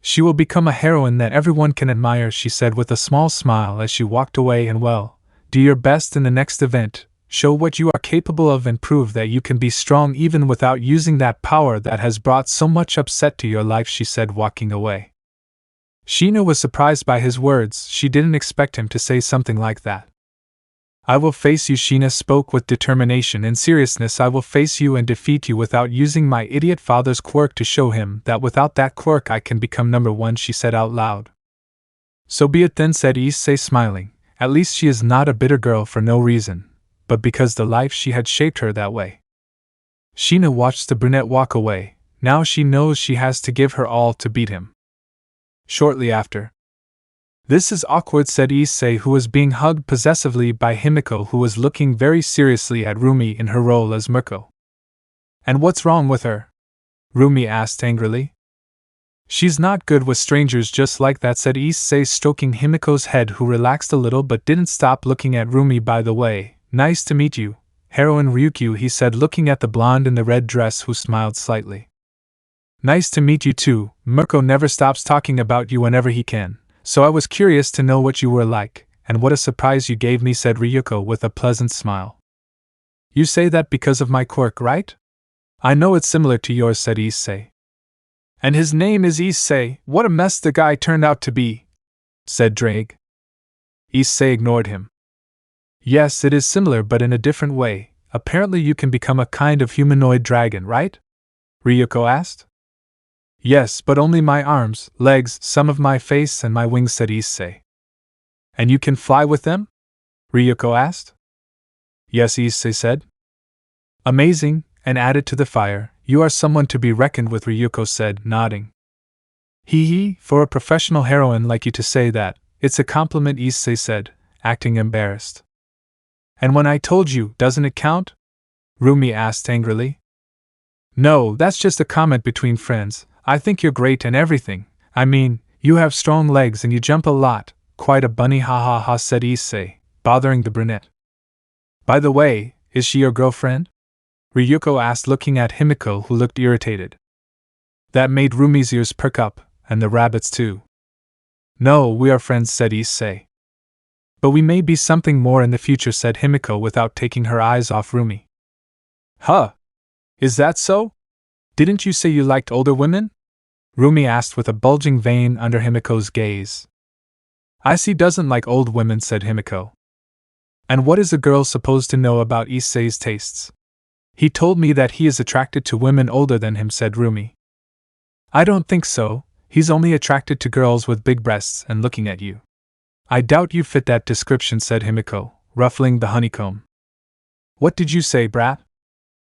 she will become a heroine that everyone can admire, she said with a small smile as she walked away. And well, do your best in the next event, show what you are capable of and prove that you can be strong even without using that power that has brought so much upset to your life, she said, walking away. Sheena was surprised by his words. She didn't expect him to say something like that. I will face you, Sheena spoke with determination and seriousness. I will face you and defeat you without using my idiot father's quirk to show him that without that quirk I can become number one, she said out loud. So be it then, said Issei, smiling. At least she is not a bitter girl for no reason, but because the life she had shaped her that way. Sheena watched the brunette walk away. Now she knows she has to give her all to beat him. Shortly after. This is awkward, said Issei, who was being hugged possessively by Himiko, who was looking very seriously at Rumi in her role as Mirko. And what's wrong with her? Rumi asked angrily. She's not good with strangers just like that, said Issei, stroking Himiko's head, who relaxed a little but didn't stop looking at Rumi. By the way, nice to meet you, Heroine Ryukyu, he said, looking at the blonde in the red dress, who smiled slightly. Nice to meet you too. Mirko never stops talking about you whenever he can, so I was curious to know what you were like, and what a surprise you gave me, said Ryuko with a pleasant smile. You say that because of my quirk, right? I know it's similar to yours, said Issei. And his name is Issei. What a mess the guy turned out to be, said Drake. Issei ignored him. Yes, it is similar but in a different way. Apparently you can become a kind of humanoid dragon, right? Ryuko asked. Yes, but only my arms, legs, some of my face and my wings, said Issei. And you can fly with them? Ryuko asked. Yes, Issei said. Amazing, and added to the fire, you are someone to be reckoned with, Ryuko said, nodding. Hee, for a professional heroine like you to say that, it's a compliment, Issei said, acting embarrassed. And when I told you, doesn't it count? Rumi asked angrily. No, that's just a comment between friends. I think you're great and everything. I mean, you have strong legs and you jump a lot. Quite a bunny, ha ha ha, said Issei, bothering the brunette. By the way, is she your girlfriend? Ryuko asked, looking at Himiko, who looked irritated. That made Rumi's ears perk up, and the rabbit's too. No, we are friends, said Issei. But we may be something more in the future, said Himiko without taking her eyes off Rumi. Huh? Is that so? Didn't you say you liked older women? Rumi asked with a bulging vein under Himiko's gaze. Issei doesn't like old women, said Himiko. And what is a girl supposed to know about Issei's tastes? He told me that he is attracted to women older than him, said Rumi. I don't think so. He's only attracted to girls with big breasts and looking at you. I doubt you fit that description, said Himiko, ruffling the honeycomb. What did you say, brat?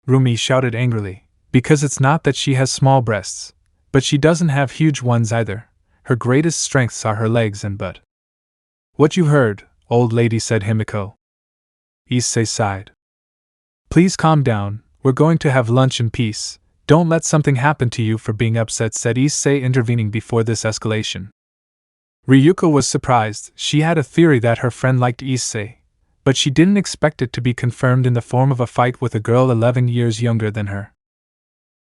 Rumi shouted angrily, because it's not that she has small breasts, but she doesn't have huge ones either. Her greatest strengths are her legs and butt. What you heard, old lady, said Himiko. Issei sighed. Please calm down, we're going to have lunch in peace. Don't let something happen to you for being upset, said Issei, intervening before this escalation. Ryuko was surprised. She had a theory that her friend liked Issei, but she didn't expect it to be confirmed in the form of a fight with a girl 11 years younger than her.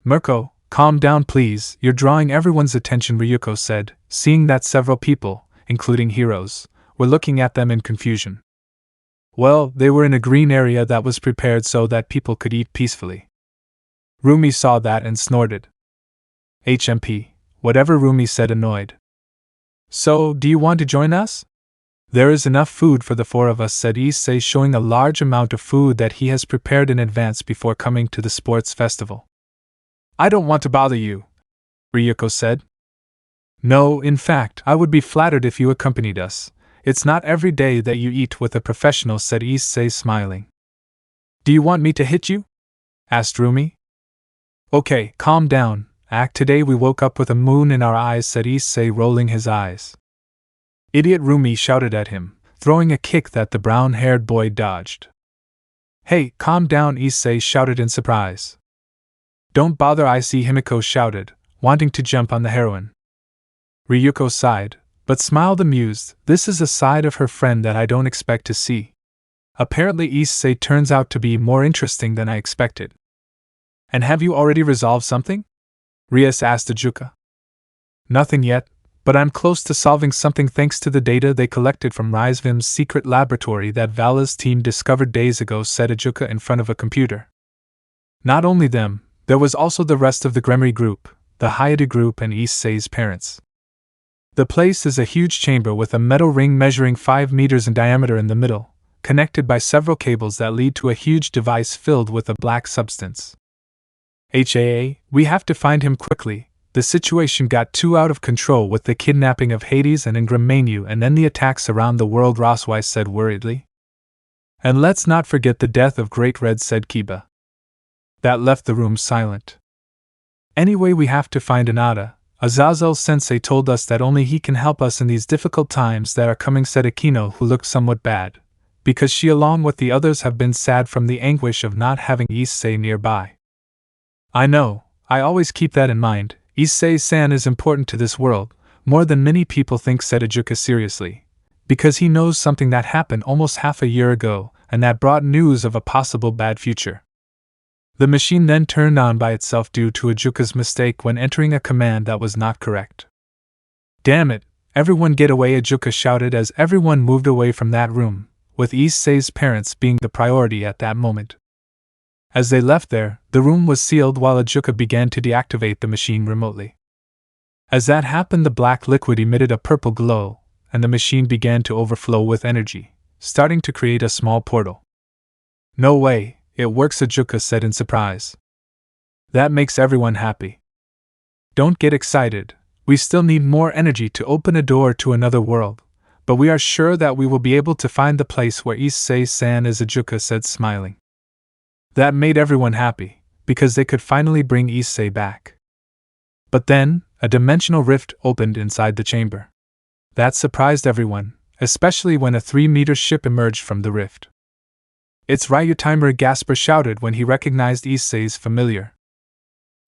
Mirko, calm down please, you're drawing everyone's attention, Ryuko said, seeing that several people, including Heroes, were looking at them in confusion. Well, they were in a green area that was prepared so that people could eat peacefully. Rumi saw that and snorted. HMP, whatever, Rumi said, annoyed. So, do you want to join us? There is enough food for the four of us, said Issei, showing a large amount of food that he has prepared in advance before coming to the sports festival. I don't want to bother you, Ryuko said. No, in fact, I would be flattered if you accompanied us. It's not every day that you eat with a professional, said Issei, smiling. Do you want me to hit you? Asked Rumi. Okay, calm down. Today we woke up with a moon in our eyes, said Issei, rolling his eyes. Idiot, Rumi shouted at him, throwing a kick that the brown-haired boy dodged. Hey, calm down, Issei shouted in surprise. Don't bother, Issei, Himiko shouted, wanting to jump on the heroine. Ryuko sighed, but smiled amused. This is a side of her friend that I don't expect to see. Apparently Issei turns out to be more interesting than I expected. And have you already resolved something? Rias asked Ajuka. Nothing yet, But I'm close to solving something thanks to the data they collected from Rizvim's secret laboratory that Vala's team discovered days ago, said Ajuka in front of a computer. Not only them, there was also the rest of the Gremory group, the Hyoudou group and Issei's parents. The place is a huge chamber with a metal ring measuring 5 meters in diameter in the middle, connected by several cables that lead to a huge device filled with a black substance. HAA, we have to find him quickly. The situation got too out of control with the kidnapping of Hades and Angra Mainyu and then the attacks around the world, Roswise said worriedly. And let's not forget the death of Great Red, said Kiba. That left the room silent. Anyway, we have to find Anada. Azazel-sensei told us that only he can help us in these difficult times that are coming, said Akino, who looked somewhat bad, because she along with the others have been sad from the anguish of not having Issei nearby. I know, I always keep that in mind. Issei-san is important to this world, more than many people think, said Ajuka seriously, because he knows something that happened almost half a year ago, and that brought news of a possible bad future. The machine then turned on by itself due to Ajuka's mistake when entering a command that was not correct. Damn it, everyone get away, Ajuka shouted as everyone moved away from that room, with Issei's parents being the priority at that moment. As they left there, the room was sealed while Ajuka began to deactivate the machine remotely. As that happened, the black liquid emitted a purple glow, and the machine began to overflow with energy, starting to create a small portal. No way, it works, Ajuka said in surprise. That makes everyone happy. Don't get excited, we still need more energy to open a door to another world, but we are sure that we will be able to find the place where Issei-san is, Ajuka said smiling. That made everyone happy, because they could finally bring Issei back. But then, a dimensional rift opened inside the chamber. That surprised everyone, especially when a 3-meter ship emerged from the rift. It's Ryutimer, Gasper shouted when he recognized Issei's familiar.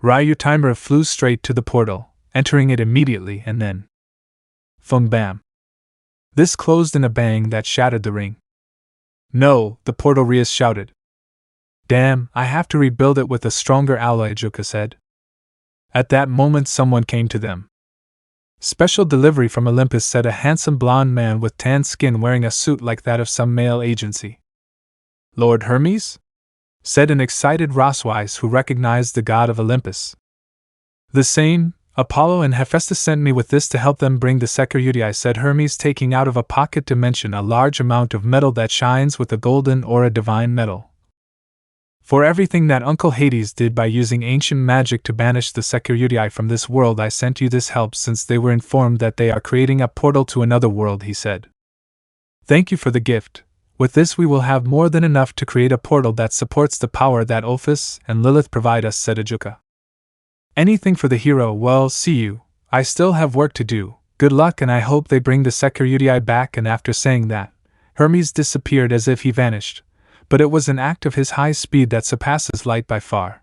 Ryutimer flew straight to the portal, entering it immediately and then... Thung bam. This closed in a bang that shattered the ring. No, the portal, Rias shouted. Damn, I have to rebuild it with a stronger alloy, Ajuka said. At that moment someone came to them. Special delivery from Olympus, said a handsome blonde man with tan skin wearing a suit like that of some mail agency. Lord Hermes? Said an excited Roswise who recognized the god of Olympus. The same, Apollo and Hephaestus sent me with this to help them bring the Sekiryuutei, said Hermes, taking out of a pocket dimension a large amount of metal that shines with a golden or a divine metal. For everything that Uncle Hades did by using ancient magic to banish the Sekiryuutei from this world, I sent you this help since they were informed that they are creating a portal to another world, he said. Thank you for the gift. With this we will have more than enough to create a portal that supports the power that Ophis and Lilith provide us, said Ajuka. Anything for the hero. Well, see you. I still have work to do. Good luck, and I hope they bring the Sekiryuutei back. And after saying that, Hermes disappeared as if he vanished, but it was an act of his high speed that surpasses light by far.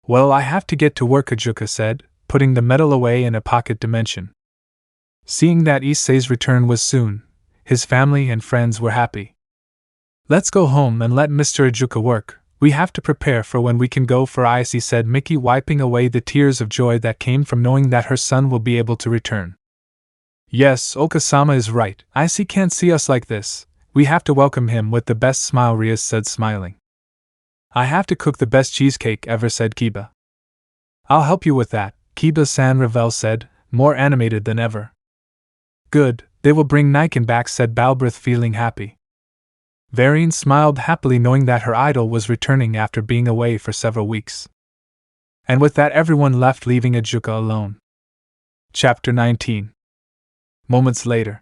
Well, I have to get to work, Ajuka said, putting the metal away in a pocket dimension. Seeing that Issei's return was soon, his family and friends were happy. Let's go home and let Mr. Ajuka work. We have to prepare for when we can go for ice, said Mickey, wiping away the tears of joy that came from knowing that her son will be able to return. Yes, Okasama is right. Icy can't see us like this. We have to welcome him with the best smile, Rias said smiling. I have to cook the best cheesecake ever, said Kiba. I'll help you with that, Kiba-san, Ravel said, more animated than ever. Good, they will bring Niken back, said Balbrith, feeling happy. Varian smiled happily knowing that her idol was returning after being away for several weeks. And with that everyone left, leaving Ajuka alone. Chapter 19. Moments later.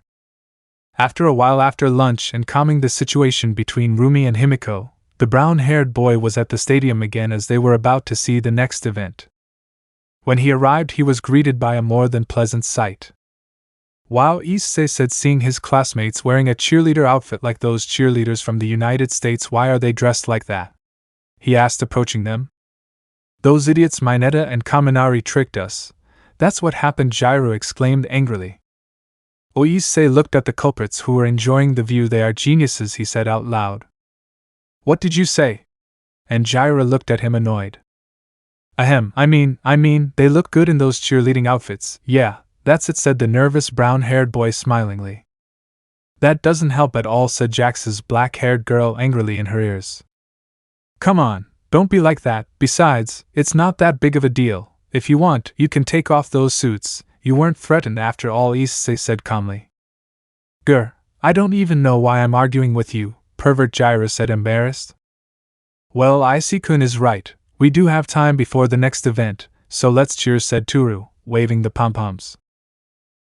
After a while after lunch and calming the situation between Rumi and Himiko, the brown-haired boy was at the stadium again as they were about to see the next event. When he arrived he was greeted by a more than pleasant sight. Wow, Issei said, seeing his classmates wearing a cheerleader outfit like those cheerleaders from the United States. Why are they dressed like that? He asked, approaching them. Those idiots Mineta and Kaminari tricked us. That's what happened, Gyro exclaimed angrily. Issei looked at the culprits who were enjoying the view. They are geniuses, he said out loud. What did you say? And Gyro looked at him annoyed. I mean, they look good in those cheerleading outfits. Yeah, That's it, said the nervous brown-haired boy smilingly. That doesn't help at all, said Jax's black-haired girl angrily in her ears. Come on, don't be like that. Besides, it's not that big of a deal. If you want, you can take off those suits. You weren't threatened after all, Issei said calmly. Grr, I don't even know why I'm arguing with you, pervert Jiraiya said, embarrassed. Well, Issei-kun is right. We do have time before the next event, so let's cheer, said Toru, waving the pom-poms.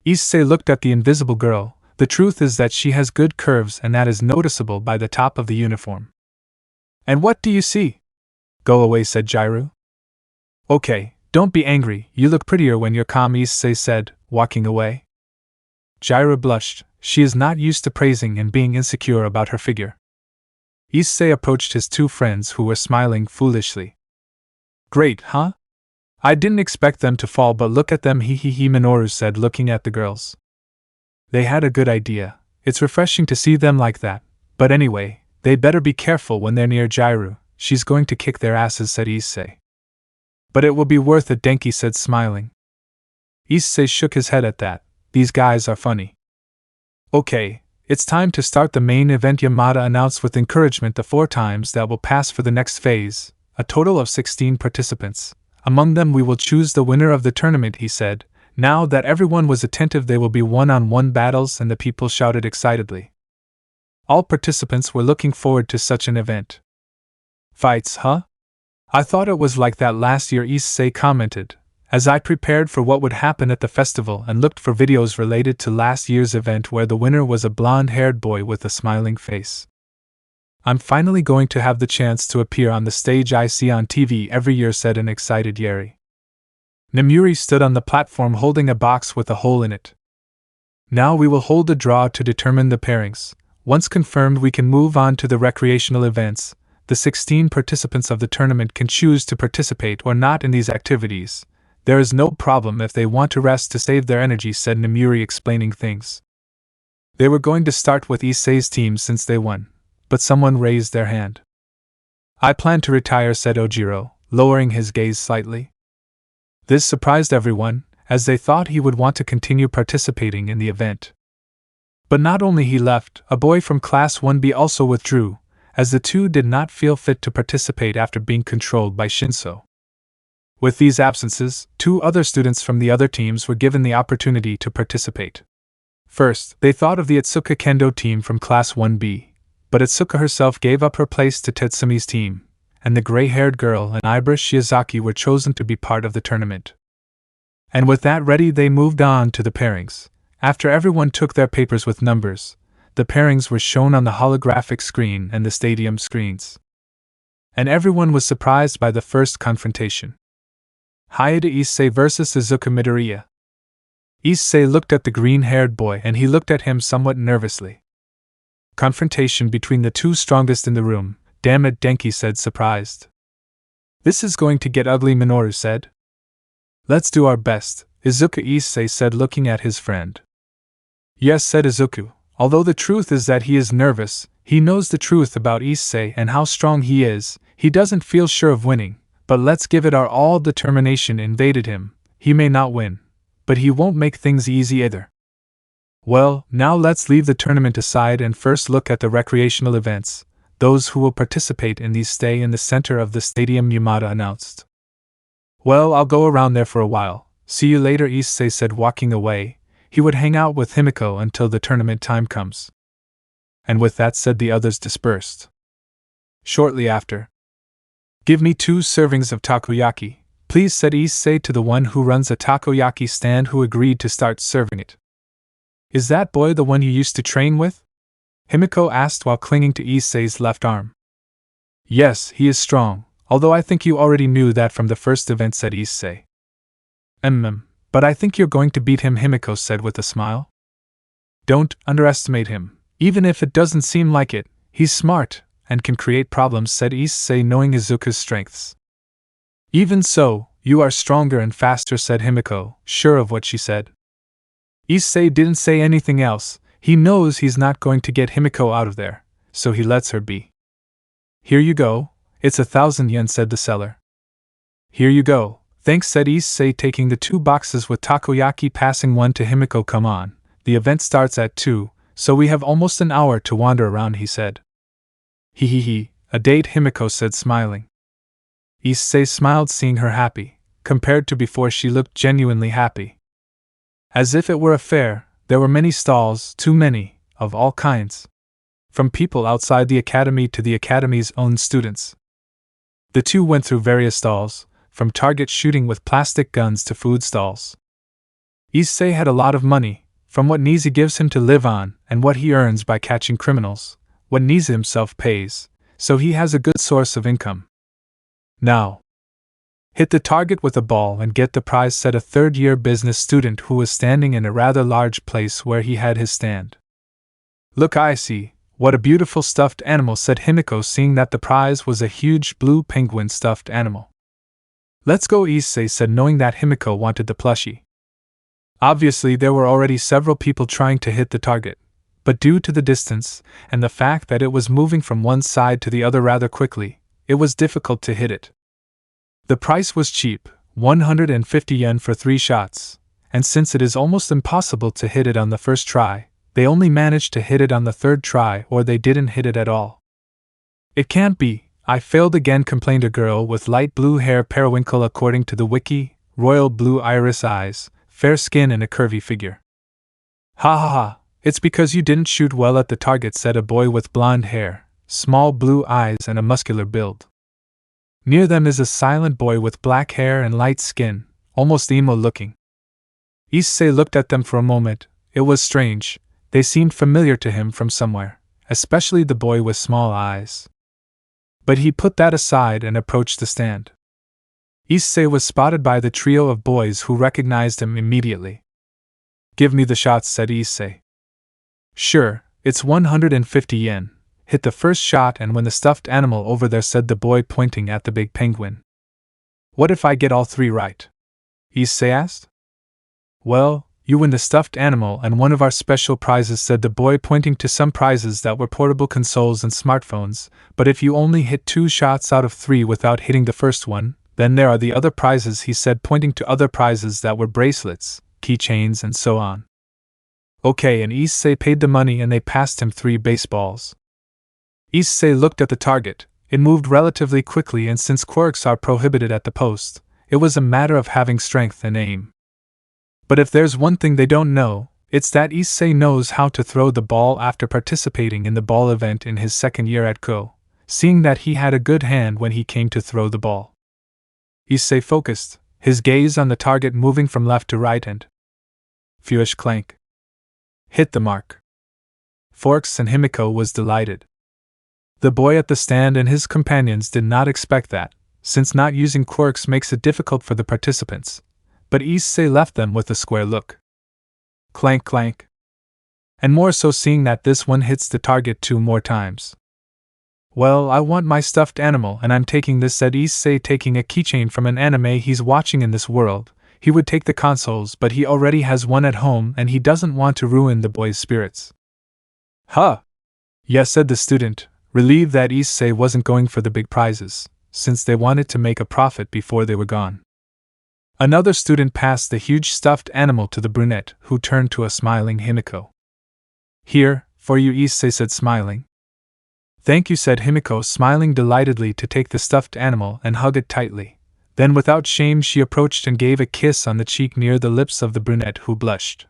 Issei looked at the invisible girl. The truth is that she has good curves, and that is noticeable by the top of the uniform. And what do you see? Go away, said Jiraiya. Okay, don't be angry, you look prettier when you're calm, Issei said, walking away. Jiraiya blushed. She is not used to praising and being insecure about her figure. Issei approached his two friends who were smiling foolishly. Great, huh? I didn't expect them to fall, but look at them, Minoru said, looking at the girls. They had a good idea. It's refreshing to see them like that. But anyway, they'd better be careful when they're near Jiraiya. She's going to kick their asses, said Issei. But it will be worth it, Denki said, smiling. Issei shook his head at that. These guys are funny. Okay, it's time to start the main event, Yamada announced with encouragement. The 4 times that will pass for the next phase, a total of 16 participants. Among them we will choose the winner of the tournament, he said. Now that everyone was attentive, they will be one-on-one battles, and the people shouted excitedly. All participants were looking forward to such an event. Fights, huh? I thought it was like that last year, Issei commented, as I prepared for what would happen at the festival and looked for videos related to last year's event where the winner was a blonde-haired boy with a smiling face. I'm finally going to have the chance to appear on the stage I see on TV every year, said an excited Yeri. Nemuri stood on the platform holding a box with a hole in it. Now we will hold a draw to determine the pairings. Once confirmed, we can move on to the recreational events. The 16 participants of the tournament can choose to participate or not in these activities. There is no problem if they want to rest to save their energy, said Nemuri, explaining things. They were going to start with Issei's team since they won, but someone raised their hand. I plan to retire, said Ojiro, lowering his gaze slightly. This surprised everyone, as they thought he would want to continue participating in the event. But not only he left, a boy from Class 1B also withdrew, as the two did not feel fit to participate after being controlled by Shinso. With these absences, 2 other students from the other teams were given the opportunity to participate. First, they thought of the Itsuka Kendo team from Class 1B, but Itsuka herself gave up her place to Tetsumi's team, and the gray-haired girl and Ibra Shiozaki were chosen to be part of the tournament. And with that ready, they moved on to the pairings. After everyone took their papers with numbers, the pairings were shown on the holographic screen and the stadium screens. And everyone was surprised by the first confrontation. Hyoudou Issei vs Izuku Midoriya. Issei looked at the green-haired boy and he looked at him somewhat nervously. Confrontation between the 2 strongest in the room. Damn it, Denki said, surprised. This is going to get ugly, Minoru said. Let's do our best, Izuku Issei said, looking at his friend. Yes, said Izuku. Although the truth is that he is nervous, he knows the truth about Issei and how strong he is. He doesn't feel sure of winning, but let's give it our all. Determination invaded him. He may not win, but he won't make things easy either. Well, now let's leave the tournament aside and first look at the recreational events. Those who will participate in these stay in the center of the stadium, Yamada announced. Well, I'll go around there for a while. See you later, Issei said, walking away. He would hang out with Himiko until the tournament time comes. And with that said, the others dispersed. Shortly after, give me 2 servings of takoyaki, please, said Issei to the one who runs a takoyaki stand, who agreed to start serving it. Is that boy the one you used to train with? Himiko asked while clinging to Issei's left arm. Yes, he is strong, although I think you already knew that from the first event, said Issei. But I think you're going to beat him, Himiko said with a smile. Don't underestimate him, even if it doesn't seem like it. He's smart and can create problems, said Issei, knowing Izuku's strengths. Even so, you are stronger and faster, said Himiko, sure of what she said. Issei didn't say anything else. He knows he's not going to get Himiko out of there, so he lets her be. Here you go. It's 1,000 yen, said the seller. Here you go. Thanks, said Issei, taking the 2 boxes with takoyaki, passing one to Himiko. Come on, the event starts at 2, so we have almost an hour to wander around, he said. He, a date, Himiko said, smiling. Issei smiled, seeing her happy. Compared to before, she looked genuinely happy. As if it were a fair, there were many stalls, too many, of all kinds. From people outside the academy to the academy's own students. The two went through various stalls, from target shooting with plastic guns to food stalls. Issei had a lot of money, from what Nizi gives him to live on and what he earns by catching criminals, what Nizi himself pays, so he has a good source of income. Now, hit the target with a ball and get the prize, said a third-year business student who was standing in a rather large place where he had his stand. Look, I see, what a beautiful stuffed animal, said Himiko, seeing that the prize was a huge blue penguin stuffed animal. Let's go, Issei said, knowing that Himiko wanted the plushie. Obviously, there were already several people trying to hit the target, but due to the distance and the fact that it was moving from one side to the other rather quickly, it was difficult to hit it. The price was cheap, 150 yen for 3 shots, and since it is almost impossible to hit it on the first try, they only managed to hit it on the 3rd try, or they didn't hit it at all. It can't be. I failed again, complained a girl with light blue hair, periwinkle according to the wiki, royal blue iris eyes, fair skin and a curvy figure. Ha ha ha, it's because you didn't shoot well at the target, said a boy with blonde hair, small blue eyes and a muscular build. Near them is a silent boy with black hair and light skin, almost emo looking. Issei looked at them for a moment. It was strange, they seemed familiar to him from somewhere, especially the boy with small eyes. But he put that aside and approached the stand. Issei was spotted by the trio of boys who recognized him immediately. Give me the shots, said Issei. Sure, it's 150 yen. Hit the first shot and win the stuffed animal over there, said the boy, pointing at the big penguin. What if I get all 3 right? Issei asked. Well, you win the stuffed animal and one of our special prizes, said the boy, pointing to some prizes that were portable consoles and smartphones, but if you only hit 2 shots out of 3 without hitting the first one, then there are the other prizes, he said, pointing to other prizes that were bracelets, keychains and so on. Okay, and Issei paid the money and they passed him 3 baseballs. Issei looked at the target. It moved relatively quickly, and since quirks are prohibited at the post, it was a matter of having strength and aim. But if there's one thing they don't know, it's that Issei knows how to throw the ball after participating in the ball event in his 2nd year at Ko, seeing that he had a good hand when he came to throw the ball. Issei focused, his gaze on the target, moving from left to right, and Fuish clank. Hit the mark. Forks, and Himiko was delighted. The boy at the stand and his companions did not expect that, since not using quirks makes it difficult for the participants, but Issei left them with a square look. Clank clank. And more so, seeing that this one hits the target 2 more times. Well, I want my stuffed animal and I'm taking this, said Issei, taking a keychain from an anime he's watching in this world. He would take the consoles, but he already has one at home and he doesn't want to ruin the boy's spirits. Huh? Yes, said the student, relieved that Issei wasn't going for the big prizes, since they wanted to make a profit before they were gone. Another student passed the huge stuffed animal to the brunette, who turned to a smiling Himiko. Here, for you, Issei said, smiling. Thank you, said Himiko, smiling delightedly to take the stuffed animal and hug it tightly. Then without shame she approached and gave a kiss on the cheek near the lips of the brunette, who blushed.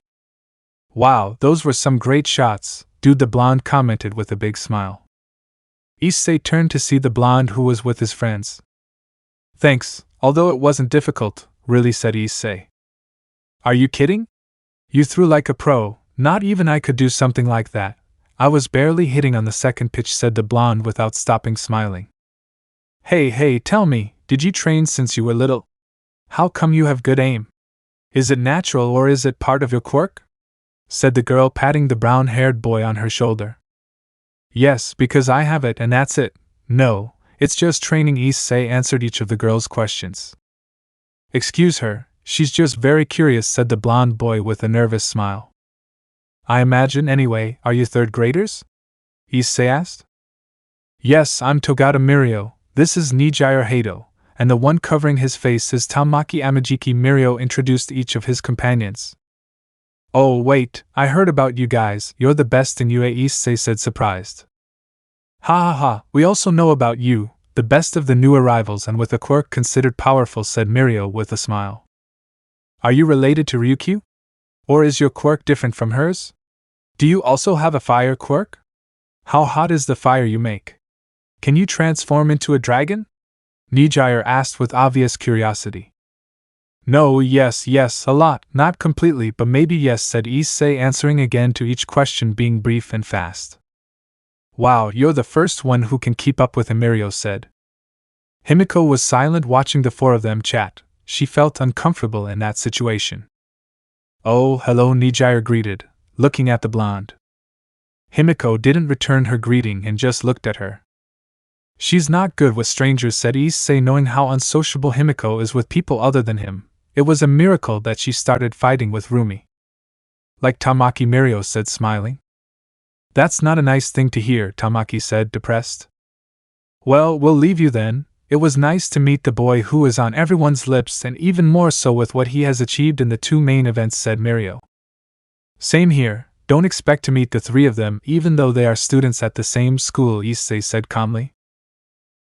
Wow, those were some great shots, dude, the blonde commented with a big smile. Issei turned to see the blonde who was with his friends. Thanks, although it wasn't difficult, really, said Issei. Are you kidding? You threw like a pro, not even I could do something like that. I was barely hitting on the 2nd pitch, said the blonde without stopping smiling. Hey, tell me, did you train since you were little? How come you have good aim? Is it natural or is it part of your quirk? Said the girl, patting the brown-haired boy on her shoulder. Yes, because I have it and that's it. No, it's just training, Issei answered each of the girls' questions. Excuse her, she's just very curious, said the blonde boy with a nervous smile. I imagine. Anyway, are you 3rd graders? Issei asked. Yes, I'm Togata Mirio, this is Nijiro Hado, and the one covering his face is Tamaki Amajiki. Mirio introduced each of his companions. Oh wait, I heard about you guys, you're the best in UA, Issei said surprised. Ha ha ha, we also know about you, the best of the new arrivals and with a quirk considered powerful, said Mirio with a smile. Are you related to Ryukyu? Or is your quirk different from hers? Do you also have a fire quirk? How hot is the fire you make? Can you transform into a dragon? Nijire asked with obvious curiosity. No, yes, a lot, not completely, but maybe yes, said Issei, answering again to each question being brief and fast. Wow, you're the first one who can keep up with him, Mirio said. Himiko was silent watching the four of them chat. She felt uncomfortable in that situation. Oh, hello, Nijire greeted, looking at the blonde. Himiko didn't return her greeting and just looked at her. She's not good with strangers, said Issei, knowing how unsociable Himiko is with people other than him. It was a miracle that she started fighting with Rumi. Like Tamaki, Mirio said, smiling. That's not a nice thing to hear, Tamaki said, depressed. Well, we'll leave you then. It was nice to meet the boy who is on everyone's lips, and even more so with what he has achieved in the two main events, said Mirio. Same here, don't expect to meet the three of them even though they are students at the same school, Issei said calmly.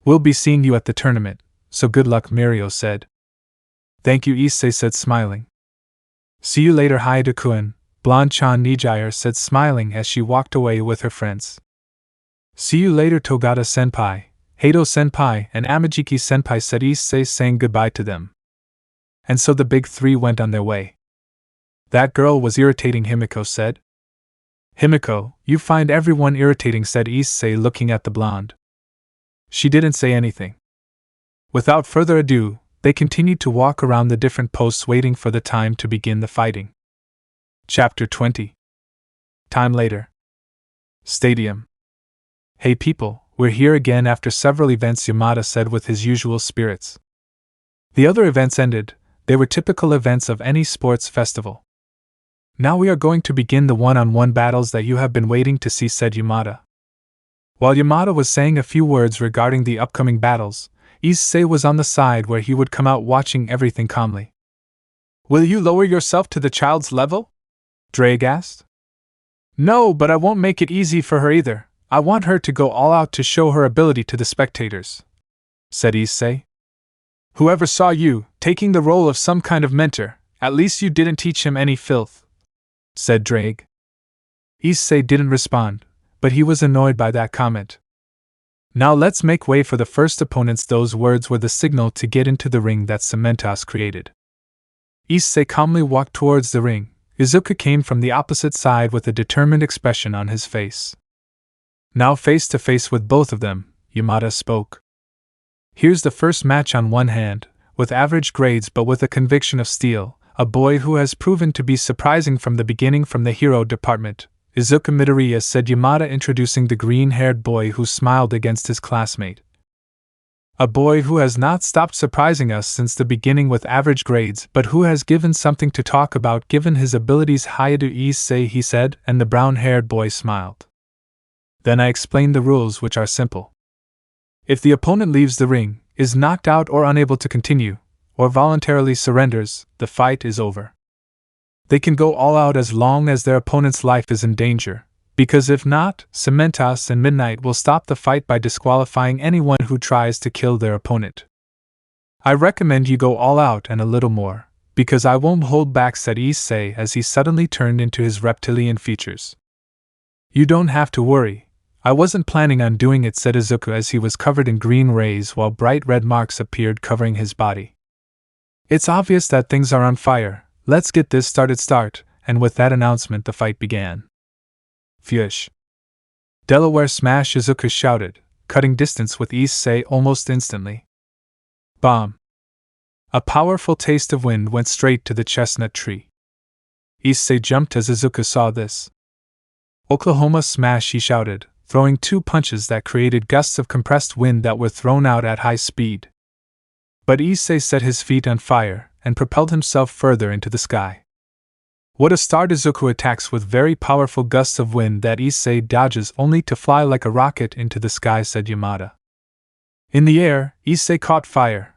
We'll be seeing you at the tournament, so good luck, Mirio said. Thank you, Issei said, smiling. See you later, Hyoudou-kun, Blonde-chan, Nijire said, smiling as she walked away with her friends. See you later, Togata-senpai, Hado-senpai, and Amajiki-senpai, said Issei, saying goodbye to them. And so the big three went on their way. That girl was irritating, Himiko said. Himiko, you find everyone irritating, said Issei, looking at the blonde. She didn't say anything. Without further ado, they continued to walk around the different posts waiting for the time to begin the fighting. Chapter 20. Time later. Stadium. Hey people, we're here again after several events, Yamada said with his usual spirits. The other events ended, they were typical events of any sports festival. Now we are going to begin the one-on-one battles that you have been waiting to see, said Yamada. While Yamada was saying a few words regarding the upcoming battles, Issei was on the side where he would come out watching everything calmly. Will you lower yourself to the child's level? Drake asked. No, but I won't make it easy for her either. I want her to go all out to show her ability to the spectators, said Issei. Whoever saw you, taking the role of some kind of mentor, at least you didn't teach him any filth, said Drake. Issei didn't respond, but he was annoyed by that comment. Now let's make way for the first opponents. Those words were the signal to get into the ring that Cementos created. Issei calmly walked towards the ring. Izuka came from the opposite side with a determined expression on his face. Now face to face with both of them, Yamada spoke. Here's the first match on one hand, with average grades but with a conviction of steel, a boy who has proven to be surprising from the beginning from the hero department. Izuka Midoriya, said Yamada, introducing the green-haired boy who smiled against his classmate. A boy who has not stopped surprising us since the beginning with average grades, but who has given something to talk about given his abilities, Hyoudou Issei, he said, and the brown-haired boy smiled. Then I explained the rules, which are simple. If the opponent leaves the ring, is knocked out or unable to continue, or voluntarily surrenders, the fight is over. They can go all out as long as their opponent's life is in danger, because if not, Cementos and Midnight will stop the fight by disqualifying anyone who tries to kill their opponent. I recommend you go all out and a little more, because I won't hold back, said Issei as he suddenly turned into his reptilian features. You don't have to worry, I wasn't planning on doing it, said Izuku as he was covered in green rays while bright red marks appeared covering his body. It's obvious that things are on fire. Let's get this started, and with that announcement the fight began. Phuish. Delaware smash, Izuku shouted, cutting distance with Issei almost instantly. Bomb. A powerful taste of wind went straight to the chestnut tree. Issei jumped as Izuku saw this. Oklahoma smash, he shouted, throwing two punches that created gusts of compressed wind that were thrown out at high speed. But Issei set his feet on fire and propelled himself further into the sky. What a start! Izuku attacks with very powerful gusts of wind that Issei dodges only to fly like a rocket into the sky, said Yamada. In the air, Issei caught fire,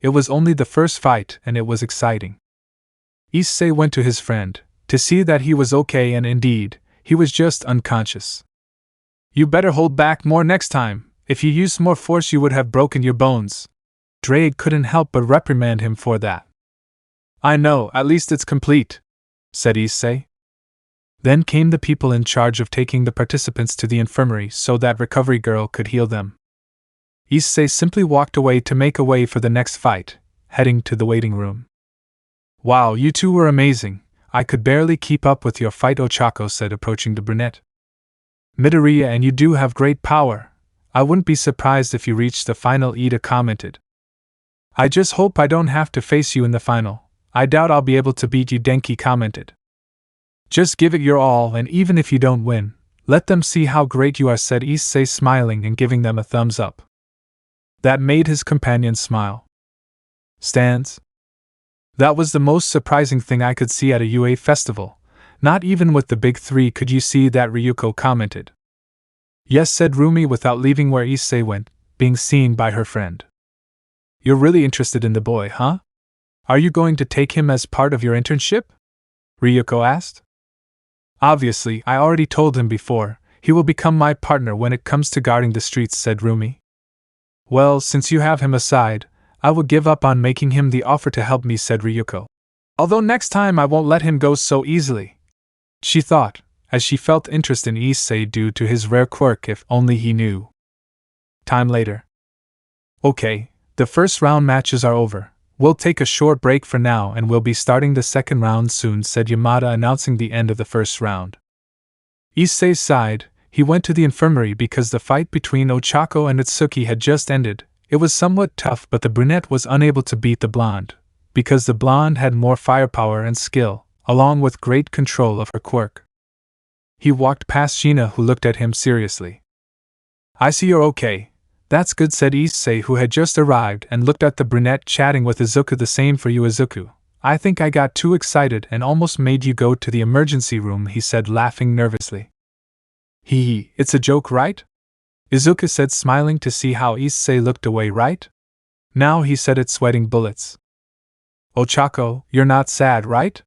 It was only the first fight and it was exciting. Issei went to his friend, to see that he was okay, and indeed, he was just unconscious. You better hold back more next time. If you used more force you would have broken your bones. Drake couldn't help but reprimand him for that. I know, at least it's complete, said Issei. Then came the people in charge of taking the participants to the infirmary so that recovery girl could heal them. Issei simply walked away to make a way for the next fight, heading to the waiting room. Wow, you two were amazing. I could barely keep up with your fight, Ochako said, approaching the brunette. Midoriya, and you do have great power. I wouldn't be surprised if you reached the final, Ida commented. I just hope I don't have to face you in the final. I doubt I'll be able to beat you, Denki commented. Just give it your all, and even if you don't win, let them see how great you are, said Issei, smiling and giving them a thumbs up. That made his companion smile. Stands? That was the most surprising thing I could see at a UA festival. Not even with the big three could you see that, Ryuko commented. Yes, said Rumi without leaving where Issei went, being seen by her friend. You're really interested in the boy, huh? Are you going to take him as part of your internship? Ryuko asked. Obviously, I already told him before, he will become my partner when it comes to guarding the streets, said Rumi. Well, since you have him aside, I will give up on making him the offer to help me, said Ryuko. Although next time I won't let him go so easily, she thought, as she felt interest in Issei due to his rare quirk. If only he knew. Time later. Okay, the first round matches are over. We'll take a short break for now and we'll be starting the second round soon, said Yamada, announcing the end of the first round. Issei sighed. He went to the infirmary because the fight between Ochako and Itsuki had just ended. It was somewhat tough, but the brunette was unable to beat the blonde, because the blonde had more firepower and skill, along with great control of her quirk. He walked past Shina, who looked at him seriously. I see you're okay. That's good, said Issei, who had just arrived, and looked at the brunette chatting with Izuku. The same for you, Izuku. I think I got too excited and almost made you go to the emergency room, he said, laughing nervously. Hee, it's a joke, right? Izuku said, smiling to see how Issei looked away. Right? Now, he said it, sweating bullets. Ochako, you're not sad, right?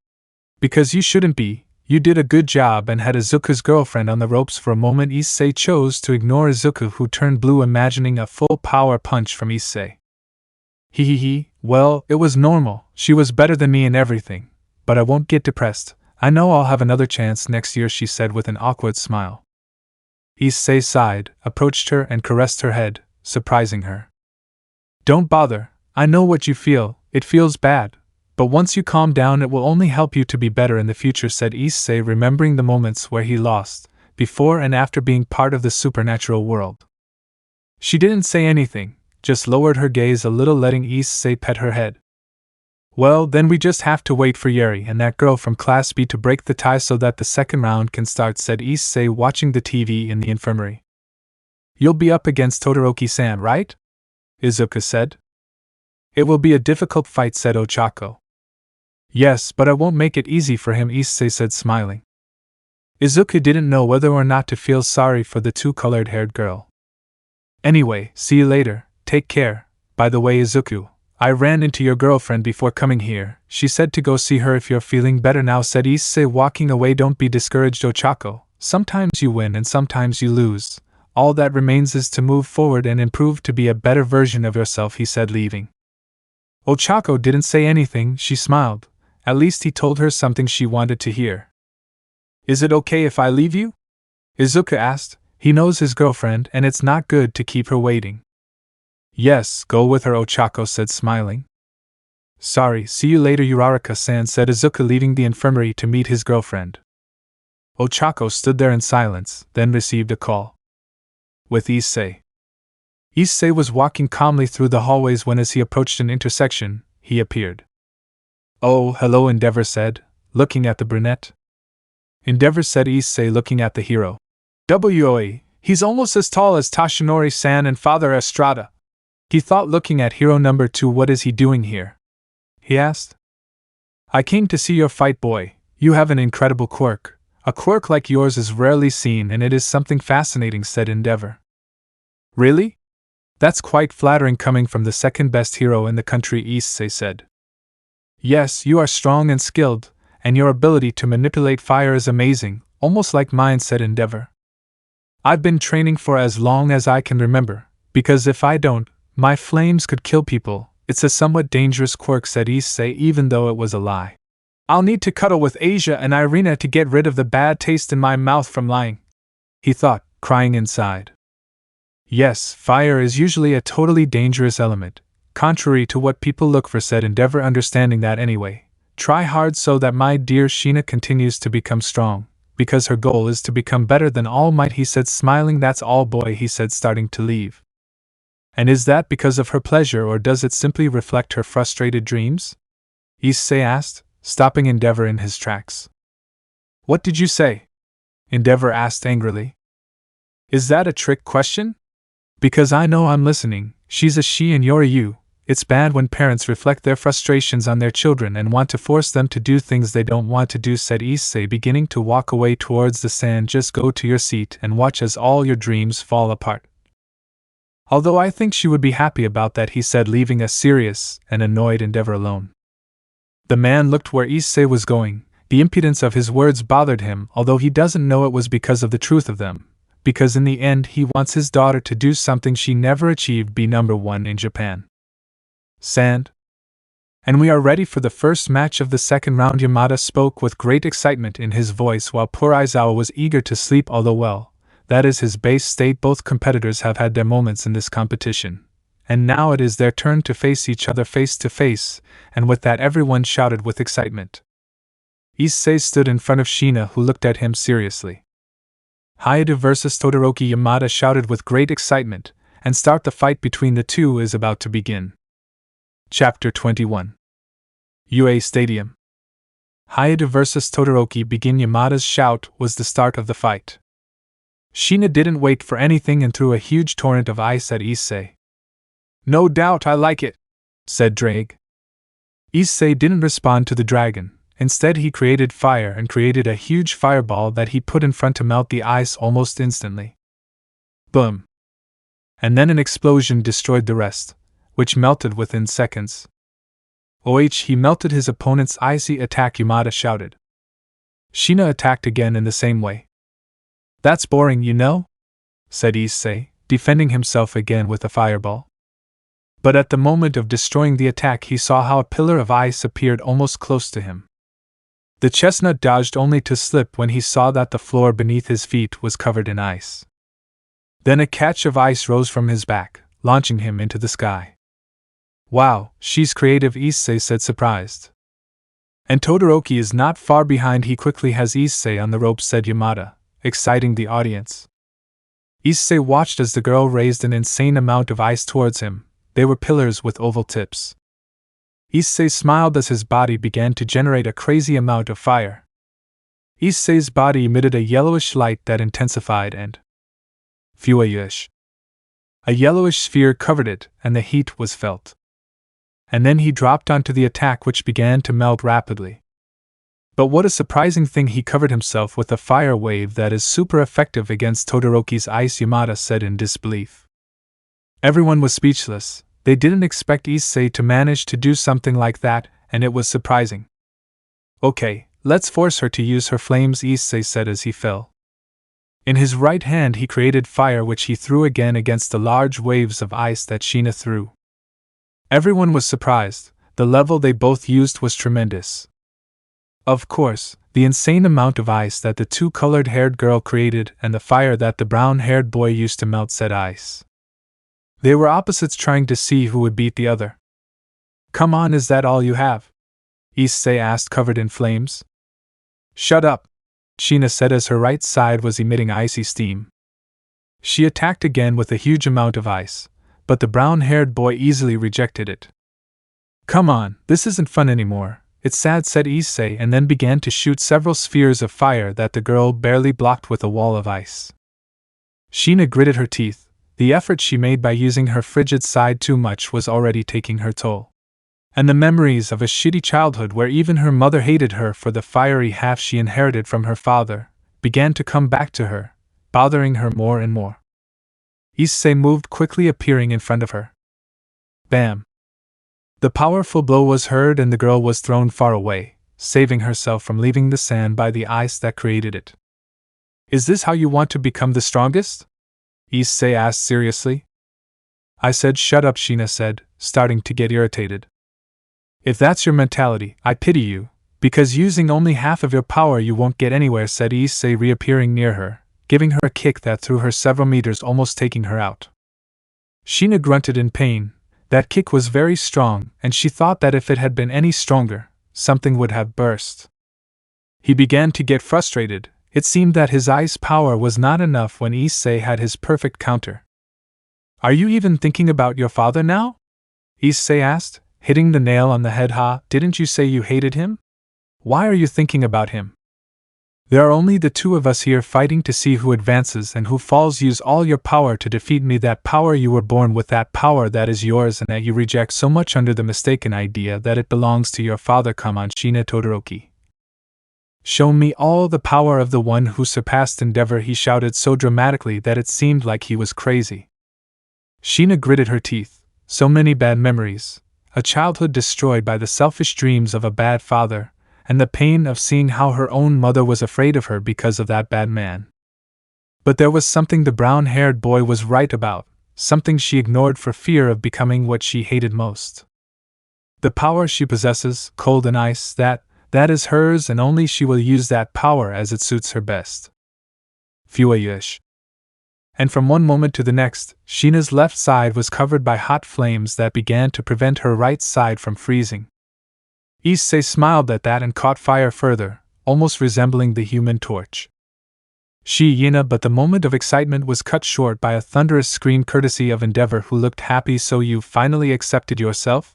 Because you shouldn't be. You did a good job and had Izuku's girlfriend on the ropes. For a moment Issei chose to ignore Izuku, who turned blue, imagining a full power punch from Issei. Well, it was normal. She was better than me in everything. But I won't get depressed. I know I'll have another chance next year, she said with an awkward smile. Issei sighed, approached her and caressed her head, surprising her. Don't bother, I know what you feel, it feels bad, but once you calm down it will only help you to be better in the future, said Issei, remembering the moments where he lost, before and after being part of the supernatural world. She didn't say anything, just lowered her gaze a little, letting Issei pet her head. Well, then we just have to wait for Yeri and that girl from Class B to break the tie so that the second round can start, said Issei, watching the TV in the infirmary. You'll be up against Todoroki-san, right? Izuku said. It will be a difficult fight, said Ochako. Yes, but I won't make it easy for him, Issei said, smiling. Izuku didn't know whether or not to feel sorry for the two-colored-haired girl. Anyway, see you later, take care. By the way, Izuku, I ran into your girlfriend before coming here. She said to go see her if you're feeling better now, said Issei, walking away. Don't be discouraged, Ochako. Sometimes you win and sometimes you lose. All that remains is to move forward and improve to be a better version of yourself, he said, leaving. Ochako didn't say anything. She smiled. At least he told her something she wanted to hear. Is it okay if I leave you? Izuku asked. He knows his girlfriend and it's not good to keep her waiting. Yes, go with her, Ochako said, smiling. Sorry, see you later, Uraraka-san, said Izuku, leaving the infirmary to meet his girlfriend. Ochako stood there in silence, then received a call. With Issei. Issei was walking calmly through the hallways when, as he approached an intersection, he appeared. Oh, hello, Endeavor said, looking at the brunette. Endeavor, said Issei, looking at the hero. Woe, he's almost as tall as Tashinori-san and Father Estrada. He thought, looking at hero number 2. What is he doing here? He asked. I came to see your fight, boy. You have an incredible quirk. A quirk like yours is rarely seen and it is something fascinating, said Endeavor. Really? That's quite flattering coming from the second best hero in the country, Issei said. Yes, you are strong and skilled, and your ability to manipulate fire is amazing, almost like mine, said Endeavor. I've been training for as long as I can remember, because if I don't, my flames could kill people. It's a somewhat dangerous quirk, said Issei, even though it was a lie. I'll need to cuddle with Asia and Irina to get rid of the bad taste in my mouth from lying, he thought, crying inside. Yes, fire is usually a totally dangerous element, contrary to what people look for, said Endeavor, understanding that anyway. Try hard so that my dear Sheena continues to become strong, because her goal is to become better than All Might, he said, smiling. That's all, boy, he said, starting to leave. And is that because of her pleasure, or does it simply reflect her frustrated dreams? Issei asked, stopping Endeavor in his tracks. What did you say? Endeavor asked angrily. Is that a trick question? Because I know I'm listening. She's a she and you're a you. It's bad when parents reflect their frustrations on their children and want to force them to do things they don't want to do, said Issei, beginning to walk away towards the sand. Just go to your seat and watch as all your dreams fall apart. Although I think she would be happy about that, he said, leaving a serious and annoyed Endeavor alone. The man looked where Issei was going. The impudence of his words bothered him, although he doesn't know it was because of the truth of them. Because in the end he wants his daughter to do something she never achieved, be number one in Japan. Sand. And we are ready for the first match of the second round. Yamada spoke with great excitement in his voice while poor Aizawa was eager to sleep, although well, that is his base state. Both competitors have had their moments in this competition, and now it is their turn to face each other face to face, and with that everyone shouted with excitement. Issei stood in front of Sheena, who looked at him seriously. Hyoudou vs Todoroki, Yamada shouted with great excitement, and start the fight between the two is about to begin. Chapter 21. UA Stadium. Hyoudou vs Todoroki begin. Yamada's shout was the start of the fight. Sheena didn't wait for anything and threw a huge torrent of ice at Issei. No doubt I like it, said Drake. Issei didn't respond to the dragon. Instead, he created fire and created a huge fireball that he put in front to melt the ice almost instantly. Boom! And then an explosion destroyed the rest, which melted within seconds. He melted his opponent's icy attack, Yamada shouted. Sheena attacked again in the same way. That's boring, you know, said Issei, defending himself again with a fireball. But at the moment of destroying the attack, he saw how a pillar of ice appeared almost close to him. The chestnut dodged only to slip when he saw that the floor beneath his feet was covered in ice. Then a catch of ice rose from his back, launching him into the sky. Wow, she's creative, Issei said, surprised. And Todoroki is not far behind. He quickly has Issei on the ropes, said Yamada, exciting the audience. Issei watched as the girl raised an insane amount of ice towards him. They were pillars with oval tips. Issei smiled as his body began to generate a crazy amount of fire. Issei's body emitted a yellowish light that intensified and furious. A yellowish sphere covered it, and the heat was felt. And then he dropped onto the attack, which began to melt rapidly. But what a surprising thing, he covered himself with a fire wave that is super effective against Todoroki's ice, Yamada said in disbelief. Everyone was speechless. They didn't expect Issei to manage to do something like that, and it was surprising. Okay, let's force her to use her flames, Issei said as he fell. In his right hand he created fire, which he threw again against the large waves of ice that Sheena threw. Everyone was surprised. The level they both used was tremendous. Of course, the insane amount of ice that the two colored-haired girl created and the fire that the brown-haired boy used to melt said ice. They were opposites trying to see who would beat the other. Come on, is that all you have? Issei asked, covered in flames. Shut up, Sheena said as her right side was emitting icy steam. She attacked again with a huge amount of ice, but the brown-haired boy easily rejected it. Come on, this isn't fun anymore. It's sad, said Issei, and then began to shoot several spheres of fire that the girl barely blocked with a wall of ice. Sheena gritted her teeth. The effort she made by using her frigid side too much was already taking her toll. And the memories of a shitty childhood where even her mother hated her for the fiery half she inherited from her father began to come back to her, bothering her more and more. Issei moved quickly, appearing in front of her. Bam! The powerful blow was heard and the girl was thrown far away, saving herself from leaving the sand by the ice that created it. Is this how you want to become the strongest? Issei asked seriously. I said shut up, Sheena said, starting to get irritated. If that's your mentality, I pity you, because using only half of your power you won't get anywhere, said Issei, reappearing near her, giving her a kick that threw her several meters, almost taking her out. Sheena grunted in pain. That kick was very strong, and she thought that if it had been any stronger, something would have burst. He began to get frustrated. It seemed that his ice power was not enough when Issei had his perfect counter. Are you even thinking about your father now? Issei asked, hitting the nail on the head. Didn't you say you hated him? Why are you thinking about him? There are only the two of us here fighting to see who advances and who falls. Use all your power to defeat me, that power you were born with, that power that is yours and that you reject so much under the mistaken idea that it belongs to your father. Come on, Sheena Todoroki. Show me all the power of the one who surpassed Endeavor, he shouted so dramatically that it seemed like he was crazy. Sheena gritted her teeth. So many bad memories, a childhood destroyed by the selfish dreams of a bad father, and the pain of seeing how her own mother was afraid of her because of that bad man. But there was something the brown-haired boy was right about, something she ignored for fear of becoming what she hated most. The power she possesses, cold and ice, that is hers, and only she will use that power as it suits her best. Fuyuish. And from one moment to the next, Sheena's left side was covered by hot flames that began to prevent her right side from freezing. Issei smiled at that and caught fire further, almost resembling the Human Torch. Sheena, but the moment of excitement was cut short by a thunderous scream courtesy of Endeavor, who looked happy. So you finally accepted yourself?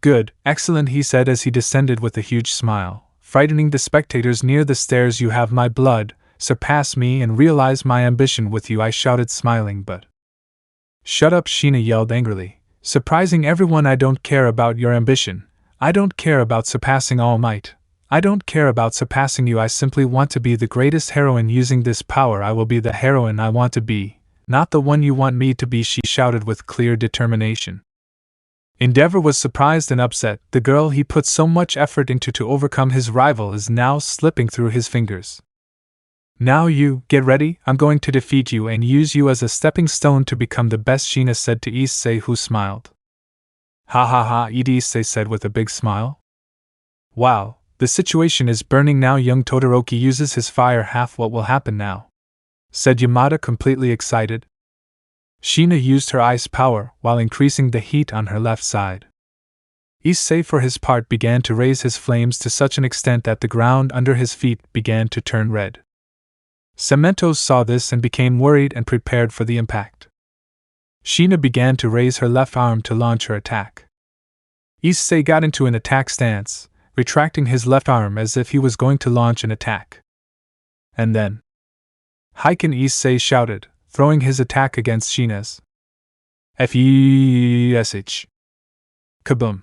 Good, excellent, he said as he descended with a huge smile, frightening the spectators near the stairs. You have my blood, surpass me and realize my ambition with you, I shouted, smiling. But shut up, Sheena yelled angrily, surprising everyone. I don't care about your ambition. I don't care about surpassing All Might. I don't care about surpassing you. I simply want to be the greatest heroine. Using this power I will be the heroine I want to be, not the one you want me to be, she shouted with clear determination. Endeavor was surprised and upset. The girl he put so much effort into to overcome his rival is now slipping through his fingers. Now you, get ready, I'm going to defeat you and use you as a stepping stone to become the best, Sheena said to Issei, who smiled. Ha ha ha, Issei said with a big smile. Wow, the situation is burning now. Young Todoroki uses his fire half. What will happen now? Said Yamada, completely excited. Sheena used her ice power while increasing the heat on her left side. Issei for his part began to raise his flames to such an extent that the ground under his feet began to turn red. Cementos saw this and became worried and prepared for the impact. Sheena began to raise her left arm to launch her attack. Issei got into an attack stance, retracting his left arm as if he was going to launch an attack. And then, Heiken, Issei shouted, throwing his attack against Sheena's. F-E-S-H. Kaboom.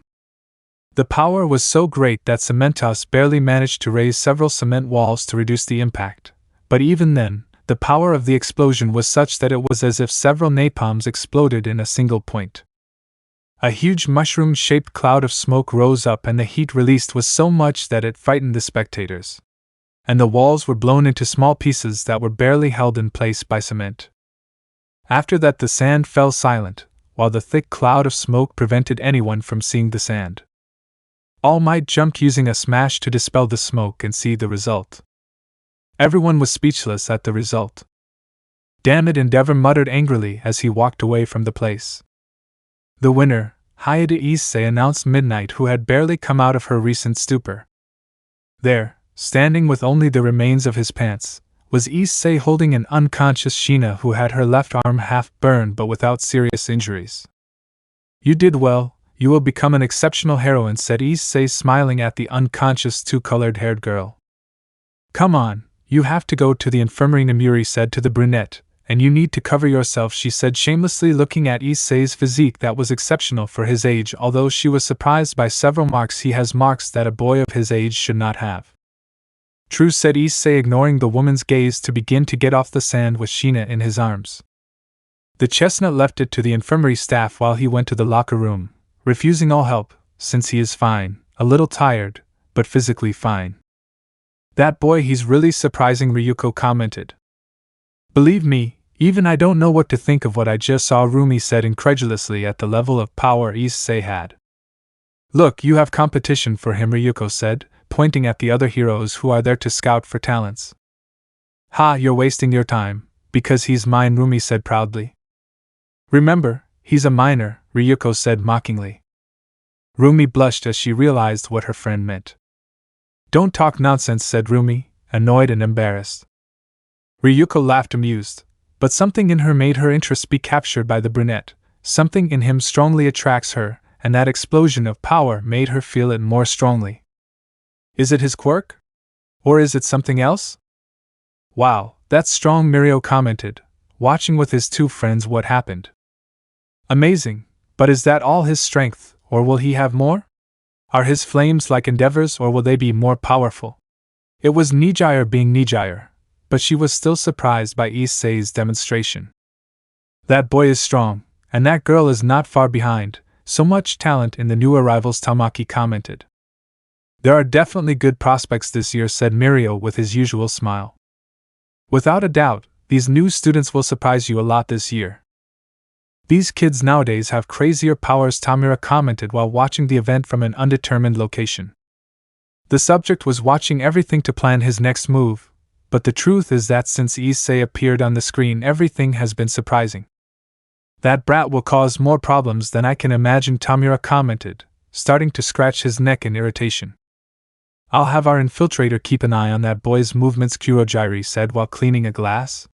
The power was so great that Cementos barely managed to raise several cement walls to reduce the impact, but even then, the power of the explosion was such that it was as if several napalms exploded in a single point. A huge mushroom-shaped cloud of smoke rose up and the heat released was so much that it frightened the spectators. And the walls were blown into small pieces that were barely held in place by cement. After that the sand fell silent, while the thick cloud of smoke prevented anyone from seeing the sand. All Might jumped using a smash to dispel the smoke and see the result. Everyone was speechless at the result. Damn it, Endeavor muttered angrily as he walked away from the place. The winner, Hyoudou Issei, announced Midnight, who had barely come out of her recent stupor. There, standing with only the remains of his pants, was Issei holding an unconscious Sheena who had her left arm half burned but without serious injuries. You did well, you will become an exceptional heroine, said Issei, smiling at the unconscious two-colored-haired girl. Come on. You have to go to the infirmary, Nomuri said to the brunette, and you need to cover yourself, she said shamelessly, looking at Issei's physique that was exceptional for his age, although she was surprised by several marks. He has marks that a boy of his age should not have. True, said Issei, ignoring the woman's gaze to begin to get off the sand with Sheena in his arms. The chestnut left it to the infirmary staff while he went to the locker room, refusing all help, since he is fine, a little tired, but physically fine. That boy, he's really surprising, Ryuko commented. Believe me, even I don't know what to think of what I just saw, Rumi said incredulously at the level of power Issei had. Look, you have competition for him, Ryuko said, pointing at the other heroes who are there to scout for talents. Ha, you're wasting your time, because he's mine, Rumi said proudly. Remember, he's a minor, Ryuko said mockingly. Rumi blushed as she realized what her friend meant. Don't talk nonsense, said Rumi, annoyed and embarrassed. Ryuko laughed amused, but something in her made her interest be captured by the brunette. Something in him strongly attracts her, and that explosion of power made her feel it more strongly. Is it his quirk? Or is it something else? Wow, that's strong, Mirko commented, watching with his two friends what happened. Amazing, but is that all his strength, or will he have more? Are his flames like endeavors, or will they be more powerful? It was Nijire being Nijire, but she was still surprised by Issei's demonstration. That boy is strong, and that girl is not far behind, so much talent in the new arrivals, Tamaki commented. There are definitely good prospects this year, said Mirko with his usual smile. Without a doubt, these new students will surprise you a lot this year. These kids nowadays have crazier powers, Tamira commented while watching the event from an undetermined location. The subject was watching everything to plan his next move, but the truth is that since Issei appeared on the screen, everything has been surprising. That brat will cause more problems than I can imagine, Tamira commented, starting to scratch his neck in irritation. I'll have our infiltrator keep an eye on that boy's movements, Kurojiri said while cleaning a glass.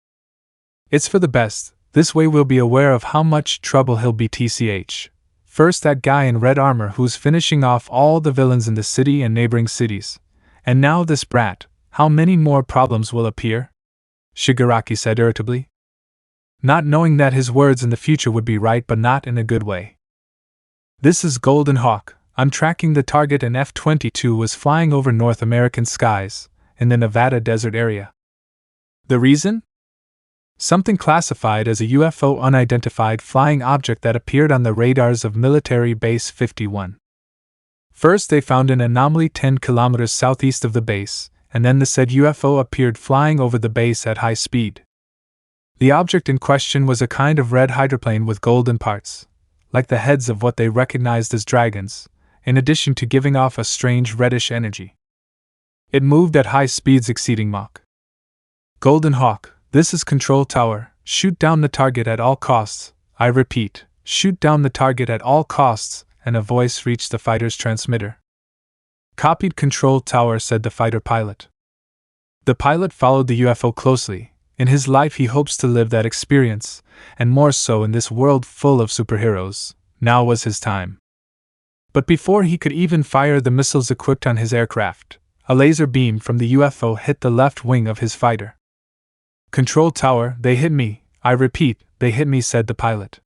It's for the best, this way we'll be aware of how much trouble he'll be. TCH. First that guy in red armor who's finishing off all the villains in the city and neighboring cities. And now this brat, how many more problems will appear? Shigaraki said irritably, not knowing that his words in the future would be right but not in a good way. This is Golden Hawk. I'm tracking the target, and F-22 was flying over North American skies, in the Nevada desert area. The reason? Something classified as a UFO, unidentified flying object that appeared on the radars of Military Base 51. First they found an anomaly 10 kilometers southeast of the base, and then the said UFO appeared flying over the base at high speed. The object in question was a kind of red hydroplane with golden parts, like the heads of what they recognized as dragons, in addition to giving off a strange reddish energy. It moved at high speeds exceeding Mach. Golden Hawk, this is Control Tower, shoot down the target at all costs, I repeat, shoot down the target at all costs, and a voice reached the fighter's transmitter. Copied, Control Tower, said the fighter pilot. The pilot followed the UFO closely. In his life he hopes to live that experience, and more so in this world full of superheroes. Now was his time. But before he could even fire the missiles equipped on his aircraft, a laser beam from the UFO hit the left wing of his fighter. Control Tower, they hit me, I repeat, they hit me, said the pilot.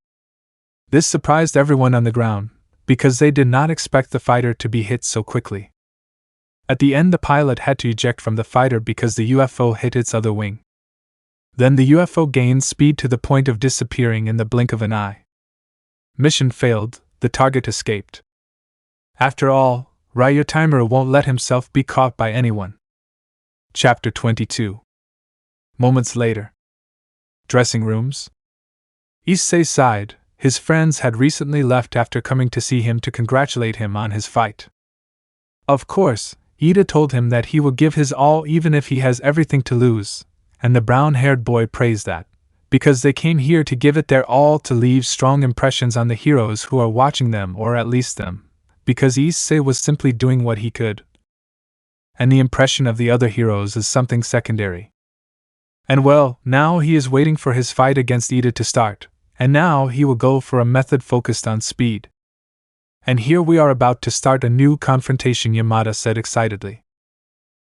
This surprised everyone on the ground, because they did not expect the fighter to be hit so quickly. At the end the pilot had to eject from the fighter because the UFO hit its other wing. Then the UFO gained speed to the point of disappearing in the blink of an eye. Mission failed, the target escaped. After all, Ryutamura won't let himself be caught by anyone. Chapter 22. Moments later. Dressing rooms. Issei sighed. His friends had recently left after coming to see him to congratulate him on his fight. Of course, Ida told him that he will give his all even if he has everything to lose, and the brown-haired boy praised that, because they came here to give it their all to leave strong impressions on the heroes who are watching them, or at least them. Because Issei was simply doing what he could. And the impression of the other heroes is something secondary. And well, now he is waiting for his fight against Ida to start, and now he will go for a method focused on speed. And here we are about to start a new confrontation, Yamada said excitedly.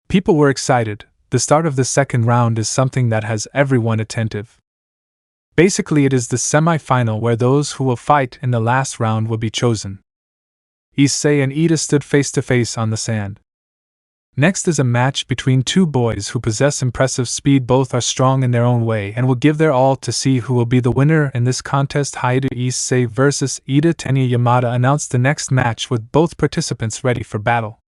People were excited. The start of the second round is something that has everyone attentive. Basically it is the semi-final where those who will fight in the last round will be chosen. Issei and Ida stood face to face on the sand. Next is a match between two boys who possess impressive speed. Both are strong in their own way and will give their all to see who will be the winner in this contest. Hyoudou Issei vs. Ida. Tenya Yamada announced the next match with both participants ready for battle.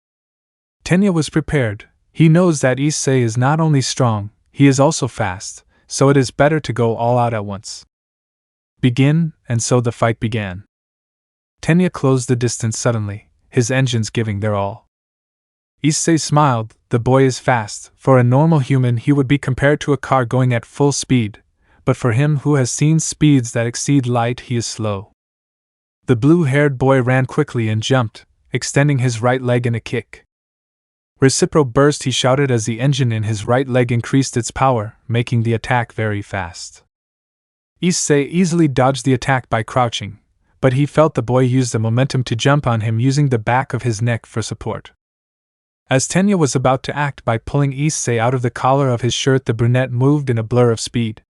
Tenya was prepared. He knows that Issei is not only strong, he is also fast, so it is better to go all out at once. Begin, and so the fight began. Tenya closed the distance suddenly, his engines giving their all. Issei smiled. The boy is fast. For a normal human he would be compared to a car going at full speed, but for him who has seen speeds that exceed light he is slow. The blue-haired boy ran quickly and jumped, extending his right leg in a kick. Reciprocal burst, he shouted as the engine in his right leg increased its power, making the attack very fast. Issei easily dodged the attack by crouching, but he felt the boy use the momentum to jump on him using the back of his neck for support. As Tenya was about to act by pulling Issei out of the collar of his shirt, the brunette moved in a blur of speed.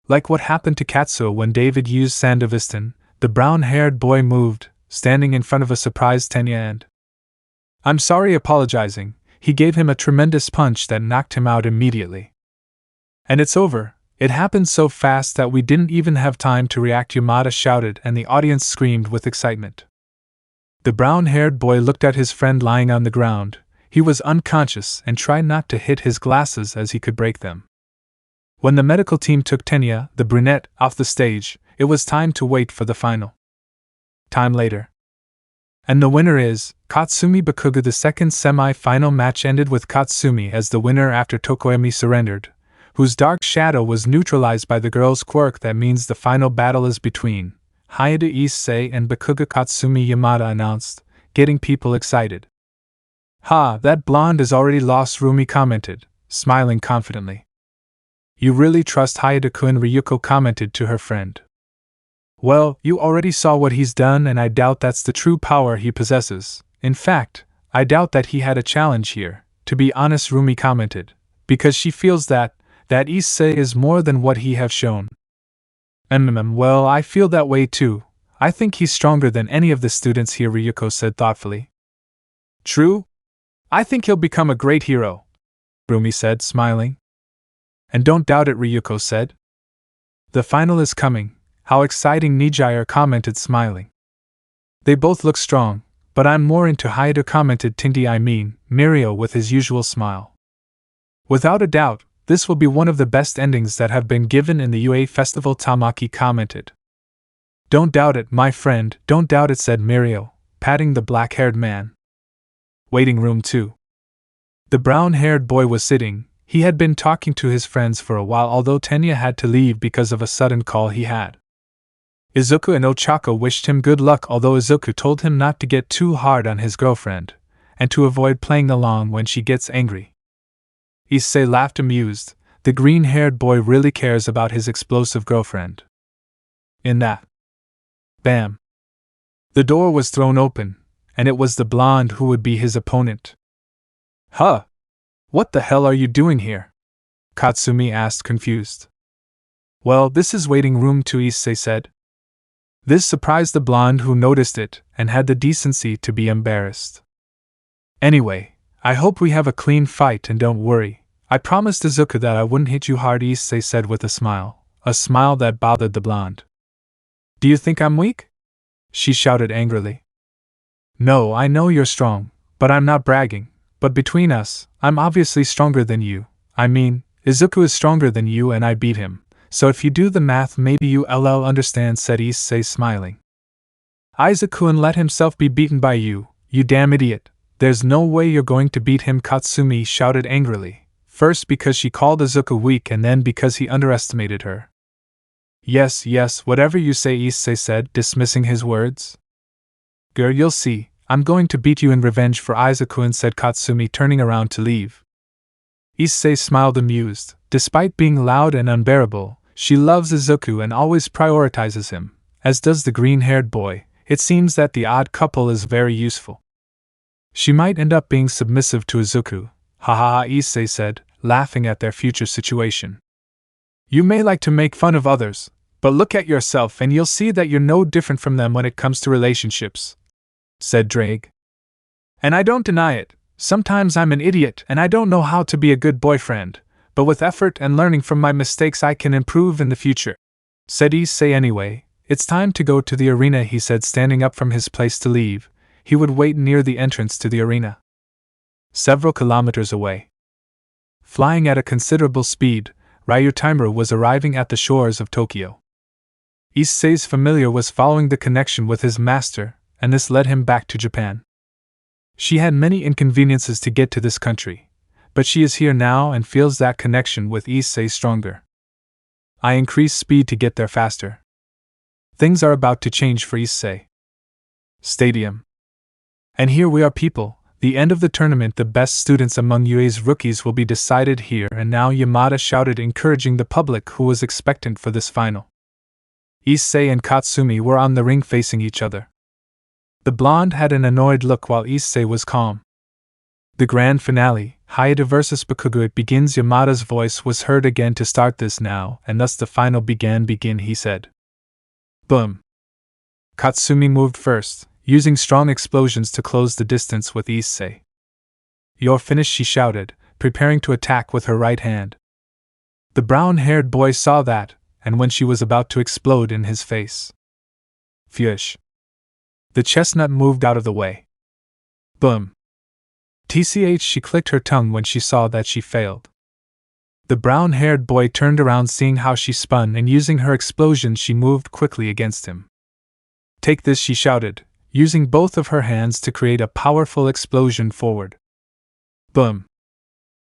Like what happened to Katsuo when David used Sandovistan, the brown-haired boy moved, standing in front of a surprised Tenya and "I'm sorry," apologizing, he gave him a tremendous punch that knocked him out immediately. "And it's over. It happened so fast that we didn't even have time to react," Yamada shouted, and the audience screamed with excitement. The brown-haired boy looked at his friend lying on the ground. He was unconscious and tried not to hit his glasses as he could break them. When the medical team took Tenya, the brunette, off the stage, it was time to wait for the final. Time later. And the winner is Katsumi Bakugo. The second semi-final match ended with Katsumi as the winner after Tokoyami surrendered, whose dark shadow was neutralized by the girl's quirk. That means the final battle is between Hyoudou Issei and Bakugo. Katsumi, Yamada announced, getting people excited. "Ha, that blonde is already lost," Rumi commented, smiling confidently. "You really trust Hyoudou-kun?" Ryuko commented to her friend. "Well, you already saw what he's done, and I doubt that's the true power he possesses. In fact, I doubt that he had a challenge here, to be honest," Rumi commented, because she feels that Issei is more than what he have shown. Well, I feel that way too. I think he's stronger than any of the students here," Ryuko said thoughtfully. "True? I think he'll become a great hero," Rumi said, smiling. "And don't doubt it," Ryuko said. "The final is coming. How exciting," Nijire commented, smiling. "They both look strong, but I'm more into Hyoudou," commented Mirio with his usual smile. "Without a doubt, this will be one of the best endings that have been given in the UA festival," Tamaki commented. "Don't doubt it, my friend, don't doubt it," said Mirio, patting the black-haired man. Waiting room 2. The brown-haired boy was sitting. He had been talking to his friends for a while, although Tenya had to leave because of a sudden call he had. Izuku and Ochako wished him good luck, although Izuku told him not to get too hard on his girlfriend, and to avoid playing along when she gets angry. Issei laughed amused. The green-haired boy really cares about his explosive girlfriend. In that. Bam! The door was thrown open, and it was the blonde who would be his opponent. "Huh! What the hell are you doing here?" Katsumi asked, confused. "Well, this is waiting room 2," Issei said. This surprised the blonde, who noticed it and had the decency to be embarrassed. "Anyway, I hope we have a clean fight, and don't worry. I promised Izuku that I wouldn't hit you hard," Issei said with a smile that bothered the blonde. "Do you think I'm weak?" she shouted angrily. "No, I know you're strong, but I'm not bragging. But between us, I'm obviously stronger than you. I mean, Izuku is stronger than you and I beat him. So if you do the math, maybe you understand," said Issei, smiling. "Izuku let himself be beaten by you, you damn idiot. There's no way you're going to beat him," Katsumi shouted angrily, first because she called Izuku weak and then because he underestimated her. Yes, whatever you say," Issei said, dismissing his words. "Girl, you'll see. I'm going to beat you in revenge for Izuku," said Katsumi, turning around to leave. Issei smiled amused. Despite being loud and unbearable, she loves Izuku and always prioritizes him, as does the green-haired boy. It seems that the odd couple is very useful. She might end up being submissive to Izuku. "Ha ha ha," Issei said, laughing at their future situation. "You may like to make fun of others, but look at yourself and you'll see that you're no different from them when it comes to relationships," said Drake. "And I don't deny it. Sometimes I'm an idiot and I don't know how to be a good boyfriend, but with effort and learning from my mistakes I can improve in the future. Said Issei anyway. It's time to go to the arena, he said, standing up from his place to leave. He would wait near the entrance to the arena, several kilometers away. Flying at a considerable speed, Ryutimura was arriving at the shores of Tokyo. Issei's familiar was following the connection with his master, and this led him back to Japan. She had many inconveniences to get to this country, but she is here now and feels that connection with Issei stronger. I increase speed to get there faster. Things are about to change for Issei. Stadium. And here we are, people. The end of the tournament, the best students among UA's rookies will be decided here and now, Yamada shouted, encouraging the public who was expectant for this final. Issei and Katsumi were on the ring facing each other. The blonde had an annoyed look while Issei was calm. The grand finale, Hyoudou vs Bakugo, it begins. Yamada's voice was heard again to start this now, and thus the final begin, he said. Boom. Katsumi moved first, using strong explosions to close the distance with Issei. You're finished, she shouted, preparing to attack with her right hand. The brown-haired boy saw that, and when she was about to explode in his face. Phuish. The chestnut moved out of the way. Boom. TCH, she clicked her tongue when she saw that she failed. The brown-haired boy turned around, seeing how she spun, and using her explosion she moved quickly against him. Take this, she shouted, using both of her hands to create a powerful explosion forward. Boom.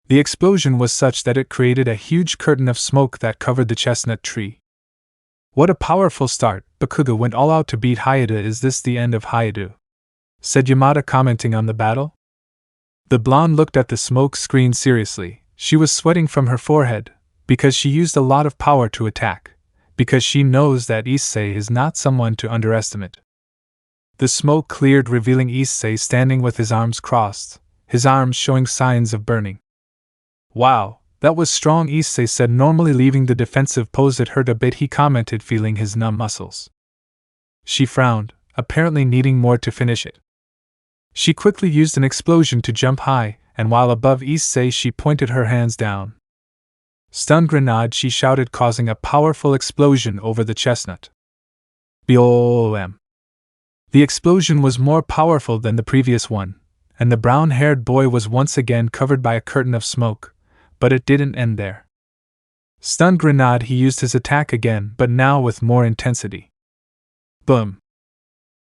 The explosion was such that it created a huge curtain of smoke that covered the chestnut tree. What a powerful start. Bakugo went all out to beat Hyoudou. Is this the end of Hyoudou? Said Yamada, commenting on the battle. The blonde looked at the smoke screen seriously. She was sweating from her forehead, because she used a lot of power to attack, because she knows that Issei is not someone to underestimate. The smoke cleared, revealing Issei standing with his arms crossed, his arms showing signs of burning. Wow, that was strong, Issei said, normally leaving the defensive pose. It hurt a bit, he commented, feeling his numb muscles. She frowned, apparently needing more to finish it. She quickly used an explosion to jump high, and while above Issei she pointed her hands down. Stun grenade, she shouted, causing a powerful explosion over the chestnut. BOOM. The explosion was more powerful than the previous one, and the brown-haired boy was once again covered by a curtain of smoke, but it didn't end there. Stun grenade, he used his attack again, but now with more intensity. Boom.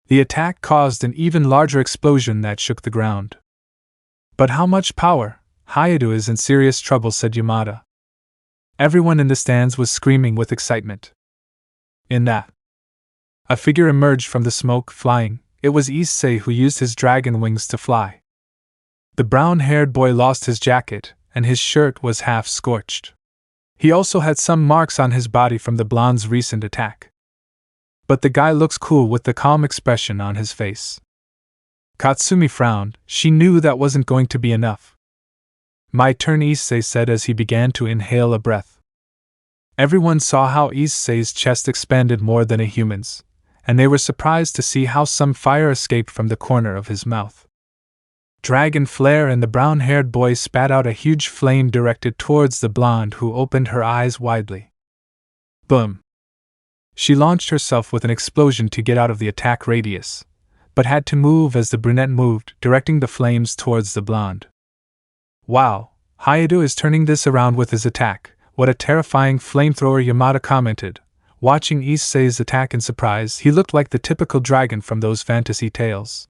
The attack caused an even larger explosion that shook the ground. But how much power? Hyoudou is in serious trouble, said Yamada. Everyone in the stands was screaming with excitement. In that, a figure emerged from the smoke, flying. It was Issei, who used his dragon wings to fly. The brown-haired boy lost his jacket, and his shirt was half scorched. He also had some marks on his body from the blonde's recent attack. But the guy looks cool with the calm expression on his face. Katsumi frowned. She knew that wasn't going to be enough. My turn, Issei said as he began to inhale a breath. Everyone saw how Issei's chest expanded more than a human's, and they were surprised to see how some fire escaped from the corner of his mouth. Dragon flare, and the brown-haired boy spat out a huge flame directed towards the blonde, who opened her eyes widely. Boom. She launched herself with an explosion to get out of the attack radius, but had to move as the brunette moved, directing the flames towards the blonde. Wow, Hyoudou is turning this around with his attack. What a terrifying flamethrower, Yamada commented. Watching Issei's attack in surprise, he looked like the typical dragon from those fantasy tales.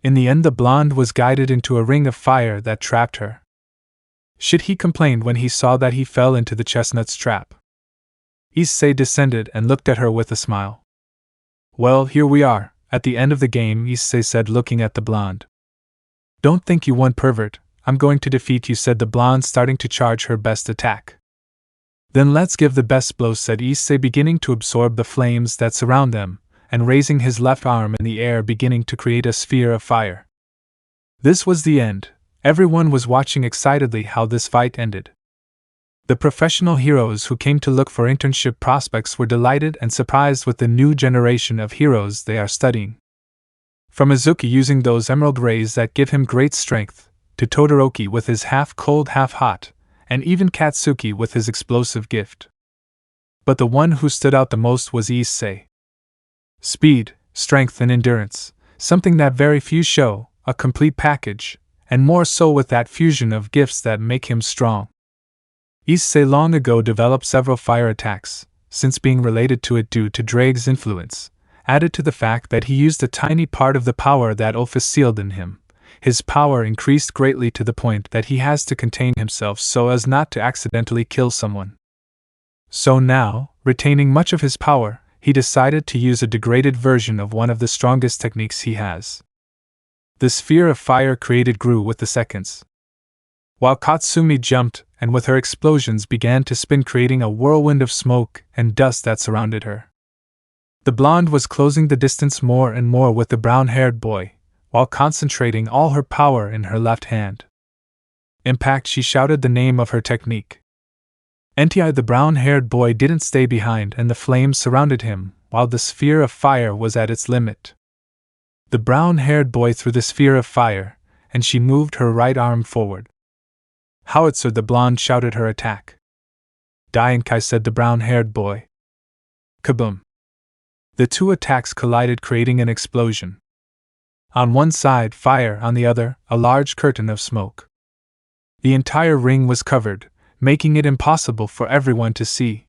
In the end, the blonde was guided into a ring of fire that trapped her. Shit, he complained when he saw that he fell into the chestnut's trap. Issei descended and looked at her with a smile. Well, here we are, at the end of the game, Issei said, looking at the blonde. Don't think you won, pervert. I'm going to defeat you, said the blonde, starting to charge her best attack. Then let's give the best blow, said Issei, beginning to absorb the flames that surround them, and raising his left arm in the air, beginning to create a sphere of fire. This was the end. Everyone was watching excitedly how this fight ended. The professional heroes who came to look for internship prospects were delighted and surprised with the new generation of heroes they are studying. From Izuki using those emerald rays that give him great strength, to Todoroki with his half-cold half-hot, and even Katsuki with his explosive gift. But the one who stood out the most was Issei. Speed, strength and endurance, something that very few show, a complete package, and more so with that fusion of gifts that make him strong. Issei long ago developed several fire attacks, since being related to it due to Drake's influence, added to the fact that he used a tiny part of the power that Opha sealed in him. His power increased greatly to the point that he has to contain himself so as not to accidentally kill someone. So now, retaining much of his power, he decided to use a degraded version of one of the strongest techniques he has. The sphere of fire created grew with the seconds. While Katsumi jumped, and with her explosions began to spin, creating a whirlwind of smoke and dust that surrounded her. The blonde was closing the distance more and more with the brown-haired boy, while concentrating all her power in her left hand. Impact! She shouted the name of her technique. Nti, the brown-haired boy, didn't stay behind, and the flames surrounded him, while the sphere of fire was at its limit. The brown-haired boy threw the sphere of fire, and she moved her right arm forward. Howitzer, the blonde, shouted her attack. Diankai, said the brown-haired boy. Kaboom! The two attacks collided, creating an explosion. On one side, fire, on the other, a large curtain of smoke. The entire ring was covered, making it impossible for everyone to see.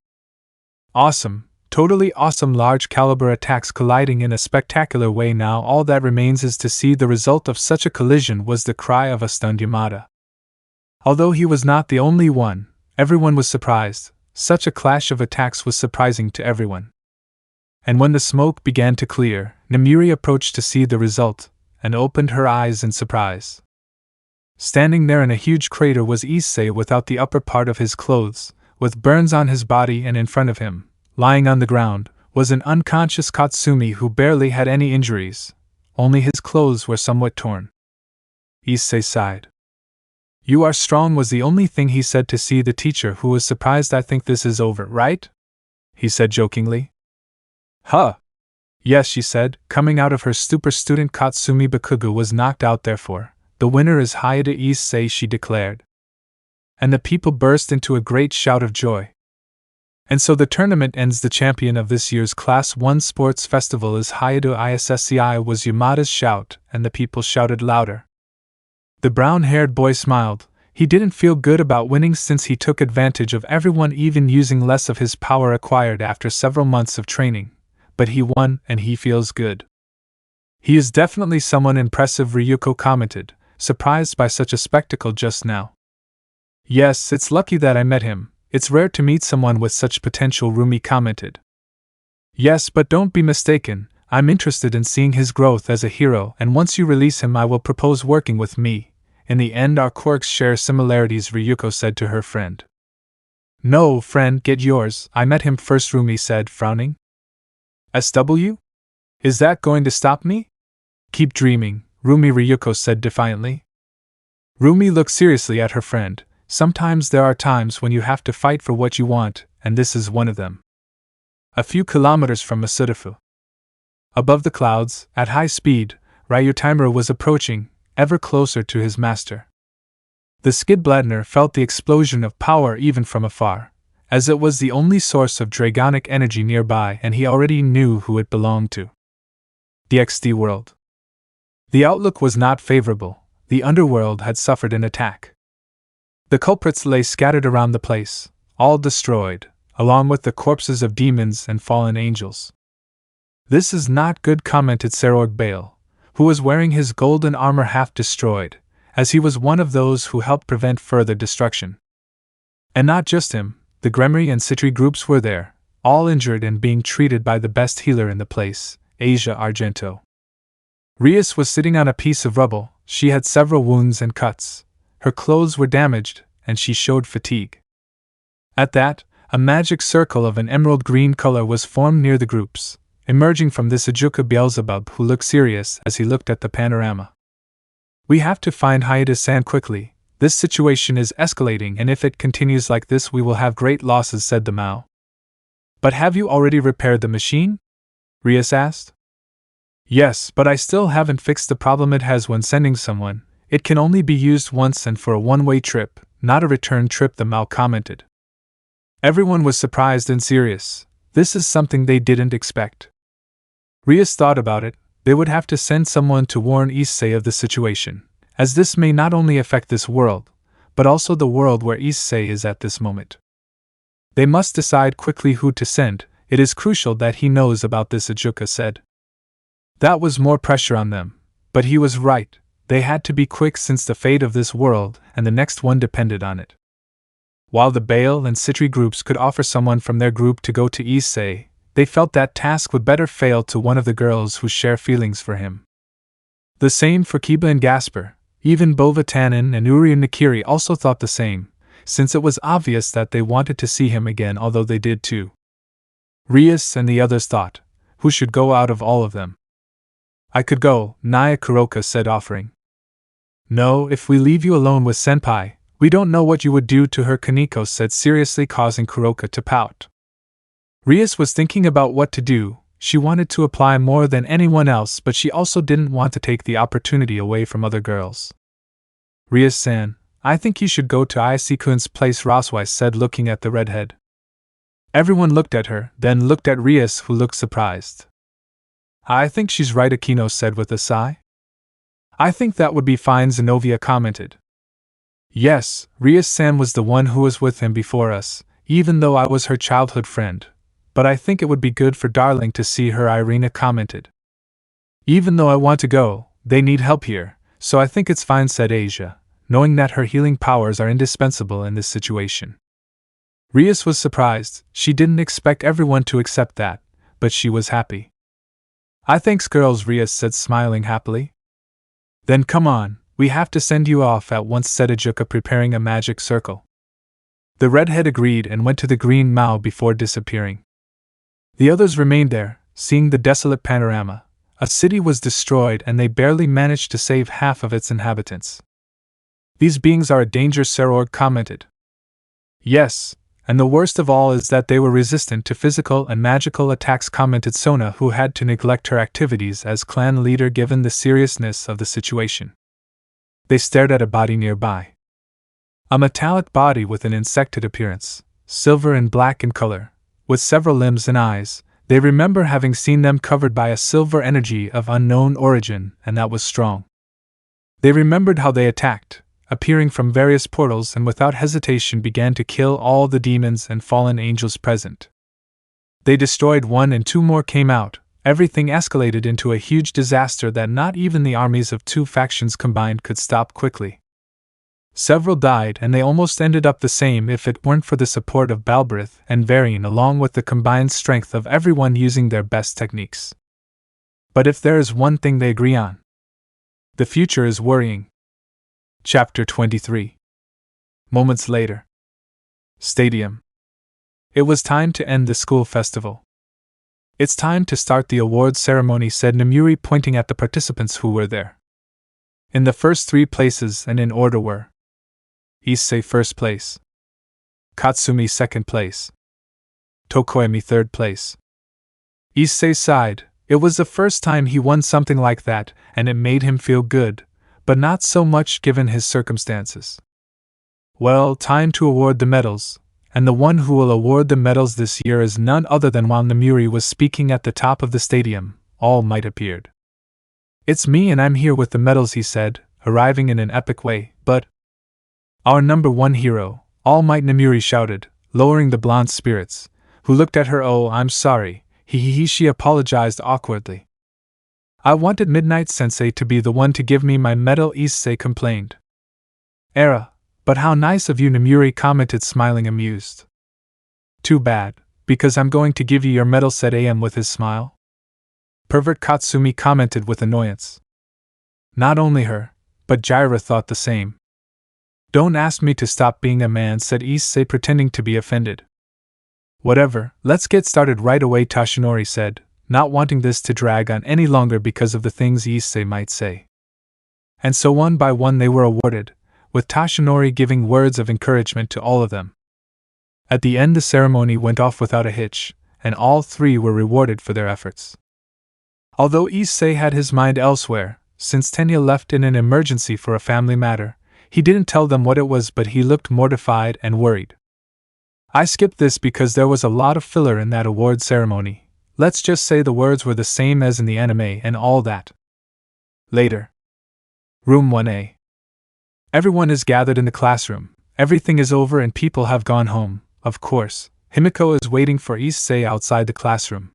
Awesome, totally awesome large caliber attacks colliding in a spectacular way. Now all that remains is to see the result of such a collision, was the cry of a stunned Yamada. Although he was not the only one, everyone was surprised. Such a clash of attacks was surprising to everyone. And when the smoke began to clear, Namiri approached to see the result, and opened her eyes in surprise. Standing there in a huge crater was Issei without the upper part of his clothes, with burns on his body, and in front of him, lying on the ground, was an unconscious Katsumi who barely had any injuries, only his clothes were somewhat torn. Issei sighed. "You are strong," was the only thing he said to see the teacher, who was surprised. "I think this is over, right?" he said jokingly. "Huh. Yes," she said, coming out of her stupor. Student Katsumi Bakugo was knocked out, therefore the winner is Hyoudou Issei, she declared. And the people burst into a great shout of joy. And so the tournament ends. The champion of this year's Class 1 sports festival is Hyoudou Issei, was Yamada's shout, and the people shouted louder. The brown-haired boy smiled. He didn't feel good about winning, since he took advantage of everyone, even using less of his power acquired after several months of training. But he won, and he feels good. He is definitely someone impressive, Ryuko commented, surprised by such a spectacle just now. Yes, it's lucky that I met him. It's rare to meet someone with such potential, Rumi commented. Yes, but don't be mistaken, I'm interested in seeing his growth as a hero, and once you release him I will propose working with me. In the end our quirks share similarities, Ryuko said to her friend. No, friend, get yours, I met him first, Rumi said, frowning. SW? Is that going to stop me? Keep dreaming, Rumi, Ryuko said defiantly. Rumi looked seriously at her friend. Sometimes there are times when you have to fight for what you want, and this is one of them. A few kilometers from Masudafu. Above the clouds, at high speed, Ryutamura was approaching, ever closer to his master. The Skidbladner felt the explosion of power even from afar, as it was the only source of dragonic energy nearby, and he already knew who it belonged to. The XD world. The outlook was not favorable. The underworld had suffered an attack. The culprits lay scattered around the place, all destroyed, along with the corpses of demons and fallen angels. This is not good, commented Serorg Bale, who was wearing his golden armor half destroyed, as he was one of those who helped prevent further destruction. And not just him, the Gremry and Citri groups were there, all injured and being treated by the best healer in the place, Asia Argento. Rias was sitting on a piece of rubble. She had several wounds and cuts. Her clothes were damaged, and she showed fatigue. At that, a magic circle of an emerald green color was formed near the groups. Emerging from this Ajuka Beelzebub, who looked serious as he looked at the panorama. We have to find Hyoudou-san quickly. This situation is escalating, and if it continues like this we will have great losses, said the Mao. But have you already repaired the machine? Rias asked. Yes, but I still haven't fixed the problem it has when sending someone. It can only be used once and for a one-way trip, not a return trip, the Mao commented. Everyone was surprised and serious. This is something they didn't expect. Rias thought about it. They would have to send someone to warn Issei of the situation, as this may not only affect this world, but also the world where Issei is at this moment. They must decide quickly who to send. It is crucial that he knows about this, Ajuka said. That was more pressure on them, but he was right. They had to be quick since the fate of this world and the next one depended on it. While the Bale and Citri groups could offer someone from their group to go to Issei, they felt that task would better fail to one of the girls who share feelings for him. The same for Kiba and Gasper. Even Bova Tannen and Uri and Nakiri also thought the same, since it was obvious that they wanted to see him again, although they did too. Rias and the others thought, who should go out of all of them? I could go, Naya Kuroka said, offering. No, if we leave you alone with Senpai, we don't know what you would do to her, Kaneko said seriously, causing Kuroka to pout. Rias was thinking about what to do. She wanted to apply more than anyone else, but she also didn't want to take the opportunity away from other girls. Rias-san, I think you should go to Issei-kun's place, Roswise said, looking at the redhead. Everyone looked at her, then looked at Rias, who looked surprised. I think she's right, Akino said with a sigh. I think that would be fine, Zenobia commented. Yes, Rias-san was the one who was with him before us, even though I was her childhood friend. But I think it would be good for Darling to see her, Irina commented. Even though I want to go, they need help here, so I think it's fine, said Asia, knowing that her healing powers are indispensable in this situation. Rias was surprised. She didn't expect everyone to accept that, but she was happy. I thanks, girls, Rias said, smiling happily. Then come on, we have to send you off at once, said Ajuka, preparing a magic circle. The redhead agreed and went to the green Mao before disappearing. The others remained there, seeing the desolate panorama. A city was destroyed and they barely managed to save half of its inhabitants. These beings are a danger, Serorg commented. Yes, and the worst of all is that they were resistant to physical and magical attacks, commented Sona, who had to neglect her activities as clan leader given the seriousness of the situation. They stared at a body nearby. A metallic body with an insected appearance, silver and black in color, with several limbs and eyes. They remember having seen them covered by a silver energy of unknown origin, and that was strong. They remembered how they attacked, appearing from various portals, and without hesitation began to kill all the demons and fallen angels present. They destroyed one and two more came out. Everything escalated into a huge disaster that not even the armies of two factions combined could stop quickly. Several died, and they almost ended up the same if it weren't for the support of Balbrith and Varian, along with the combined strength of everyone using their best techniques. But if there is one thing they agree on, the future is worrying. Chapter 23. Moments later. Stadium. It was time to end the school festival. It's time to start the awards ceremony, said Nomuri, pointing at the participants who were there. In the first three places and in order were Issei first place, Katsumi second place, Tokoemi third place. Issei sighed. It was the first time he won something like that, and it made him feel good, but not so much given his circumstances. Well, time to award the medals, and the one who will award the medals this year is none other than while Nomuri was speaking at the top of the stadium, All Might appeared. It's me and I'm here with the medals, he said, arriving in an epic way, but our number one hero, All Might, Nomuri shouted, lowering the blonde spirits, who looked at her. Oh, I'm sorry, she apologized awkwardly. I wanted Midnight Sensei to be the one to give me my medal, Issei complained. Era, but how nice of you, Nomuri commented, smiling amused. Too bad, because I'm going to give you your medal, said AM with his smile. Pervert, Katsumi commented with annoyance. Not only her, but Jaira thought the same. Don't ask me to stop being a man, said Issei, pretending to be offended. Whatever, let's get started right away, Tashinori said, not wanting this to drag on any longer because of the things Issei might say. And so one by one they were awarded, with Tashinori giving words of encouragement to all of them. At the end the ceremony went off without a hitch, and all three were rewarded for their efforts. Although Issei had his mind elsewhere, since Tenya left in an emergency for a family matter. He didn't tell them what it was, but he looked mortified and worried. I skipped this because there was a lot of filler in that award ceremony. Let's just say the words were the same as in the anime and all that. Later. Room 1A. Everyone is gathered in the classroom. Everything is over and people have gone home, of course. Himiko is waiting for Issei outside the classroom.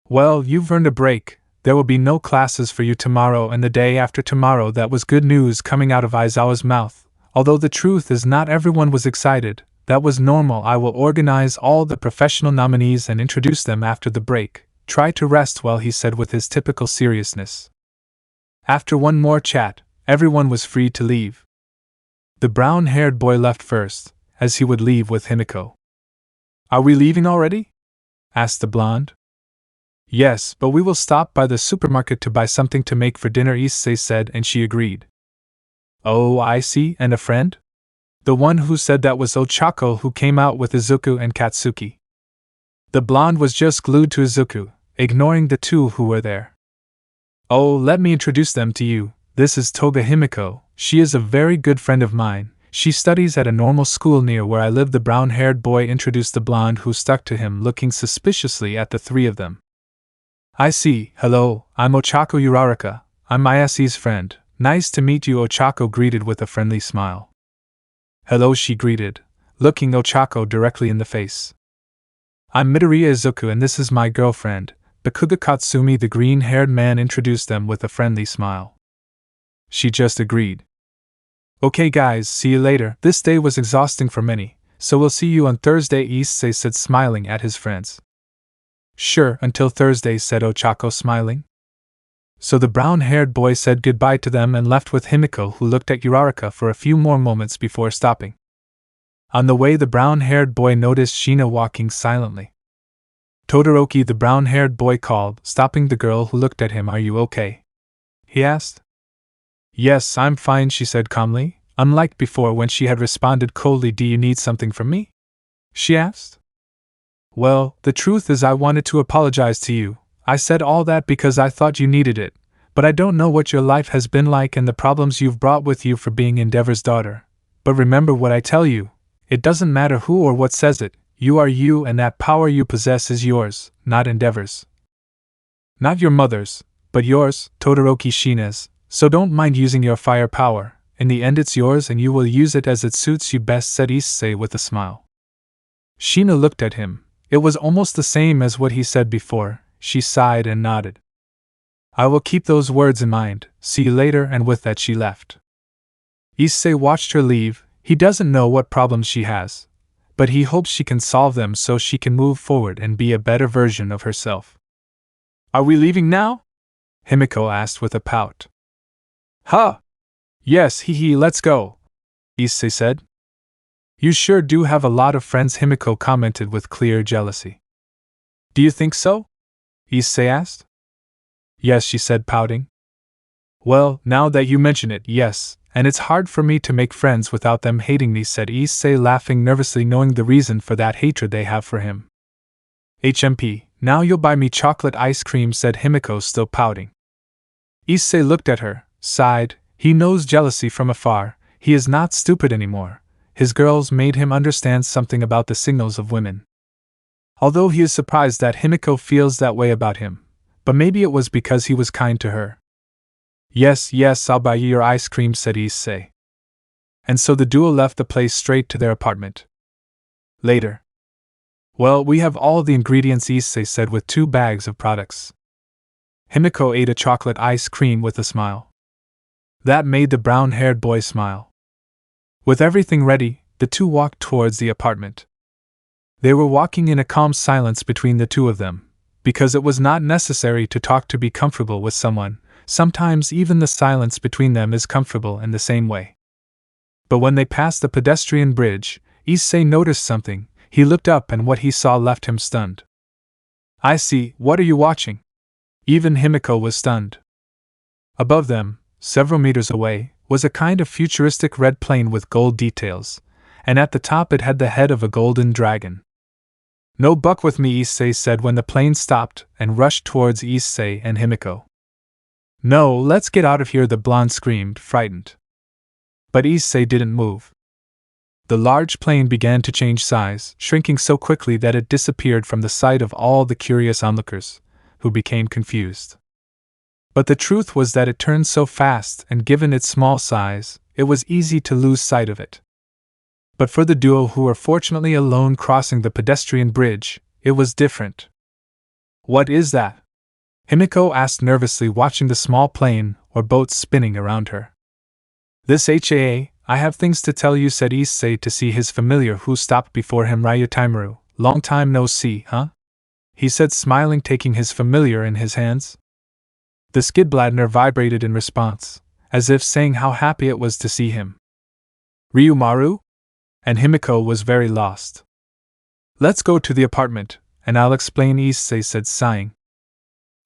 Well, you've earned a break. There will be no classes for you tomorrow and the day after tomorrow. That was good news coming out of Aizawa's mouth. Although the truth is not everyone was excited. That was normal. I will organize all the professional nominees and introduce them after the break. Try to rest well, he said with his typical seriousness. After one more chat, everyone was free to leave. The brown-haired boy left first, as he would leave with Himiko. Are we leaving already? Asked the blonde. Yes, but we will stop by the supermarket to buy something to make for dinner, Issei said, and she agreed. Oh, I see, and a friend? The one who said that was Ochako, who came out with Izuku and Katsuki. The blonde was just glued to Izuku, ignoring the two who were there. Oh, let me introduce them to you. This is Toga Himiko. She is a very good friend of mine. She studies at a normal school near where I live. The brown-haired boy introduced the blonde, who stuck to him, looking suspiciously at the three of them. I see. Hello, I'm Ochako Uraraka. I'm Mayasi's friend. Nice to meet you, Ochako greeted with a friendly smile. Hello, she greeted, looking Ochako directly in the face. I'm Midoriya Izuku and this is my girlfriend, Bakuga Katsumi. The green-haired man introduced them with a friendly smile. She just agreed. Okay guys, see you later. This day was exhausting for many, so we'll see you on Thursday, Issei said, smiling at his friends. Sure, until Thursday, said Ochako, smiling. So the brown-haired boy said goodbye to them and left with Himiko, who looked at Uraraka for a few more moments before stopping. On the way, the brown-haired boy noticed Shina walking silently. Todoroki, the brown-haired boy called, stopping the girl who looked at him. Are you okay? He asked. Yes, I'm fine, she said calmly, unlike before when she had responded coldly. Do you need something from me? She asked. Well, the truth is I wanted to apologize to you. I said all that because I thought you needed it, but I don't know what your life has been like and the problems you've brought with you for being Endeavor's daughter. But remember what I tell you. It doesn't matter who or what says it. You are you, and that power you possess is yours, not Endeavor's. Not your mother's, but yours, Todoroki Shina's. So don't mind using your firepower. In the end it's yours and you will use it as it suits you best, said Issei with a smile. Shina looked at him. It was almost the same as what he said before. She sighed and nodded. I will keep those words in mind. See you later, and with that she left. Issei watched her leave. He doesn't know what problems she has, but he hopes she can solve them so she can move forward and be a better version of herself. Are we leaving now? Himiko asked with a pout. Huh? Yes, let's go, Issei said. You sure do have a lot of friends, Himiko commented with clear jealousy. Do you think so? Issei asked. Yes, she said, pouting. Well, now that you mention it, yes, and it's hard for me to make friends without them hating me, said Issei, laughing nervously, knowing the reason for that hatred they have for him. HMP, now you'll buy me chocolate ice cream, said Himiko, still pouting. Issei looked at her, sighed. He knows jealousy from afar. He is not stupid anymore. His girls made him understand something about the signals of women. Although he is surprised that Himiko feels that way about him, but maybe it was because he was kind to her. Yes, I'll buy you your ice cream, said Issei. And so the duo left the place straight to their apartment. Later. Well, we have all the ingredients, Issei said with 2 bags of products. Himiko ate a chocolate ice cream with a smile. That made the brown-haired boy smile. With everything ready, the two walked towards the apartment. They were walking in a calm silence between the two of them, because it was not necessary to talk to be comfortable with someone. Sometimes even the silence between them is comfortable in the same way. But when they passed the pedestrian bridge, Issei noticed something. He looked up and what he saw left him stunned. I see, what are you watching? Even Himiko was stunned. Above them, several meters away, was a kind of futuristic red plane with gold details, and at the top it had the head of a golden dragon. No buck with me, Issei said when the plane stopped and rushed towards Issei and Himiko. No, let's get out of here, the blonde screamed, frightened. But Issei didn't move. The large plane began to change size, shrinking so quickly that it disappeared from the sight of all the curious onlookers, who became confused. But the truth was that it turned so fast, and given its small size, it was easy to lose sight of it. But for the duo who were fortunately alone crossing the pedestrian bridge, it was different. What is that? Himiko asked nervously, watching the small plane or boat spinning around her. This HAA, I have things to tell you, said Issei to see his familiar who stopped before him. Ryutaimaru, long time no see, huh? He said, smiling, taking his familiar in his hands. The Skidbladner vibrated in response, as if saying how happy it was to see him. Ryumaru? And Himiko was very lost. Let's go to the apartment, and I'll explain, Issei said, sighing.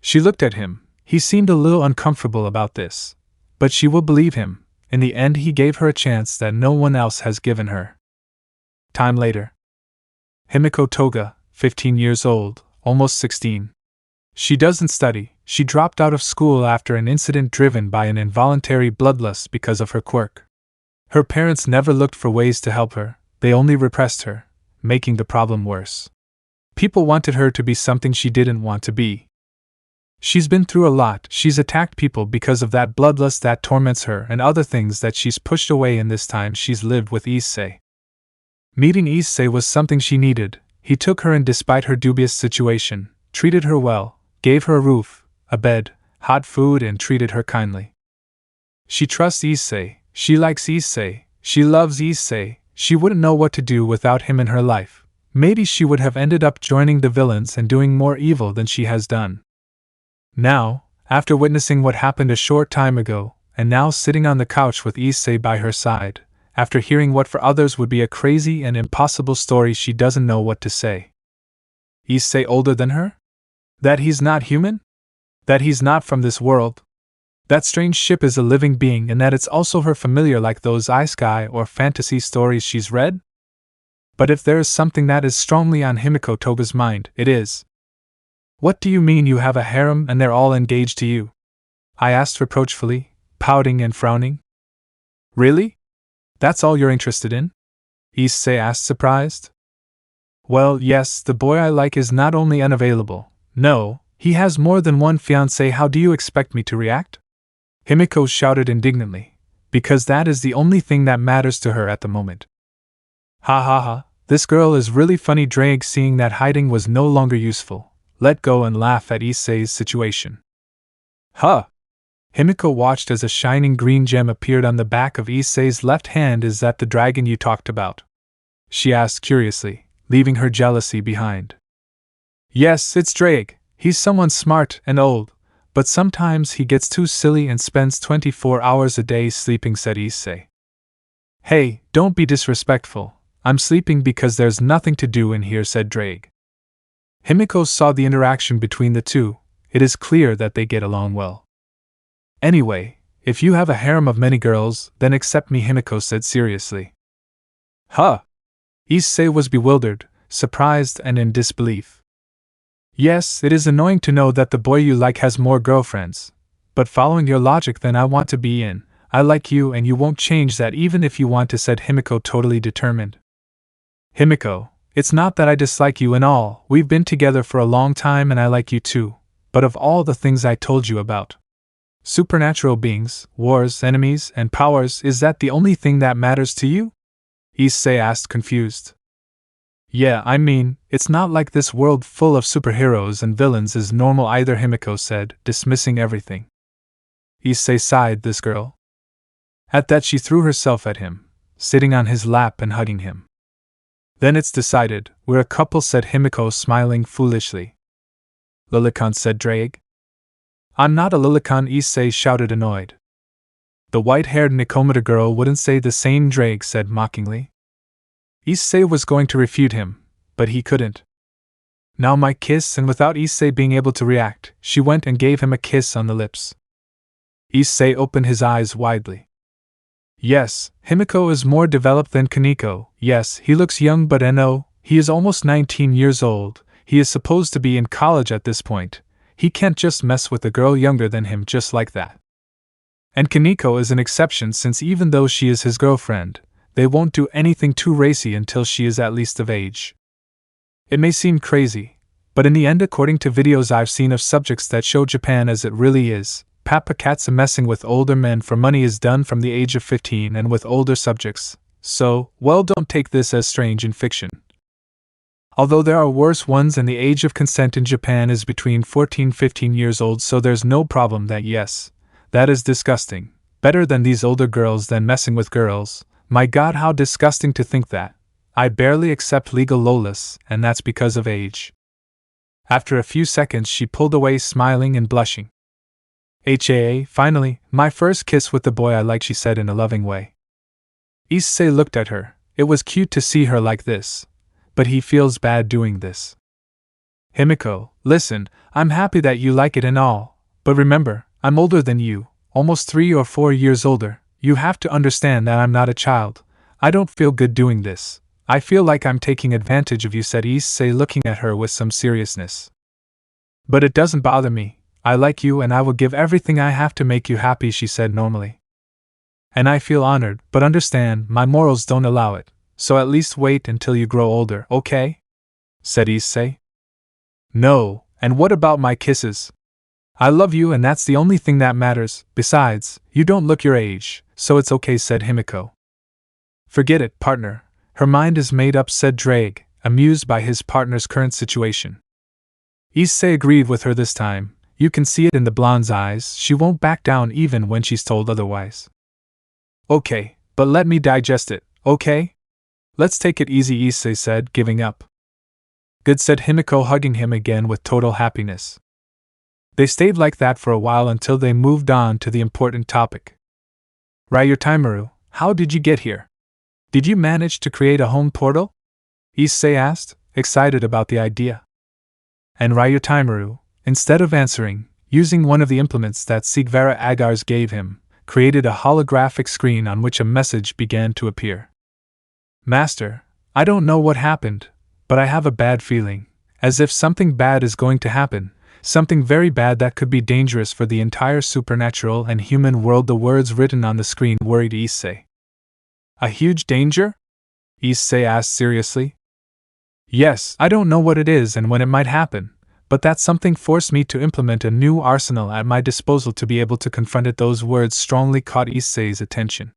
She looked at him. He seemed a little uncomfortable about this, but she will believe him. In the end, he gave her a chance that no one else has given her. Time later. Himiko Toga, 15 years old, almost 16. She doesn't study. She dropped out of school after an incident driven by an involuntary bloodlust because of her quirk. Her parents never looked for ways to help her, they only repressed her, making the problem worse. People wanted her to be something she didn't want to be. She's been through a lot. She's attacked people because of that bloodlust that torments her, and other things that she's pushed away in this time she's lived with Issei. Meeting Issei was something she needed. He took her in despite her dubious situation, treated her well, gave her a roof, a bed, hot food, and treated her kindly. She trusts Issei, she likes Issei, she loves Issei. She wouldn't know what to do without him in her life. Maybe she would have ended up joining the villains and doing more evil than she has done. Now, after witnessing what happened a short time ago, and now sitting on the couch with Issei by her side, after hearing what for others would be a crazy and impossible story, she doesn't know what to say. Issei older than her? That he's not human? That he's not from this world? That strange ship is a living being, and that it's also her familiar, like those isekai or fantasy stories she's read? But if there is something that is strongly on Himiko Toga's mind, it is. What do you mean you have a harem and they're all engaged to you? I asked reproachfully, pouting and frowning. Really? That's all you're interested in? Issei asked, surprised. Well, yes, the boy I like is not only unavailable. No, he has more than one fiancé. How do you expect me to react? Himiko shouted indignantly, because that is the only thing that matters to her at the moment. Ha ha ha, this girl is really funny. Drake, seeing that hiding was no longer useful, let go and laugh at Issei's situation. Huh! Himiko watched as a shining green gem appeared on the back of Issei's left hand. Is that the dragon you talked about? She asked curiously, leaving her jealousy behind. Yes, it's Drake. He's someone smart and old, but sometimes he gets too silly and spends 24 hours a day sleeping, said Issei. Hey, don't be disrespectful. I'm sleeping because there's nothing to do in here, said Drake. Himiko saw the interaction between the two. It is clear that they get along well. Anyway, if you have a harem of many girls, then accept me, Himiko said seriously. Huh? Issei was bewildered, surprised, and in disbelief. Yes, it is annoying to know that the boy you like has more girlfriends. But following your logic, then I want to be in. I like you and you won't change that even if you want to, said Himiko, totally determined. Himiko, it's not that I dislike you and all. We've been together for a long time and I like you too. But of all the things I told you about supernatural beings, wars, enemies, and powers, is that the only thing that matters to you? Issei asked, confused. Yeah, I mean, it's not like this world full of superheroes and villains is normal either, Himiko said, dismissing everything. Issei sighed, this girl. At that she threw herself at him, sitting on his lap and hugging him. Then it's decided, we're a couple, said Himiko, smiling foolishly. Lilicon, said Drake. I'm not a Lilicon, Issei shouted, annoyed. The white-haired Nikomata girl wouldn't say the same, Drake said mockingly. Issei was going to refute him, but he couldn't. Now my kiss, and without Issei being able to react, she went and gave him a kiss on the lips. Issei opened his eyes widely. Yes, Himiko is more developed than Kaneko. Yes, he looks young, but no, he is almost 19 years old. He is supposed to be in college at this point. he can't just mess with a girl younger than him just like that. And Kaneko is an exception since even though she is his girlfriend, they won't do anything too racy until she is at least of age. It may seem crazy, but in the end, according to videos I've seen of subjects that show Japan as it really is, Papakatsu messing with older men for money is done from the age of 15 and with older subjects, so, well, don't take this as strange in fiction. Although there are worse ones and the age of consent in Japan is between 14-15 years old, so there's no problem that yes, that is disgusting, better than these older girls than messing with girls, my god how disgusting to think that. I barely accept legal lawless, and that's because of age. After a few seconds she pulled away smiling and blushing. HAA, finally, my first kiss with the boy I like, she said in a loving way. Issei looked at her. It was cute to see her like this, but he feels bad doing this. Himiko, listen, I'm happy that you like it and all, but remember, I'm older than you, almost 3 or 4 years older. You have to understand that I'm not a child. I don't feel good doing this. I feel like I'm taking advantage of you, said Issei, looking at her with some seriousness. But it doesn't bother me. I like you and I will give everything I have to make you happy, she said normally. And I feel honored, but understand, my morals don't allow it, so at least wait until you grow older, okay? Said Issei. No, and what about my kisses? I love you and that's the only thing that matters, besides, you don't look your age, so it's okay, said Himiko. Forget it, partner. Her mind is made up, said Drake, amused by his partner's current situation. Issei agreed with her this time. You can see it in the blonde's eyes, she won't back down even when she's told otherwise. Okay, but let me digest it, okay? Let's take it easy, Issei said, giving up. Good, said Himiko, hugging him again with total happiness. They stayed like that for a while until they moved on to the important topic. Ryutaimaru, how did you get here? Did you manage to create a home portal? Issei asked, excited about the idea. And Ryutaimaru, instead of answering, using one of the implements that Sigvara Agars gave him, created a holographic screen on which a message began to appear. Master, I don't know what happened, but I have a bad feeling, as if something bad is going to happen, something very bad that could be dangerous for the entire supernatural and human world. The words written on the screen worried Issei. A huge danger? Issei asked seriously. Yes, I don't know what it is and when it might happen, but that something forced me to implement a new arsenal at my disposal to be able to confront it. Those words strongly caught Issei's attention.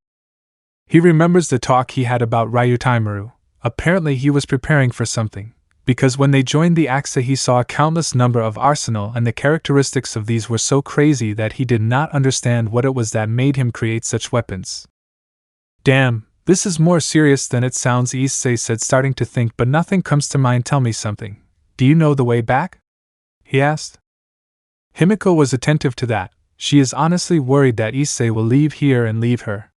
He remembers the talk he had about Ryutaimaru. Apparently he was preparing for something, because when they joined the AXA he saw a countless number of arsenal and the characteristics of these were so crazy that he did not understand what it was that made him create such weapons. Damn, this is more serious than it sounds, Issei said, starting to think, but nothing comes to mind. Tell me something. Do you know the way back? He asked. Himiko was attentive to that. She is honestly worried that Issei will leave here and leave her.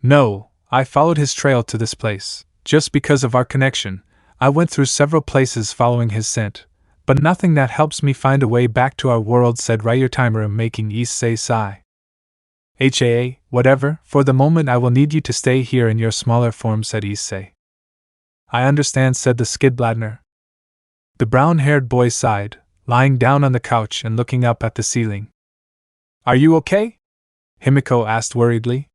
No, I followed his trail to this place. Just because of our connection, I went through several places following his scent, but nothing that helps me find a way back to our world, said Ryutaimaru, making Issei sigh. HAA, whatever, for the moment I will need you to stay here in your smaller form, said Issei. I understand, said the Skidbladner. The brown-haired boy sighed, lying down on the couch and looking up at the ceiling. Are you okay? Himiko asked worriedly.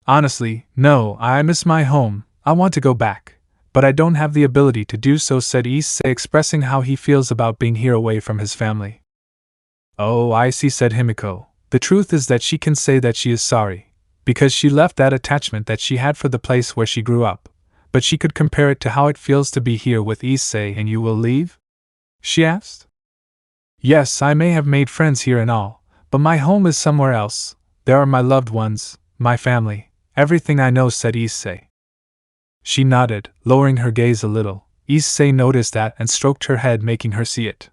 Honestly, no, I miss my home. I want to go back, but I don't have the ability to do so, said Issei, expressing how he feels about being here away from his family. Oh, I see, said Himiko. The truth is that she can say that she is sorry, because she left that attachment that she had for the place where she grew up, but she could compare it to how it feels to be here with Issei. And you will leave? She asked. Yes, I may have made friends here and all, but my home is somewhere else. There are my loved ones, my family, everything I know, said Issei. She nodded, lowering her gaze a little. Issei noticed that and stroked her head, making her see it.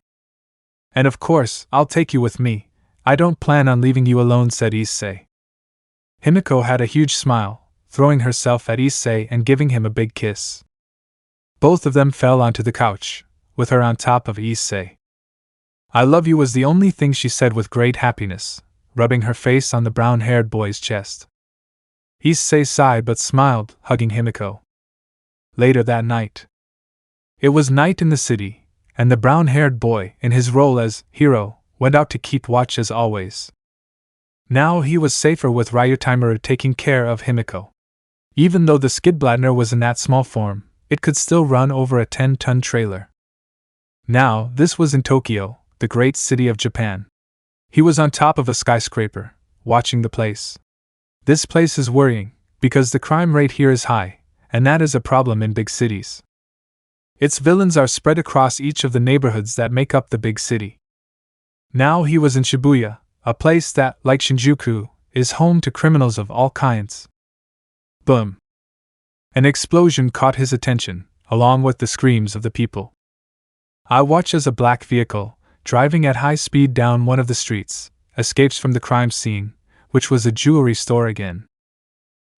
And of course, I'll take you with me. I don't plan on leaving you alone, said Issei. Himiko had a huge smile, throwing herself at Issei and giving him a big kiss. Both of them fell onto the couch, with her on top of Issei. I love you was the only thing she said with great happiness, rubbing her face on the brown-haired boy's chest. Issei sighed but smiled, hugging Himiko. Later that night. It was night in the city, and the brown-haired boy, in his role as hero, went out to keep watch as always. Now he was safer with Ryutimaru taking care of Himiko. Even though the Skidbladner was in that small form, it could still run over a 10-ton trailer. Now, this was in Tokyo, the great city of Japan. He was on top of a skyscraper, watching the place. This place is worrying, because the crime rate here is high, and that is a problem in big cities. Its villains are spread across each of the neighborhoods that make up the big city. Now he was in Shibuya, a place that, like Shinjuku, is home to criminals of all kinds. Boom! An explosion caught his attention, along with the screams of the people. I watch as a black vehicle, driving at high speed down one of the streets, escapes from the crime scene, which was a jewelry store again.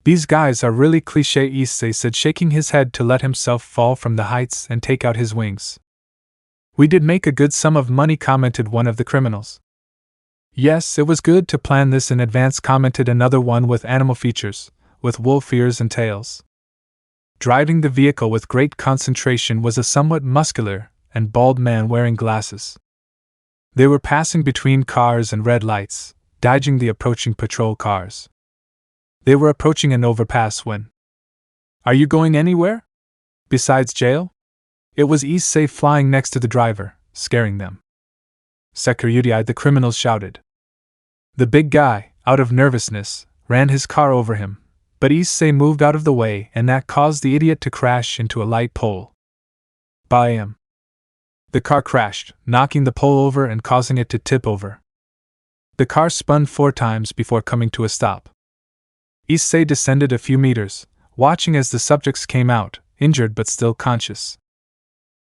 These guys are really cliché, Issei said, shaking his head to let himself fall from the heights and take out his wings. We did make a good sum of money, commented one of the criminals. Yes, it was good to plan this in advance, commented another one with animal features, with wolf ears and tails. Driving the vehicle with great concentration was a somewhat muscular and bald man wearing glasses. They were passing between cars and red lights, dodging the approaching patrol cars. They were approaching an overpass when... Are you going anywhere? Besides jail? It was Issei flying next to the driver, scaring them. Sekiryuutei, the criminals shouted. The big guy, out of nervousness, ran his car over him, but Issei moved out of the way and that caused the idiot to crash into a light pole. Bam! The car crashed, knocking the pole over and causing it to tip over. The car spun 4 times before coming to a stop. Issei descended a few meters, watching as the subjects came out, injured but still conscious.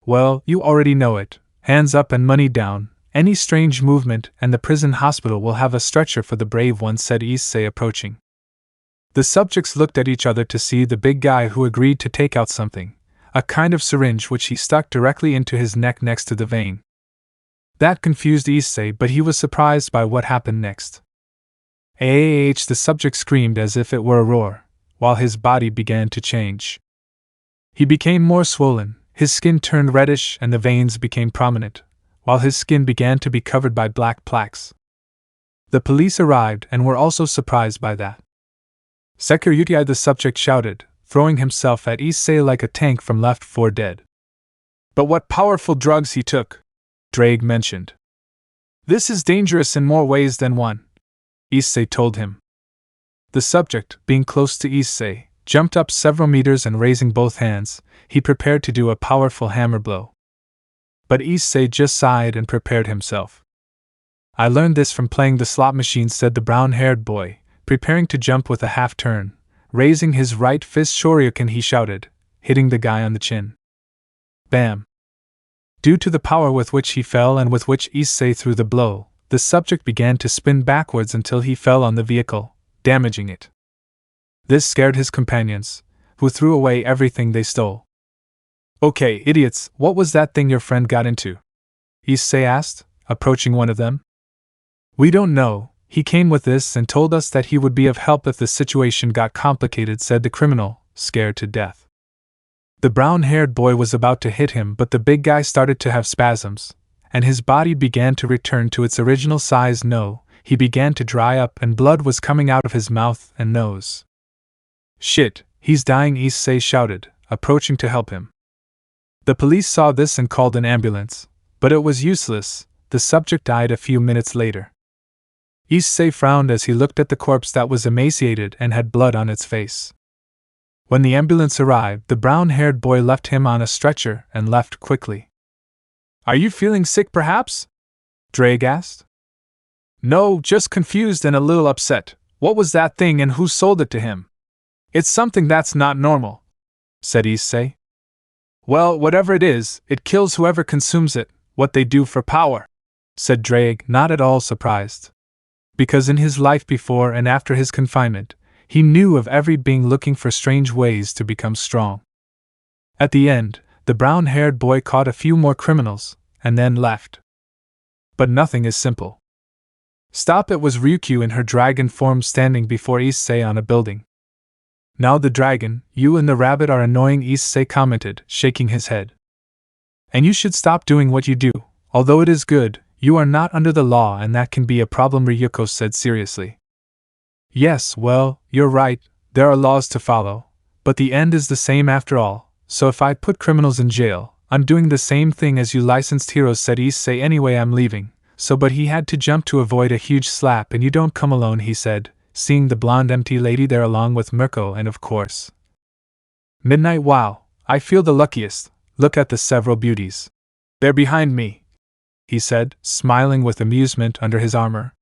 Well, you already know it. Hands up and money down. Any strange movement and the prison hospital will have a stretcher for the brave ones, said Issei, approaching. The subjects looked at each other to see the big guy, who agreed to take out something, a kind of syringe which he stuck directly into his neck next to the vein. That confused Issei, but he was surprised by what happened next. The subject screamed as if it were a roar, while his body began to change. He became more swollen, his skin turned reddish and the veins became prominent, while his skin began to be covered by black plaques. The police arrived and were also surprised by that. Sekiryuutei, the subject, shouted, throwing himself at Issei like a tank from Left 4 Dead. But what powerful drugs he took, Drake mentioned. This is dangerous in more ways than one, Issei told him. The subject, being close to Issei, jumped up several meters and raising both hands, he prepared to do a powerful hammer blow. But Issei just sighed and prepared himself. I learned this from playing the slot machine, said the brown-haired boy, preparing to jump with a half-turn. Raising his right fist shoryuken, he shouted, hitting the guy on the chin. Bam! Due to the power with which he fell and with which Issei threw the blow, the subject began to spin backwards until he fell on the vehicle, damaging it. This scared his companions, who threw away everything they stole. Okay, idiots, what was that thing your friend got into? Issei asked, approaching one of them. We don't know, he came with this and told us that he would be of help if the situation got complicated, said the criminal, scared to death. The brown-haired boy was about to hit him, but the big guy started to have spasms, and his body began to return to its original size. No, he began to dry up and blood was coming out of his mouth and nose. Shit, he's dying, Issei shouted, approaching to help him. The police saw this and called an ambulance, but it was useless. The subject died a few minutes later. Issei frowned as he looked at the corpse that was emaciated and had blood on its face. When the ambulance arrived, the brown-haired boy left him on a stretcher and left quickly. Are you feeling sick perhaps? Drake asked. No, just confused and a little upset. What was that thing and who sold it to him? It's something that's not normal, said Issei. Well, whatever it is, it kills whoever consumes it, what they do for power, said Drake, not at all surprised. Because in his life before and after his confinement, he knew of every being looking for strange ways to become strong. At the end, the brown-haired boy caught a few more criminals, and then left. But nothing is simple. Stop, it was Ryukyu in her dragon form standing before Issei on a building. Now the dragon, you and the rabbit are annoying, Issei commented, shaking his head. And you should stop doing what you do. Although it is good, you are not under the law and that can be a problem, Ryuko said seriously. Yes, well, you're right, there are laws to follow, but the end is the same after all, so if I put criminals in jail, I'm doing the same thing as you licensed heroes, said Issei. Anyway, I'm leaving, so but he had to jump to avoid a huge slap. And you don't come alone, he said, seeing the blonde empty lady there along with Mirko and of course Midnight. Wow, I feel the luckiest, look at the several beauties. They're behind me, he said, smiling with amusement under his armor.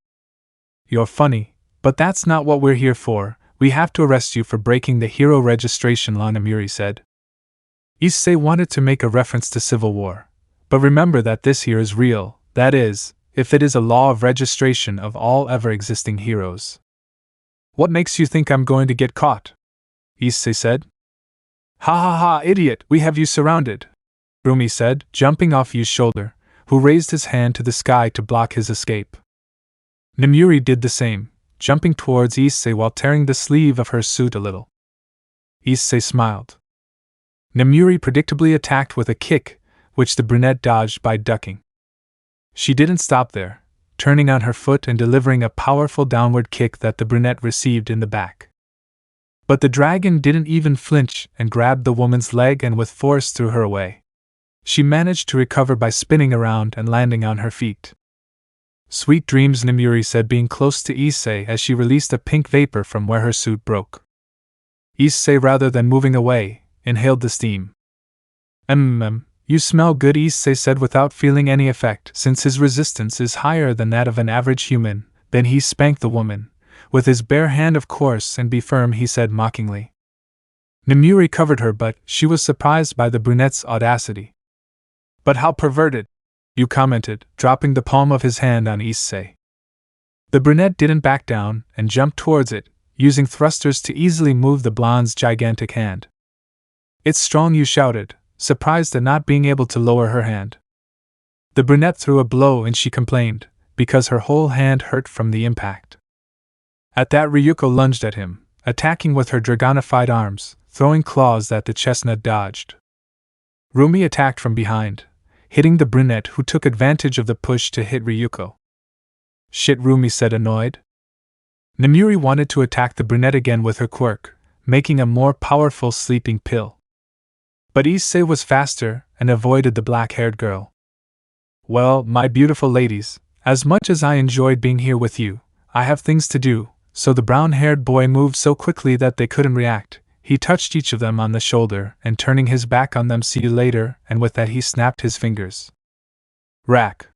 You're funny, but that's not what we're here for. We have to arrest you for breaking the hero registration law, Namuri said. Issei wanted to make a reference to civil war, but remember that this here is real, that is, if it is a law of registration of all ever existing heroes. What makes you think I'm going to get caught? Issei said. Ha ha ha, idiot, we have you surrounded, Rumi said, jumping off Yu's shoulder, who raised his hand to the sky to block his escape. Namuri did the same, jumping towards Issei while tearing the sleeve of her suit a little. Issei smiled. Namuri predictably attacked with a kick, which the brunette dodged by ducking. She didn't stop there, turning on her foot and delivering a powerful downward kick that the brunette received in the back. But the dragon didn't even flinch and grabbed the woman's leg and with force threw her away. She managed to recover by spinning around and landing on her feet. Sweet dreams, Namuri said, being close to Issei as she released a pink vapor from where her suit broke. Issei, rather than moving away, inhaled the steam. You smell good, Issei said without feeling any effect. Since his resistance is higher than that of an average human, then he spanked the woman, with his bare hand of course, and be firm, he said mockingly. Namuri covered her, but she was surprised by the brunette's audacity. But how perverted, you commented, dropping the palm of his hand on Issei. The brunette didn't back down and jumped towards it, using thrusters to easily move the blonde's gigantic hand. It's strong, you shouted, surprised at not being able to lower her hand. The brunette threw a blow and she complained, because her whole hand hurt from the impact. At that, Ryuko lunged at him, attacking with her dragonified arms, throwing claws that the chestnut dodged. Rumi attacked from behind, hitting the brunette, who took advantage of the push to hit Ryuko. Shit, Rumi said, annoyed. Namuri wanted to attack the brunette again with her quirk, making a more powerful sleeping pill. But Issei was faster and avoided the black-haired girl. Well, my beautiful ladies, as much as I enjoyed being here with you, I have things to do, so the brown-haired boy moved so quickly that they couldn't react. He touched each of them on the shoulder and turning his back on them, see you later, and with that he snapped his fingers. Rack.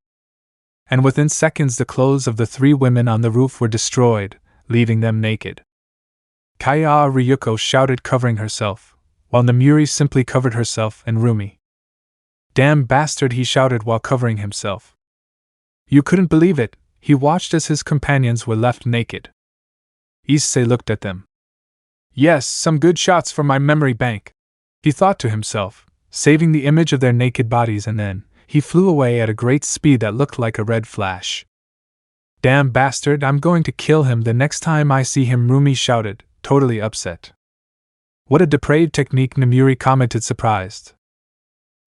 And within seconds the clothes of the three women on the roof were destroyed, leaving them naked. Kaya, Ryuko shouted, covering herself, while Namuri simply covered herself and Rumi. Damn bastard, he shouted while covering himself. You couldn't believe it, he watched as his companions were left naked. Issei looked at them. Yes, some good shots from my memory bank, he thought to himself, saving the image of their naked bodies, and then he flew away at a great speed that looked like a red flash. Damn bastard, I'm going to kill him the next time I see him, Rumi shouted, totally upset. What a depraved technique, Namuri commented, surprised.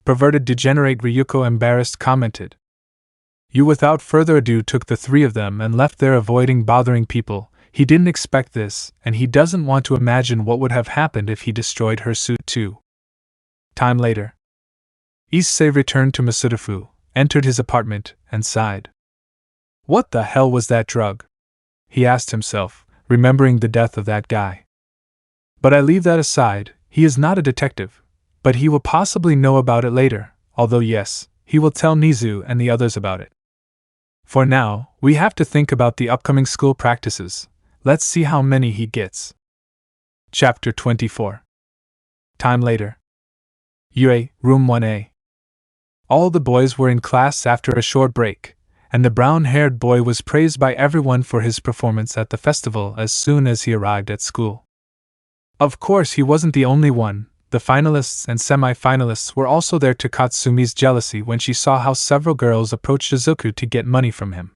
Perverted degenerate, Ryuko embarrassed commented. You without further ado took the three of them and left there, avoiding bothering people. He didn't expect this, and he doesn't want to imagine what would have happened if he destroyed her suit too. Time later. Issei returned to Masudafu, entered his apartment, and sighed. What the hell was that drug? He asked himself, remembering the death of that guy. But I leave that aside, he is not a detective, but he will possibly know about it later, although yes, he will tell Nizu and the others about it. For now, we have to think about the upcoming school practices. Let's see how many he gets. Chapter 24. Time later. UA, Room 1A. All the boys were in class after a short break, and the brown-haired boy was praised by everyone for his performance at the festival as soon as he arrived at school. Of course, he wasn't the only one. The finalists and semi-finalists were also there, to Katsumi's jealousy when she saw how several girls approached Shizuku to get money from him.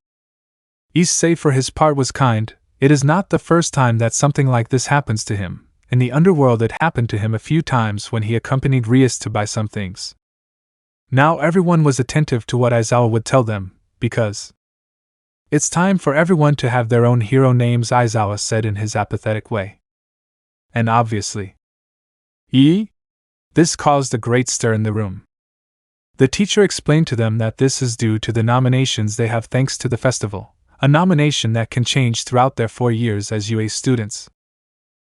Issei, for his part, was kind. It is not the first time that something like this happens to him. In the underworld it happened to him a few times when he accompanied Rias to buy some things. Now everyone was attentive to what Aizawa would tell them, because it's time for everyone to have their own hero names, Aizawa said in his apathetic way. And obviously, this caused a great stir in the room. The teacher explained to them that this is due to the nominations they have thanks to the festival, a nomination that can change throughout their 4 years as UA students.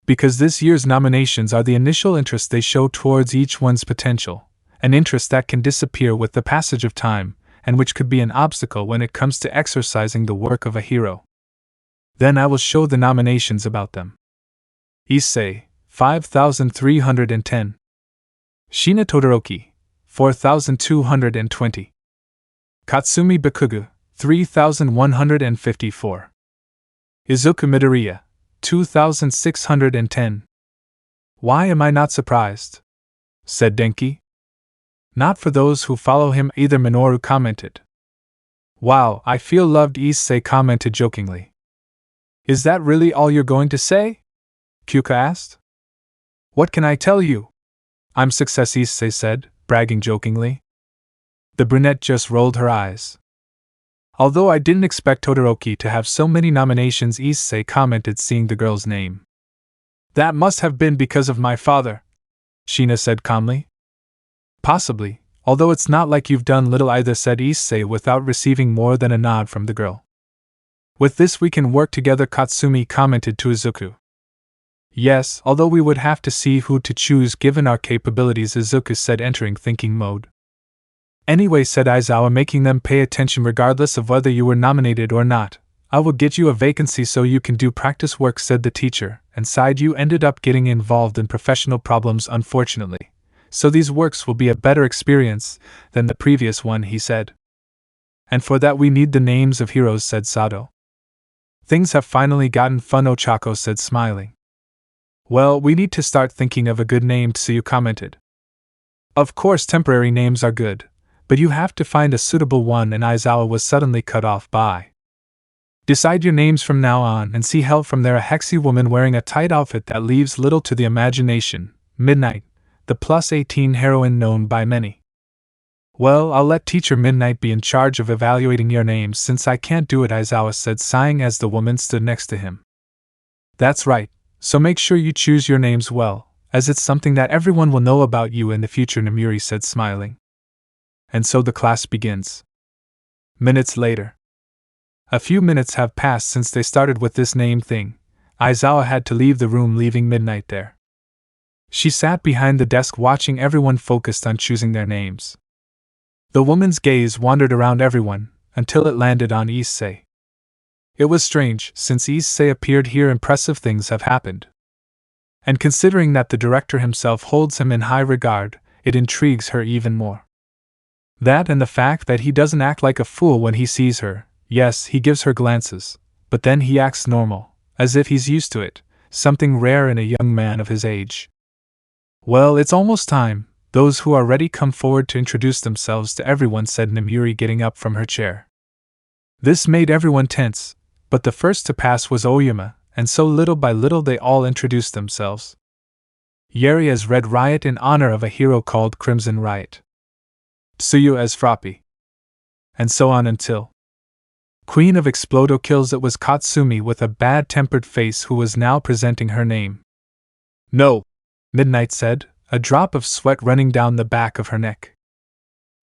Because this year's nominations are the initial interest they show towards each one's potential, an interest that can disappear with the passage of time, and which could be an obstacle when it comes to exercising the work of a hero. Then I will show the nominations about them. Issei, 5,310. Shina Todoroki, 4,220. Katsumi Bakugu, 3,154. Izuku Midoriya, 2,610. Why am I not surprised? Said Denki. Not for those who follow him either, Minoru commented. Wow, I feel loved, Issei commented jokingly. Is that really all you're going to say? Kyuka asked. What can I tell you? I'm success, Issei said, bragging jokingly. The brunette just rolled her eyes. Although I didn't expect Todoroki to have so many nominations, Issei commented, seeing the girl's name. That must have been because of my father, Shina said calmly. Possibly, although it's not like you've done little either, said Issei without receiving more than a nod from the girl. With this we can work together, Katsumi commented to Izuku. Yes, although we would have to see who to choose given our capabilities, Izuku said, entering thinking mode. Anyway, said Aizawa, making them pay attention regardless of whether you were nominated or not. I will get you a vacancy so you can do practice work, said the teacher, and sighed. You ended up getting involved in professional problems, unfortunately. So these works will be a better experience than the previous one, he said. And for that we need the names of heroes, said Sato. Things have finally gotten fun, Ochako said, smiling. Well, we need to start thinking of a good name, Tsuyu commented. Of course temporary names are good, but you have to find a suitable one, and Aizawa was suddenly cut off by. Decide your names from now on and see help from there. A hexy woman wearing a tight outfit that leaves little to the imagination. Midnight, the +18 heroine known by many. Well, I'll let Teacher Midnight be in charge of evaluating your names since I can't do it, Aizawa said, sighing as the woman stood next to him. That's right, so make sure you choose your names well, as it's something that everyone will know about you in the future, Nomuri said, smiling. And so the class begins. Minutes later. A few minutes have passed since they started with this name thing. Aizawa had to leave the room, leaving Midnight there. She sat behind the desk watching everyone focused on choosing their names. The woman's gaze wandered around everyone, until it landed on Issei. It was strange, since Issei appeared here impressive things have happened. And considering that the director himself holds him in high regard, it intrigues her even more. That and the fact that he doesn't act like a fool when he sees her. Yes, he gives her glances, but then he acts normal, as if he's used to it, something rare in a young man of his age. Well, it's almost time. Those who are ready come forward to introduce themselves to everyone, said Nomuri, getting up from her chair. This made everyone tense, but the first to pass was Oyama, and so little by little they all introduced themselves. Yeri as Red Riot in honor of a hero called Crimson Riot. Tsuyu as Froppy. And so on until Queen of Explodo Kills. It was Katsumi with a bad-tempered face who was now presenting her name. No, Midnight said, a drop of sweat running down the back of her neck.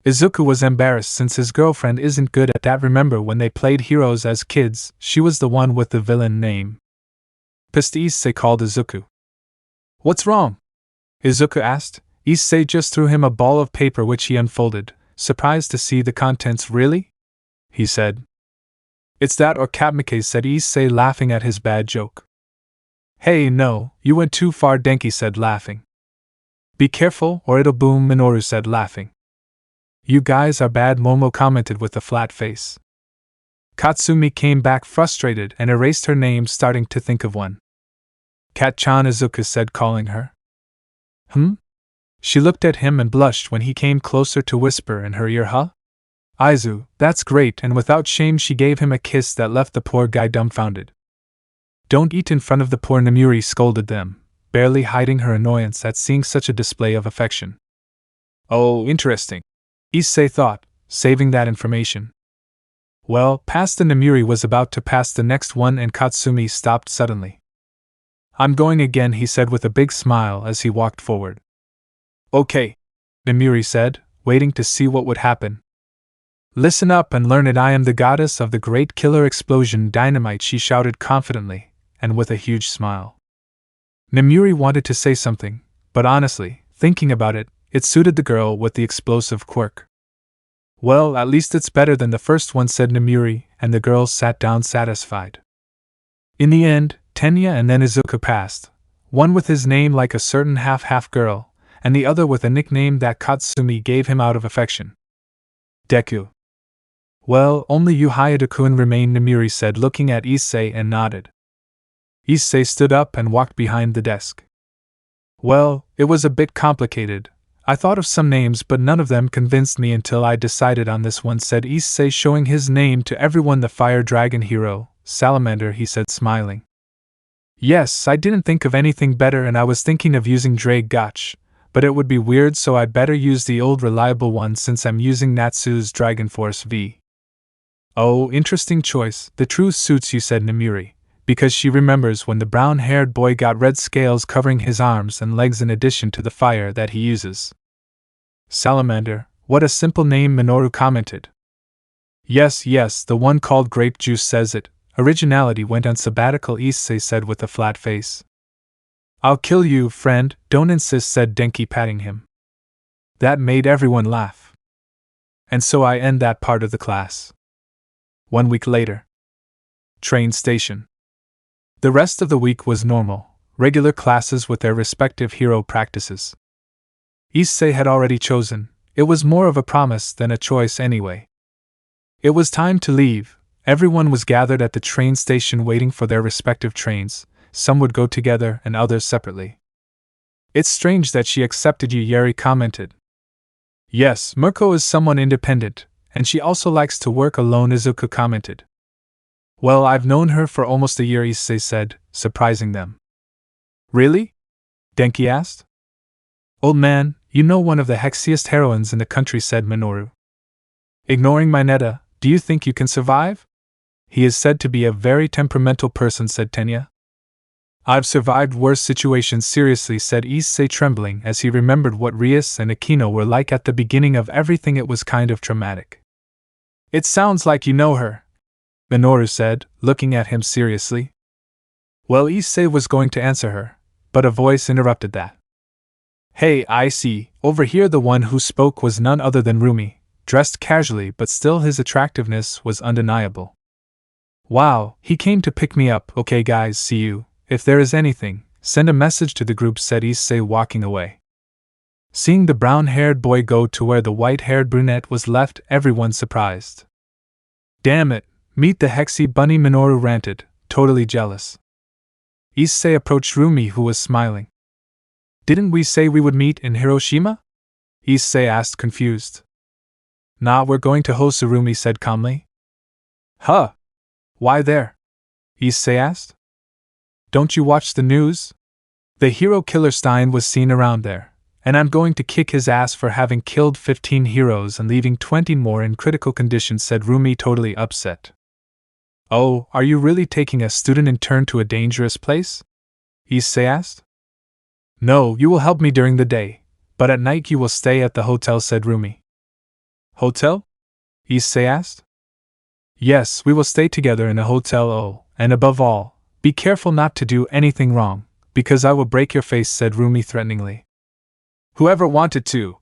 Izuku was embarrassed since his girlfriend isn't good at that. Remember when they played Heroes as kids, she was the one with the villain name. Pissed, Issei called Izuku. What's wrong? Izuku asked. Issei just threw him a ball of paper which he unfolded, surprised to see the contents. Really? He said. It's that or Katmike, said Issei, laughing at his bad joke. Hey, no, you went too far, Denki said, laughing. Be careful or it'll boom, Minoru said, laughing. You guys are bad, Momo commented with a flat face. Katsumi came back frustrated and erased her name, starting to think of one. Kat-chan, Izuku said, calling her. She looked at him and blushed when he came closer to whisper in her ear, huh? Aizu, that's great, and without shame she gave him a kiss that left the poor guy dumbfounded. Don't eat in front of the poor, Nomuri scolded them, barely hiding her annoyance at seeing such a display of affection. Oh, interesting. Issei thought, saving that information. Well, past the Nemuri was about to pass the next one and Katsumi stopped suddenly. I'm going again, he said with a big smile as he walked forward. Okay, Nemuri said, waiting to see what would happen. Listen up and learn it. I am the goddess of the great killer explosion dynamite, she shouted confidently, and with a huge smile. Nemuri wanted to say something, but honestly, thinking about it, it suited the girl with the explosive quirk. Well, at least it's better than the first one, said Nemuri, and the girl sat down satisfied. In the end, Tenya and then Izuku passed, one with his name like a certain half-half girl, and the other with a nickname that Katsumi gave him out of affection. Deku. Well, only you Hyoudou-kun remain, Nemuri said, looking at Issei, and nodded. Issei stood up and walked behind the desk. Well, it was a bit complicated. I thought of some names but none of them convinced me until I decided on this one, said Issei, showing his name to everyone. The fire dragon hero, Salamander, he said, smiling. Yes, I didn't think of anything better and I was thinking of using Drake Gotch, but it would be weird, so I'd better use the old reliable one since I'm using Natsu's Dragon Force V. Oh, interesting choice. The truth suits you, said Nemuri, because she remembers when the brown-haired boy got red scales covering his arms and legs in addition to the fire that he uses. Salamander, what a simple name, Minoru commented. Yes, the one called grape juice says it. Originality went on sabbatical, Issei said with a flat face. I'll kill you, friend, don't insist, said Denki, patting him. That made everyone laugh. And so I end that part of the class. 1 week later. Train station. The rest of the week was normal, regular classes with their respective hero practices. Issei had already chosen, it was more of a promise than a choice anyway. It was time to leave. Everyone was gathered at the train station waiting for their respective trains. Some would go together and others separately. It's strange that she accepted you, Yeri commented. Yes, Mirko is someone independent, and she also likes to work alone, Izuku commented. Well, I've known her for almost a year, Issei said, surprising them. Really? Denki asked. Old man, you know one of the hexiest heroines in the country, said Minoru. Ignoring Mineta, do you think you can survive? He is said to be a very temperamental person, said Tenya. I've survived worse situations, seriously, said Issei, trembling as he remembered what Rias and Akino were like at the beginning of everything. It was kind of traumatic. It sounds like you know her, Minoru said, looking at him seriously. Well, Issei was going to answer her, but a voice interrupted that. Hey, I see, over here. The one who spoke was none other than Rumi, dressed casually, but still his attractiveness was undeniable. Wow, he came to pick me up. Okay guys, see you. If there is anything, send a message to the group, said Issei, walking away. Seeing the brown-haired boy go to where the white-haired brunette was left, everyone surprised. Damn it, meet the Hexy Bunny, Minoru ranted, totally jealous. Issei approached Rumi, who was smiling. Didn't we say we would meet in Hiroshima? Issei asked, confused. Nah, we're going to Hosu, Rumi said calmly. Huh? Why there? Issei asked. Don't you watch the news? The hero killer Stein was seen around there, and I'm going to kick his ass for having killed 15 heroes and leaving 20 more in critical condition, said Rumi, totally upset. Oh, are you really taking a student intern to a dangerous place? Issei asked. No, you will help me during the day, but at night you will stay at the hotel, said Rumi. Hotel? Issei asked. Yes, we will stay together in a hotel. Oh, and above all, be careful not to do anything wrong, because I will break your face, said Rumi threateningly. Whoever wanted to,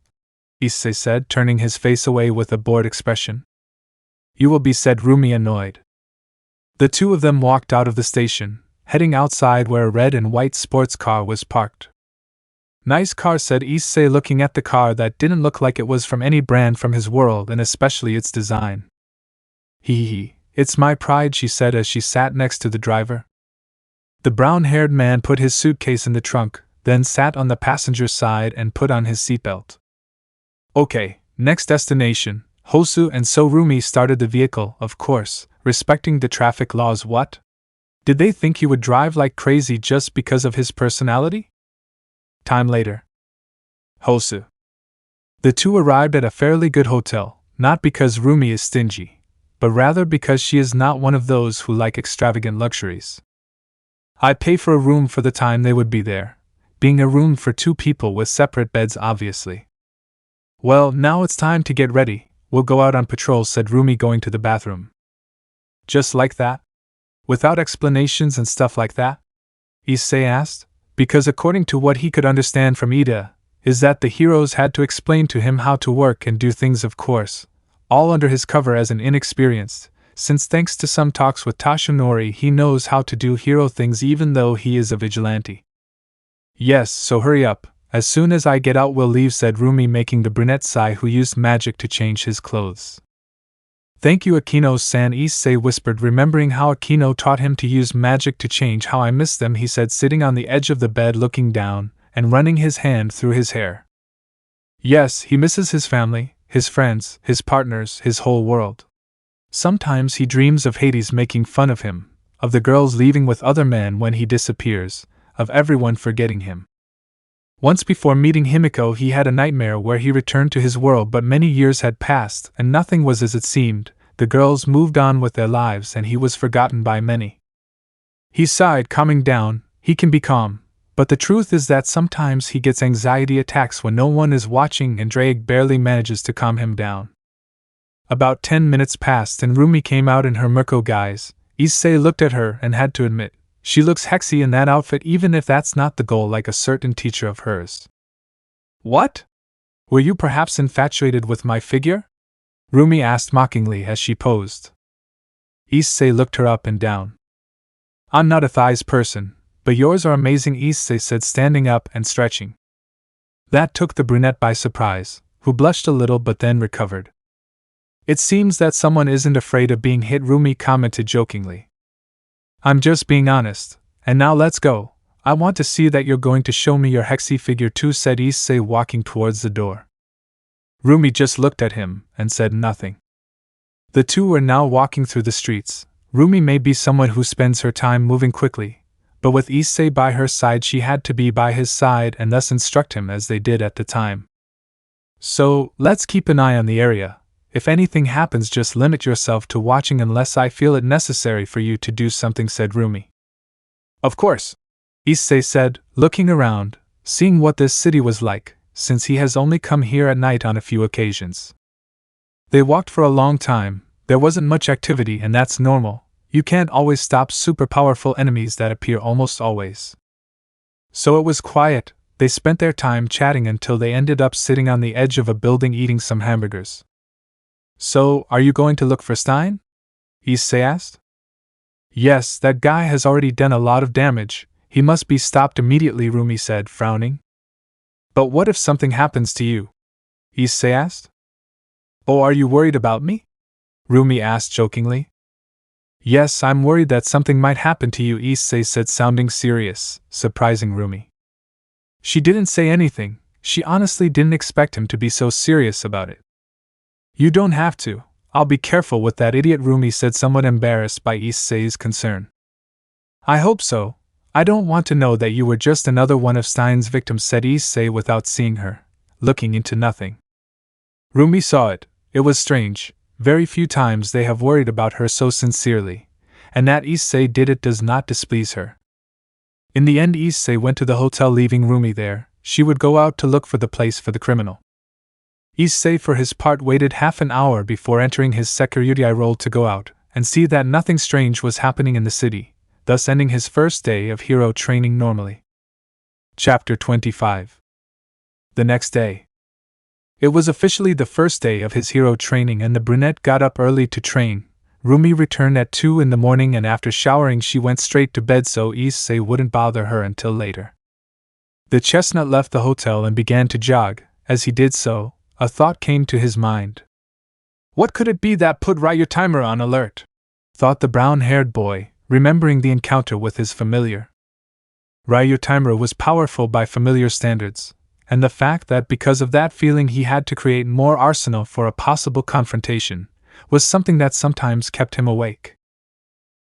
Issei said, turning his face away with a bored expression. You will be, said Rumi, annoyed. The two of them walked out of the station, heading outside where a red and white sports car was parked. Nice car, said Issei, looking at the car that didn't look like it was from any brand from his world, and especially its design. Hee, it's my pride, she said as she sat next to the driver. The brown-haired man put his suitcase in the trunk, then sat on the passenger side and put on his seatbelt. Okay, next destination, Hosu, and so Rumi started the vehicle, of course, respecting the traffic laws. What? Did they think he would drive like crazy just because of his personality? Time later. Hosu. The two arrived at a fairly good hotel, not because Rumi is stingy, but rather because she is not one of those who like extravagant luxuries. I'd pay for a room for the time they would be there, being a room for two people with separate beds obviously. Well, now it's time to get ready, we'll go out on patrol, said Rumi, going to the bathroom. Just like that? Without explanations and stuff like that? Issei asked, because according to what he could understand from Ida, is that the heroes had to explain to him how to work and do things, of course, all under his cover as an inexperienced, since thanks to some talks with Tashinori he knows how to do hero things even though he is a vigilante. Yes, so hurry up, as soon as I get out we'll leave, said Rumi, making the brunette sigh, who used magic to change his clothes. Thank you, Akino-san, Issei whispered, remembering how Akino taught him to use magic to change. How I miss them, he said, sitting on the edge of the bed looking down and running his hand through his hair. Yes, he misses his family, his friends, his partners, his whole world. Sometimes he dreams of Hades making fun of him, of the girls leaving with other men when he disappears, of everyone forgetting him. Once before meeting Himiko he had a nightmare where he returned to his world, but many years had passed and nothing was as it seemed. The girls moved on with their lives and he was forgotten by many. He sighed, calming down. He can be calm, but the truth is that sometimes he gets anxiety attacks when no one is watching, and Drake barely manages to calm him down. About 10 minutes passed and Rumi came out in her Mirko guise. Issei looked at her and had to admit, she looks sexy in that outfit, even if that's not the goal, like a certain teacher of hers. What? Were you perhaps infatuated with my figure? Rumi asked mockingly as she posed. Issei looked her up and down. I'm not a thighs person, but yours are amazing, Issei said, standing up and stretching. That took the brunette by surprise, who blushed a little but then recovered. It seems that someone isn't afraid of being hit, Rumi commented jokingly. I'm just being honest, and now let's go. I want to see that you're going to show me your hexy figure too, said Issei, walking towards the door. Rumi just looked at him and said nothing. The two were now walking through the streets. Rumi may be someone who spends her time moving quickly, but with Issei by her side she had to be by his side and thus instruct him as they did at the time. So, let's keep an eye on the area. If anything happens, just limit yourself to watching unless I feel it necessary for you to do something, said Rumi. Of course, Issei said, looking around, seeing what this city was like, since he has only come here at night on a few occasions. They walked for a long time. There wasn't much activity, and that's normal. You can't always stop super powerful enemies that appear almost always. So it was quiet. They spent their time chatting until they ended up sitting on the edge of a building eating some hamburgers. So, are you going to look for Stein? Issei asked. Yes, that guy has already done a lot of damage. He must be stopped immediately, Rumi said, frowning. But what if something happens to you? Issei asked. Oh, are you worried about me? Rumi asked jokingly. Yes, I'm worried that something might happen to you, Issei said, sounding serious, surprising Rumi. She didn't say anything. She honestly didn't expect him to be so serious about it. You don't have to. I'll be careful with that idiot, Rumi said, somewhat embarrassed by Issei's concern. I hope so. I don't want to know that you were just another one of Stein's victims, said Issei without seeing her, looking into nothing. Rumi saw it. It was strange. Very few times they have worried about her so sincerely, and that Issei did it does not displease her. In the end, Issei went to the hotel, leaving Rumi there. She would go out to look for the place for the criminal. Issei for his part waited half an hour before entering his Sekiryuutei role to go out and see that nothing strange was happening in the city, thus ending his first day of hero training normally. Chapter 25. The next day. It was officially the first day of his hero training, and the brunette got up early to train. Rumi returned at 2 in the morning, and after showering she went straight to bed so Issei wouldn't bother her until later. The chestnut left the hotel and began to jog. As he did so, a thought came to his mind. What could it be that put Ryutimer on alert? Thought the brown-haired boy, remembering the encounter with his familiar. Ryutimer was powerful by familiar standards, and the fact that because of that feeling he had to create more arsenal for a possible confrontation was something that sometimes kept him awake.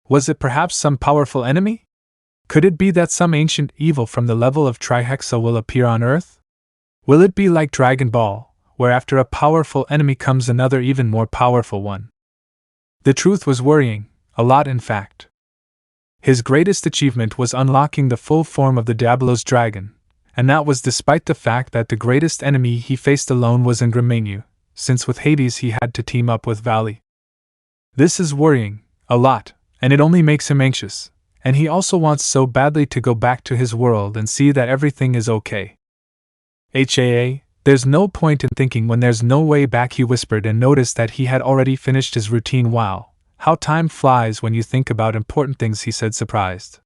Was it perhaps some powerful enemy? Could it be that some ancient evil from the level of Trihexa will appear on Earth? Will it be like Dragon Ball, where after a powerful enemy comes another even more powerful one. The truth was worrying, a lot in fact. His greatest achievement was unlocking the full form of the Diablo's dragon, and that was despite the fact that the greatest enemy he faced alone was Angra Mainyu, since with Hades he had to team up with Vali. This is worrying, a lot, and it only makes him anxious, and he also wants so badly to go back to his world and see that everything is okay. HAA, there's no point in thinking when there's no way back, he whispered and noticed that he had already finished his routine. Wow, how time flies when you think about important things, he said, surprised.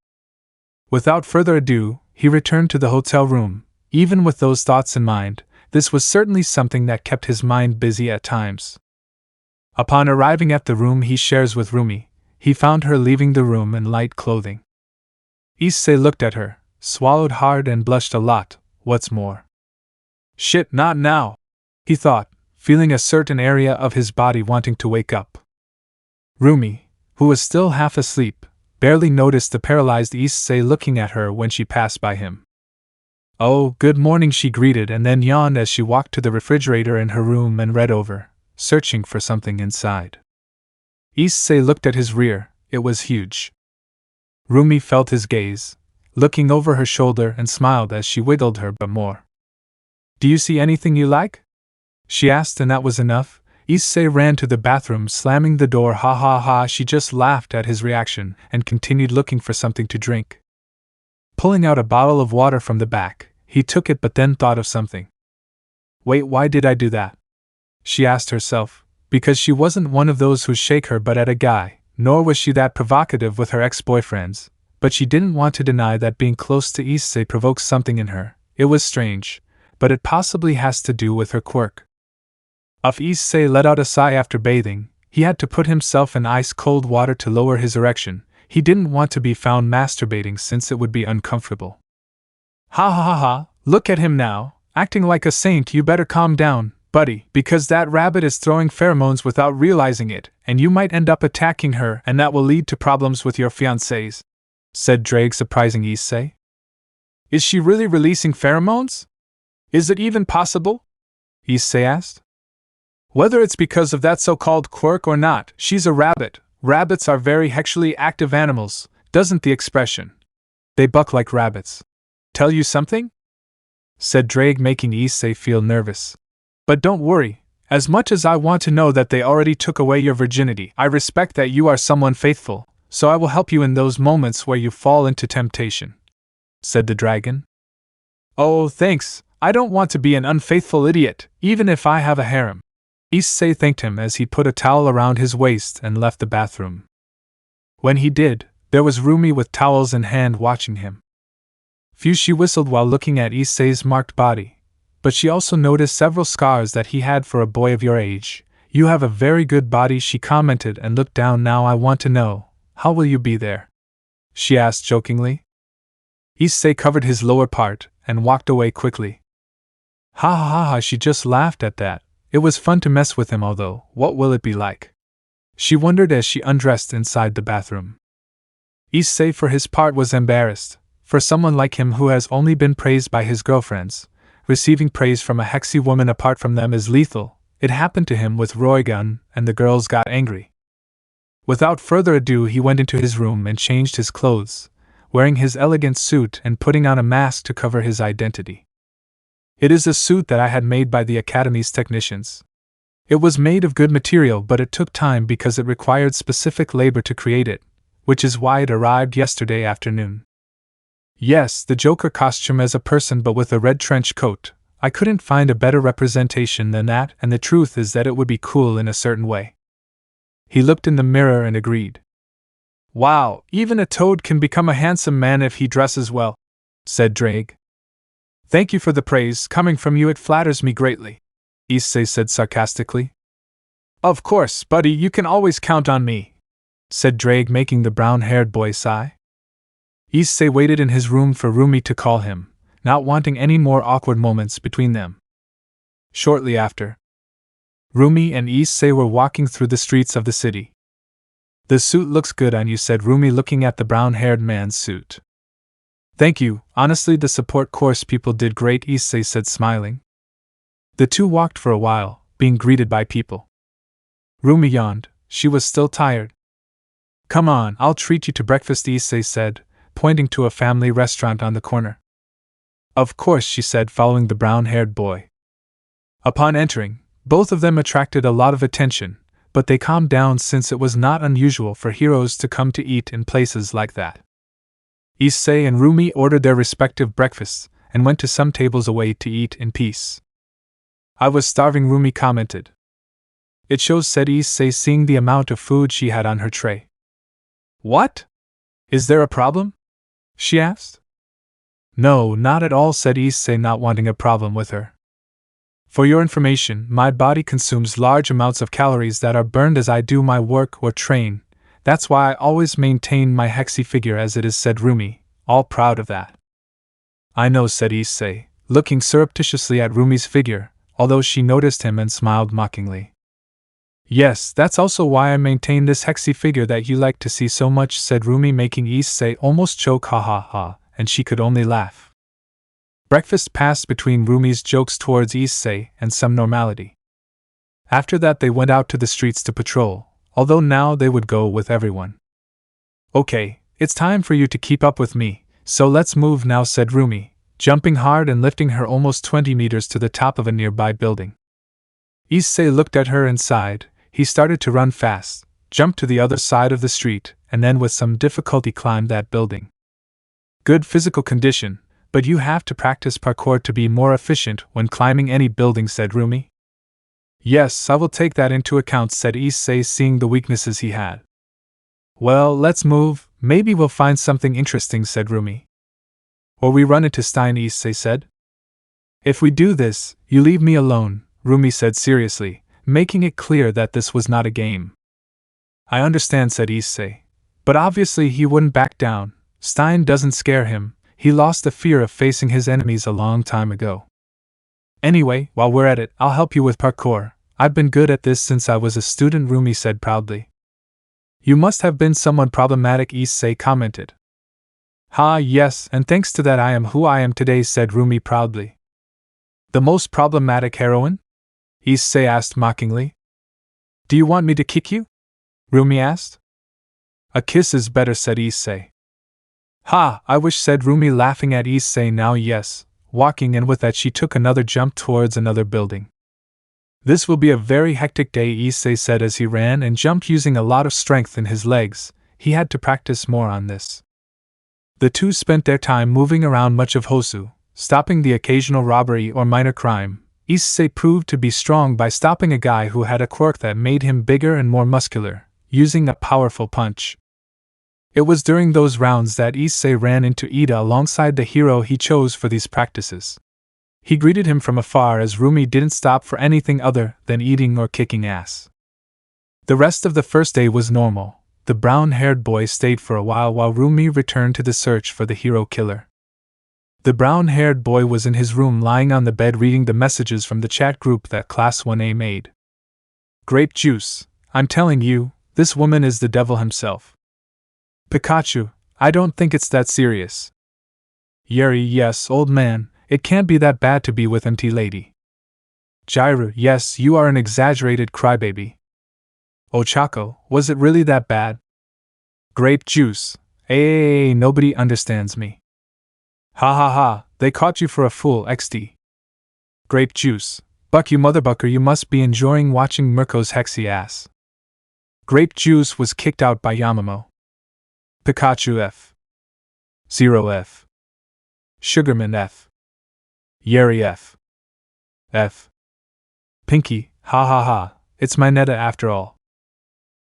Without further ado, he returned to the hotel room. Even with those thoughts in mind, this was certainly something that kept his mind busy at times. Upon arriving at the room he shares with Rumi, he found her leaving the room in light clothing. Issei looked at her, swallowed hard and blushed a lot. What's more? Shit, not now, he thought, feeling a certain area of his body wanting to wake up. Rumi, who was still half asleep, barely noticed the paralyzed Issei looking at her when she passed by him. Oh, good morning, she greeted and then yawned as she walked to the refrigerator in her room and read over, searching for something inside. Issei looked at his rear, it was huge. Rumi felt his gaze, looking over her shoulder, and smiled as she wiggled her butt more. Do you see anything you like? She asked, and that was enough. Issei ran to the bathroom, slamming the door. Ha ha ha, she just laughed at his reaction and continued looking for something to drink. Pulling out a bottle of water from the back, he took it but then thought of something. Wait, why did I do that? She asked herself, because she wasn't one of those who shake her butt at a guy, nor was she that provocative with her ex-boyfriends, but she didn't want to deny that being close to Issei provoked something in her. It was strange, but it possibly has to do with her quirk. Issei let out a sigh after bathing. He had to put himself in ice-cold water to lower his erection. He didn't want to be found masturbating since it would be uncomfortable. Ha ha ha ha, look at him now, acting like a saint. You better calm down, buddy, because that rabbit is throwing pheromones without realizing it, and you might end up attacking her, and that will lead to problems with your fiancés, said Drake, surprising Issei. Is she really releasing pheromones? Is it even possible? Issei asked. Whether it's because of that so-called quirk or not, she's a rabbit. Rabbits are very sexually active animals, doesn't the expression? They buck like rabbits. Tell you something? Said Drake, making Issei feel nervous. But don't worry, as much as I want to know that they already took away your virginity, I respect that you are someone faithful, so I will help you in those moments where you fall into temptation, said the dragon. Oh, thanks. I don't want to be an unfaithful idiot, even if I have a harem. Issei thanked him as he put a towel around his waist and left the bathroom. When he did, there was Rumi with towels in hand watching him. Phew, she whistled while looking at Issei's marked body, but she also noticed several scars that he had for a boy of your age. You have a very good body, she commented and looked down. Now I want to know, how will you be there? She asked jokingly. Issei covered his lower part and walked away quickly. Ha ha ha ha, she just laughed at that. It was fun to mess with him, although, what will it be like? She wondered as she undressed inside the bathroom. Issei for his part was embarrassed. For someone like him who has only been praised by his girlfriends, receiving praise from a hexy woman apart from them is lethal. It happened to him with Roigun, and the girls got angry. Without further ado, he went into his room and changed his clothes, wearing his elegant suit and putting on a mask to cover his identity. It is a suit that I had made by the Academy's technicians. It was made of good material, but it took time because it required specific labor to create it, which is why it arrived yesterday afternoon. Yes, the Joker costume as a person, but with a red trench coat. I couldn't find a better representation than that, and the truth is that it would be cool in a certain way. He looked in the mirror and agreed. Wow, even a toad can become a handsome man if he dresses well, said Drake. Thank you for the praise. Coming from you, it flatters me greatly, Issei said sarcastically. Of course, buddy, you can always count on me, said Drake, making the brown-haired boy sigh. Issei waited in his room for Rumi to call him, not wanting any more awkward moments between them. Shortly after, Rumi and Issei were walking through the streets of the city. The suit looks good on you, said Rumi, looking at the brown-haired man's suit. Thank you, honestly the support course people did great, Issei said, smiling. The two walked for a while, being greeted by people. Rumi yawned. She was still tired. Come on, I'll treat you to breakfast, Issei said, pointing to a family restaurant on the corner. Of course, she said, following the brown-haired boy. Upon entering, both of them attracted a lot of attention, but they calmed down since it was not unusual for heroes to come to eat in places like that. Issei and Rumi ordered their respective breakfasts and went to some tables away to eat in peace. I was starving, Rumi commented. It shows, said Issei, seeing the amount of food she had on her tray. What? Is there a problem? She asked. No, not at all, said Issei, not wanting a problem with her. For your information, my body consumes large amounts of calories that are burned as I do my work or train. That's why I always maintain my hexy figure as it is, said Rumi, all proud of that. I know, said Issei, looking surreptitiously at Rumi's figure, although she noticed him and smiled mockingly. Yes, that's also why I maintain this hexy figure that you like to see so much, said Rumi, making Issei almost choke, ha ha ha, and she could only laugh. Breakfast passed between Rumi's jokes towards Issei and some normality. After that they went out to the streets to patrol, although now they would go with everyone. Okay, it's time for you to keep up with me, so let's move now, said Rumi, jumping hard and lifting her almost 20 meters to the top of a nearby building. Issei looked at her and sighed. He started to run fast, jumped to the other side of the street, and then with some difficulty climbed that building. Good physical condition, but you have to practice parkour to be more efficient when climbing any building, said Rumi. Yes, I will take that into account, said Issei, seeing the weaknesses he had. Well, let's move, maybe we'll find something interesting, said Rumi. Or we run into Stein, Issei said. If we do this, you leave me alone, Rumi said seriously, making it clear that this was not a game. I understand, said Issei. But obviously he wouldn't back down. Stein doesn't scare him. He lost the fear of facing his enemies a long time ago. Anyway, while we're at it, I'll help you with parkour. I've been good at this since I was a student, Rumi said proudly. You must have been someone problematic, Issei commented. Yes, and thanks to that I am who I am today, said Rumi proudly. The most problematic heroine? Issei asked mockingly. Do you want me to kick you? Rumi asked. A kiss is better, said Issei. I wish, said Rumi, laughing at Issei now. Yes, walking, and with that she took another jump towards another building. This will be a very hectic day, Issei said as he ran and jumped using a lot of strength in his legs. He had to practice more on this. The two spent their time moving around much of Hosu, stopping the occasional robbery or minor crime. Issei proved to be strong by stopping a guy who had a quirk that made him bigger and more muscular, using a powerful punch. It was during those rounds that Issei ran into Ida alongside the hero he chose for these practices. He greeted him from afar as Rumi didn't stop for anything other than eating or kicking ass. The rest of the first day was normal. The brown-haired boy stayed for a while Rumi returned to the search for the hero killer. The brown-haired boy was in his room lying on the bed reading the messages from the chat group that Class 1A made. Grape juice, I'm telling you, this woman is the devil himself. Pikachu, I don't think it's that serious. Yuri, yes, old man, it can't be that bad to be with empty lady. Jairu, yes, you are an exaggerated crybaby. Ochako, was it really that bad? Grape juice, nobody understands me. Ha, they caught you for a fool, XD. Grape juice, Buck, you motherbucker, you must be enjoying watching Mirko's hexy ass. Grape juice was kicked out by Yamamoto. Pikachu F. Zero F. Sugarman F. Yuri F. F. Pinky, ha, it's my Netta after all.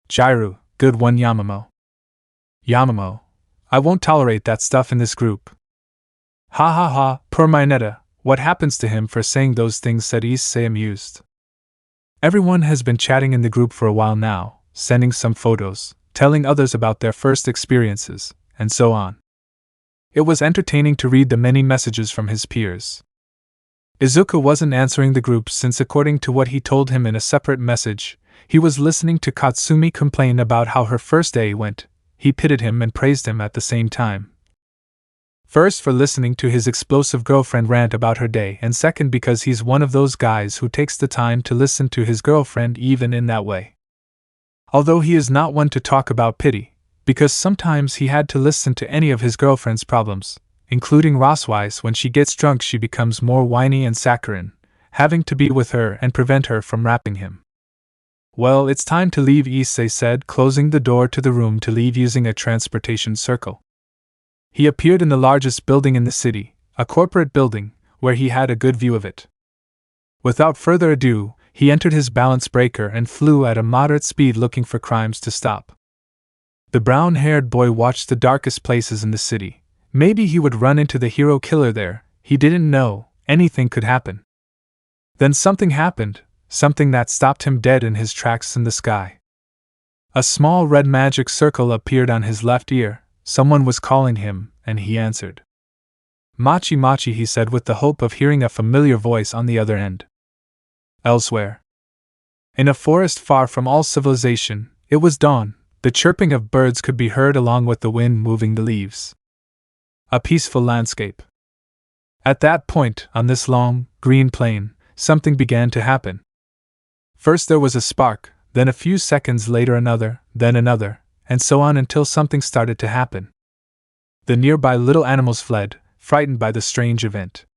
Jairu, good one Yamamoto. Yamamoto, I won't tolerate that stuff in this group. Ha, poor my Netta, what happens to him for saying those things, said Issei amused. Everyone has been chatting in the group for a while now, sending some photos, telling others about their first experiences, and so on. It was entertaining to read the many messages from his peers. Izuku wasn't answering the group since, according to what he told him in a separate message, he was listening to Katsumi complain about how her first day went. He pitied him and praised him at the same time. First, for listening to his explosive girlfriend rant about her day, and second, because he's one of those guys who takes the time to listen to his girlfriend even in that way. Although he is not one to talk about pity, because sometimes he had to listen to any of his girlfriend's problems, including Roswise. When she gets drunk, she becomes more whiny and saccharine, having to be with her and prevent her from rapping him. Well, it's time to leave, Issei said, closing the door to the room to leave using a transportation circle. He appeared in the largest building in the city, a corporate building, where he had a good view of it. Without further ado, he entered his balance breaker and flew at a moderate speed looking for crimes to stop. The brown-haired boy watched the darkest places in the city. Maybe he would run into the hero killer there, he didn't know, anything could happen. Then something happened, something that stopped him dead in his tracks in the sky. A small red magic circle appeared on his left ear. Someone was calling him, and he answered. Machi Machi, he said with the hope of hearing a familiar voice on the other end. Elsewhere. In a forest far from all civilization, it was dawn. The chirping of birds could be heard along with the wind moving the leaves. A peaceful landscape. At that point, on this long, green plain, something began to happen. First there was a spark, then a few seconds later another, then another, and so on until something started to happen. The nearby little animals fled, frightened by the strange event.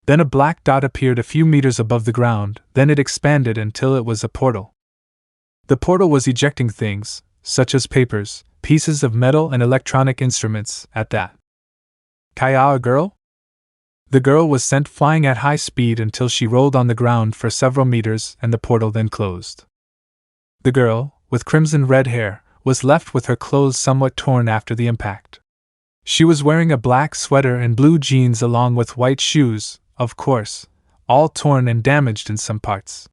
Then a black dot appeared a few meters above the ground, then it expanded until it was a portal. The portal was ejecting things, such as papers, pieces of metal and electronic instruments, at that. Kaya, a girl? The girl was sent flying at high speed until she rolled on the ground for several meters and the portal then closed. The girl, with crimson red hair, was left with her clothes somewhat torn after the impact. She was wearing a black sweater and blue jeans along with white shoes, of course, all torn and damaged in some parts.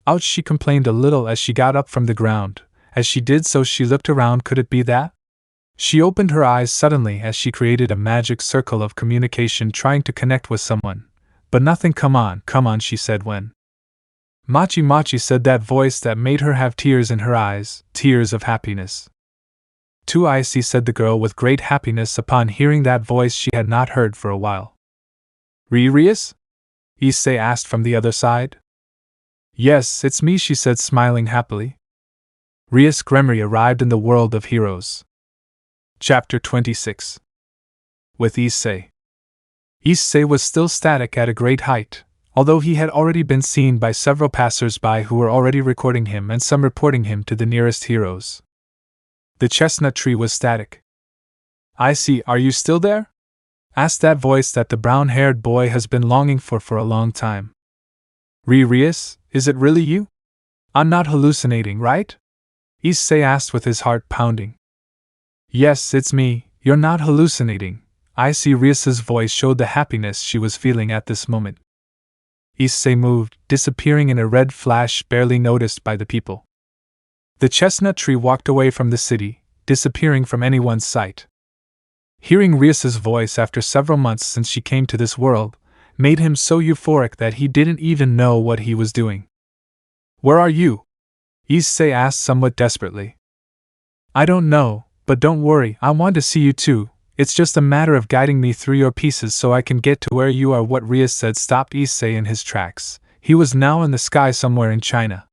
Ouch, she complained a little as she got up from the ground. As she did so, she looked around. Could it be that? She opened her eyes suddenly as she created a magic circle of communication trying to connect with someone. But nothing. Come on, she said when. Machi Machi said, that voice that made her have tears in her eyes, tears of happiness. To Issei, said the girl with great happiness upon hearing that voice she had not heard for a while. Rias? Issei asked from the other side. Yes, it's me, she said, smiling happily. Rias Gremory arrived in the world of heroes. Chapter 26. With Issei. Issei was still static at a great height, although he had already been seen by several passers-by who were already recording him and some reporting him to the nearest heroes. The chestnut tree was static. Issei, are you still there? Asked that voice that the brown-haired boy has been longing for a long time. Rias, is it really you? I'm not hallucinating, right? Issei asked with his heart pounding. Yes, it's me, you're not hallucinating. Issei. Rias's voice showed the happiness she was feeling at this moment. Issei moved, disappearing in a red flash barely noticed by the people. The chestnut tree walked away from the city, disappearing from anyone's sight. Hearing Rias's voice after several months since she came to this world, made him so euphoric that he didn't even know what he was doing. Where are you? Issei asked somewhat desperately. I don't know, but don't worry, I want to see you too. It's just a matter of guiding me through your pieces so I can get to where you are. What Rias said stopped Issei in his tracks. He was now in the sky somewhere in China.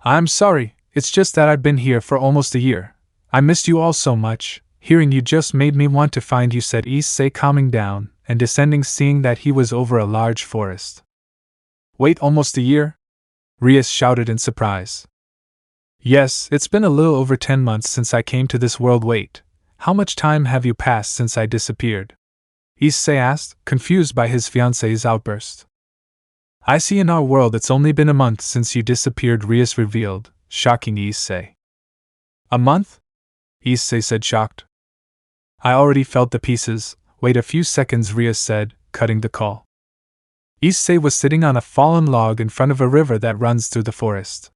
I'm sorry, it's just that I've been here for almost a year. I missed you all so much. Hearing you just made me want to find you, said Issei, calming down and descending, seeing that he was over a large forest. Wait, almost a year? Rias shouted in surprise. Yes, it's been a little over 10 months since I came to this world. Wait, how much time have you passed since I disappeared? Issei asked, confused by his fiancée's outburst. I see, in our world it's only been a month since you disappeared, Rias revealed, shocking Issei. A month? Issei said, shocked. I already felt the pieces. Wait a few seconds, Rias said, cutting the call. Issei was sitting on a fallen log in front of a river that runs through the forest.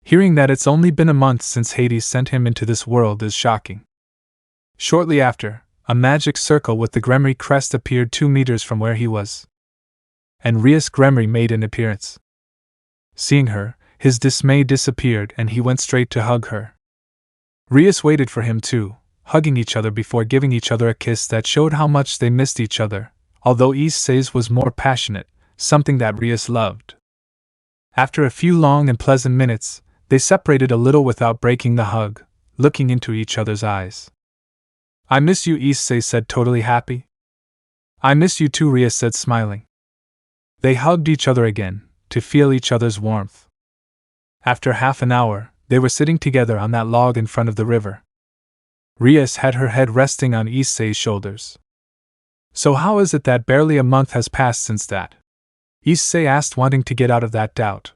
Hearing that it's only been a month since Hades sent him into this world is shocking. Shortly after, a magic circle with the Gremory crest appeared 2 meters from where he was. And Rias Gremory made an appearance. Seeing her, his dismay disappeared and he went straight to hug her. Rias waited for him too, hugging each other before giving each other a kiss that showed how much they missed each other, although Issei's was more passionate, something that Rias loved. After a few long and pleasant minutes, they separated a little without breaking the hug, looking into each other's eyes. "I miss you," Issei said, totally happy. "I miss you too," Rias said, smiling. They hugged each other again, to feel each other's warmth. After half an hour, they were sitting together on that log in front of the river. Rias had her head resting on Issei's shoulders. "So how is it that barely a month has passed since that?" Issei asked, wanting to get out of that doubt.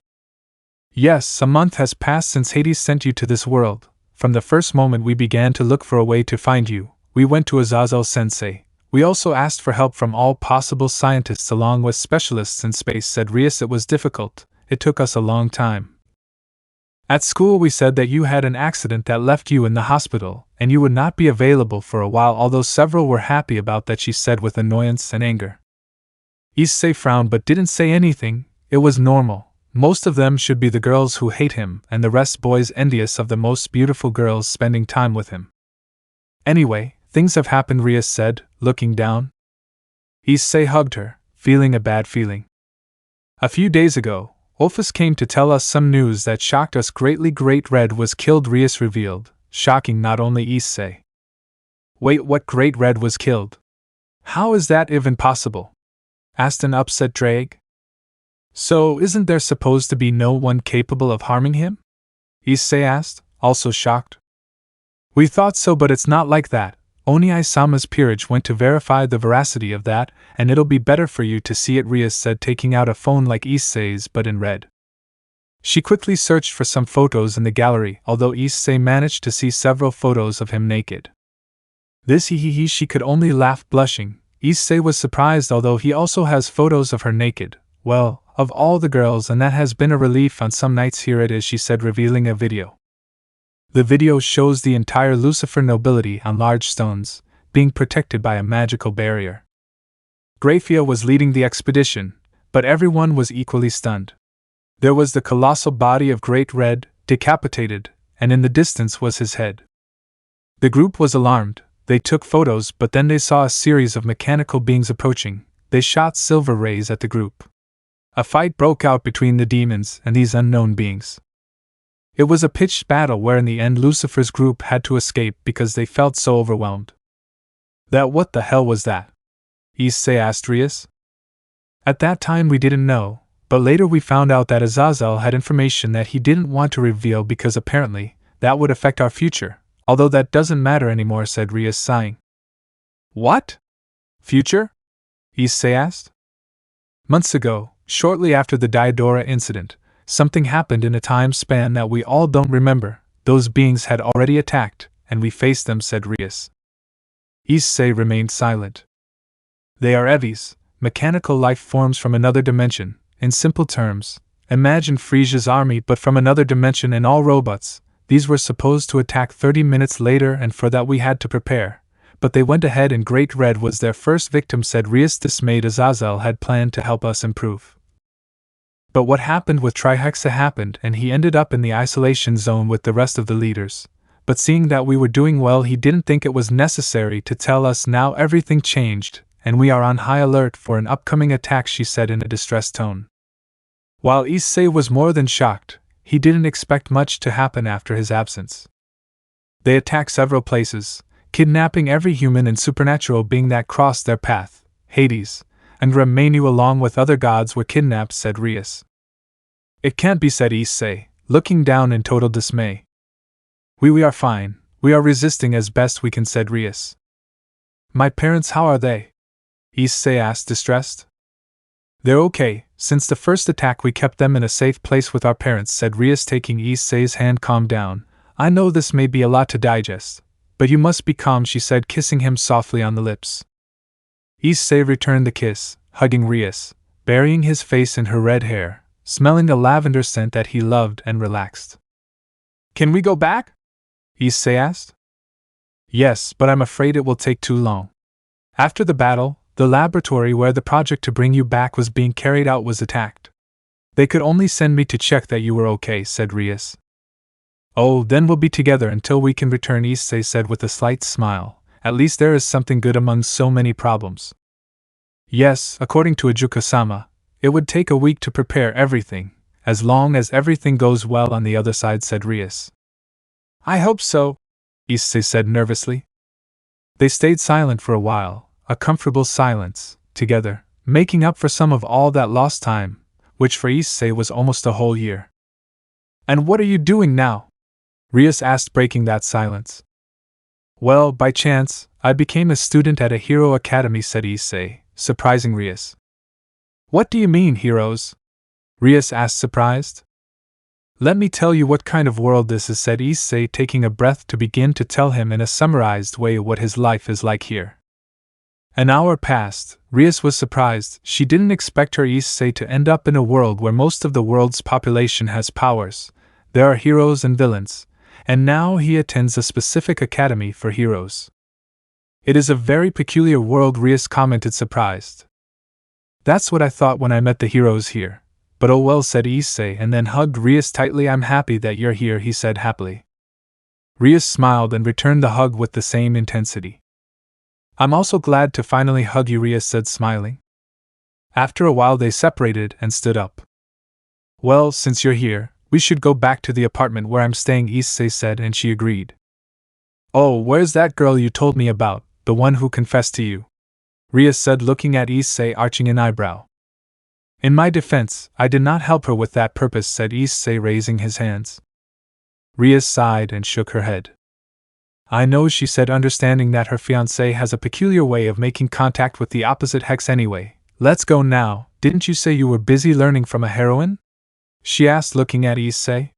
"Yes, a month has passed since Hades sent you to this world. From the first moment we began to look for a way to find you, we went to Azazel-sensei. We also asked for help from all possible scientists along with specialists in space," said Rias. "It was difficult. It took us a long time. At school we said that you had an accident that left you in the hospital, and you would not be available for a while, although several were happy about that," she said with annoyance and anger. Issei frowned but didn't say anything. It was normal. Most of them should be the girls who hate him, and the rest boys envious of the most beautiful girls spending time with him. "Anyway, things have happened," Rias said, looking down. Issei hugged her, feeling a bad feeling. "A few days ago, Ophice came to tell us some news that shocked us greatly. Great Red was killed," Rias revealed, shocking not only Issei. "Wait, what? Great Red was killed? How is that even possible?" asked an upset Drake. "So, isn't there supposed to be no one capable of harming him?" Issei asked, also shocked. "We thought so, but it's not like that. Oni-sama's peerage went to verify the veracity of that, and it'll be better for you to see it," Rias said, taking out a phone like Issei's but in red. She quickly searched for some photos in the gallery, although Issei managed to see several photos of him naked. This she could only laugh, blushing. Issei was surprised, although he also has photos of her naked. "Well, of all the girls, and that has been a relief on some nights. Here it is," she said, revealing a video. The video shows the entire Lucifer nobility on large stones, being protected by a magical barrier. Graphia was leading the expedition, but everyone was equally stunned. There was the colossal body of Great Red, decapitated, and in the distance was his head. The group was alarmed. They took photos, but then they saw a series of mechanical beings approaching. They shot silver rays at the group. A fight broke out between the demons and these unknown beings. It was a pitched battle where in the end Lucifer's group had to escape because they felt so overwhelmed. "What the hell was that?" Issei asked Rias. "At that time we didn't know, but later we found out that Azazel had information that he didn't want to reveal because apparently that would affect our future, although that doesn't matter anymore," said Rias, sighing. "What? Future?" Issei asked. "Months ago, shortly after the Diodora incident, something happened in a time span that we all don't remember. Those beings had already attacked, and we faced them," said Rias. Issei remained silent. "They are Evis, mechanical life forms from another dimension. In simple terms, imagine Frisia's army but from another dimension and all robots. These were supposed to attack 30 minutes later, and for that we had to prepare. But they went ahead and Great Red was their first victim," said Rias, dismayed. "Azazel had planned to help us improve. But what happened with Trihexa happened, and he ended up in the isolation zone with the rest of the leaders. But seeing that we were doing well, he didn't think it was necessary to tell us. Now everything changed, and we are on high alert for an upcoming attack," she said in a distressed tone. While Issei was more than shocked, he didn't expect much to happen after his absence. They attacked several places, kidnapping every human and supernatural being that crossed their path. Hades and Angra Mainyu along with other gods were kidnapped, said Rias. "It can't be," said Issei, looking down in total dismay. We are fine. We are resisting as best we can," said Rias. "My parents, how are they?" Issei asked, distressed. "They're okay. Since the first attack we kept them in a safe place with our parents," said Rias, taking Issei's hand. "Calm down. I know this may be a lot to digest, but you must be calm," she said, kissing him softly on the lips. Issei returned the kiss, hugging Rias, burying his face in her red hair, smelling the lavender scent that he loved, and relaxed. "Can we go back?" Issei asked. "Yes, but I'm afraid it will take too long. After the battle, the laboratory where the project to bring you back was being carried out was attacked. They could only send me to check that you were okay," said Rias. Oh, then we'll be together until we can return, Issei said with a slight smile. At least there is something good among so many problems. Yes, according to Ajuka-sama, it would take a week to prepare everything, as long as everything goes well on the other side, said Rias. I hope so, Issei said nervously. They stayed silent for a while, a comfortable silence, together, making up for some of all that lost time, which for Issei was almost a whole year. And what are you doing now? Rias asked, breaking that silence. Well, by chance, I became a student at a hero academy, said Issei, surprising Rias. What do you mean, heroes? Rias asked, surprised. Let me tell you what kind of world this is, said Issei, taking a breath to begin to tell him in a summarized way what his life is like here. An hour passed. Rias was surprised. She didn't expect her Issei to end up in a world where most of the world's population has powers. There are heroes and villains, and now he attends a specific academy for heroes. It is a very peculiar world, Rias commented, surprised. That's what I thought when I met the heroes here. But oh well, said Issei, and then hugged Rias tightly. I'm happy that you're here, he said happily. Rias smiled and returned the hug with the same intensity. I'm also glad to finally hug you, Rias said, smiling. After a while they separated and stood up. Well, since you're here, we should go back to the apartment where I'm staying, Issei said, and she agreed. Oh, where's that girl you told me about, the one who confessed to you? Rias said, looking at Issei, arching an eyebrow. In my defense, I did not help her with that purpose, said Issei, raising his hands. Rias sighed and shook her head. I know, she said, understanding that her fiancé has a peculiar way of making contact with the opposite sex anyway. Let's go now. Didn't you say you were busy learning from a heroine? She asked, looking at Issei.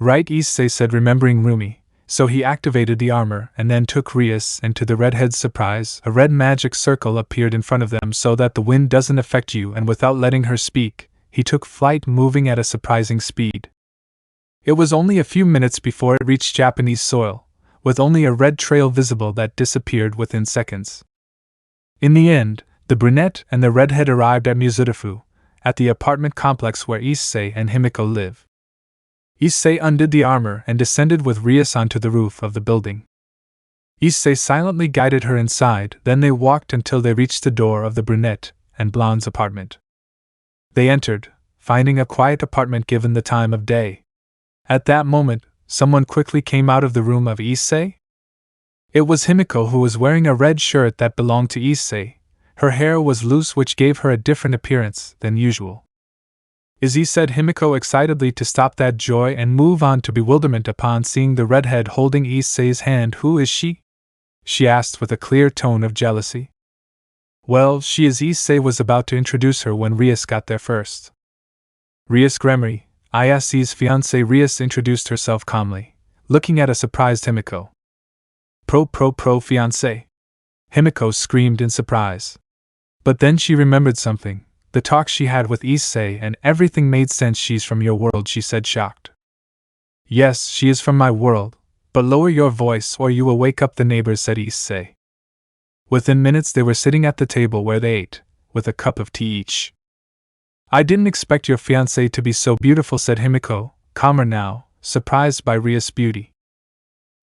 Right, Issei said, remembering Rumi. So he activated the armor and then took Rias, and to the redhead's surprise, a red magic circle appeared in front of them so that the wind doesn't affect you, and without letting her speak, he took flight, moving at a surprising speed. It was only a few minutes before it reached Japanese soil, with only a red trail visible that disappeared within seconds. In the end, the brunette and the redhead arrived at Mizudafu, at the apartment complex where Issei and Himiko live. Issei undid the armor and descended with Rias onto the roof of the building. Issei silently guided her inside, then they walked until they reached the door of the brunette and blonde's apartment. They entered, finding a quiet apartment given the time of day. At that moment, someone quickly came out of the room of Issei. It was Himiko, who was wearing a red shirt that belonged to Issei. Her hair was loose, which gave her a different appearance than usual. Izzy, said Himiko excitedly, to stop that joy and move on to bewilderment upon seeing the redhead holding Issei's hand. Who is she? She asked with a clear tone of jealousy. Well, she is. Issei was about to introduce her when Rias got there first. Rias Gremery, Issei's fiancée. Rias introduced herself calmly, looking at a surprised Himiko. Pro fiancé. Himiko screamed in surprise. But then she remembered something. The talk she had with Issei, and everything made sense. She's from your world, she said, shocked. Yes, she is from my world, but lower your voice or you will wake up the neighbors, said Issei. Within minutes they were sitting at the table where they ate, with a cup of tea each. I didn't expect your fiancé to be so beautiful, said Himiko, calmer now, surprised by Rias' beauty.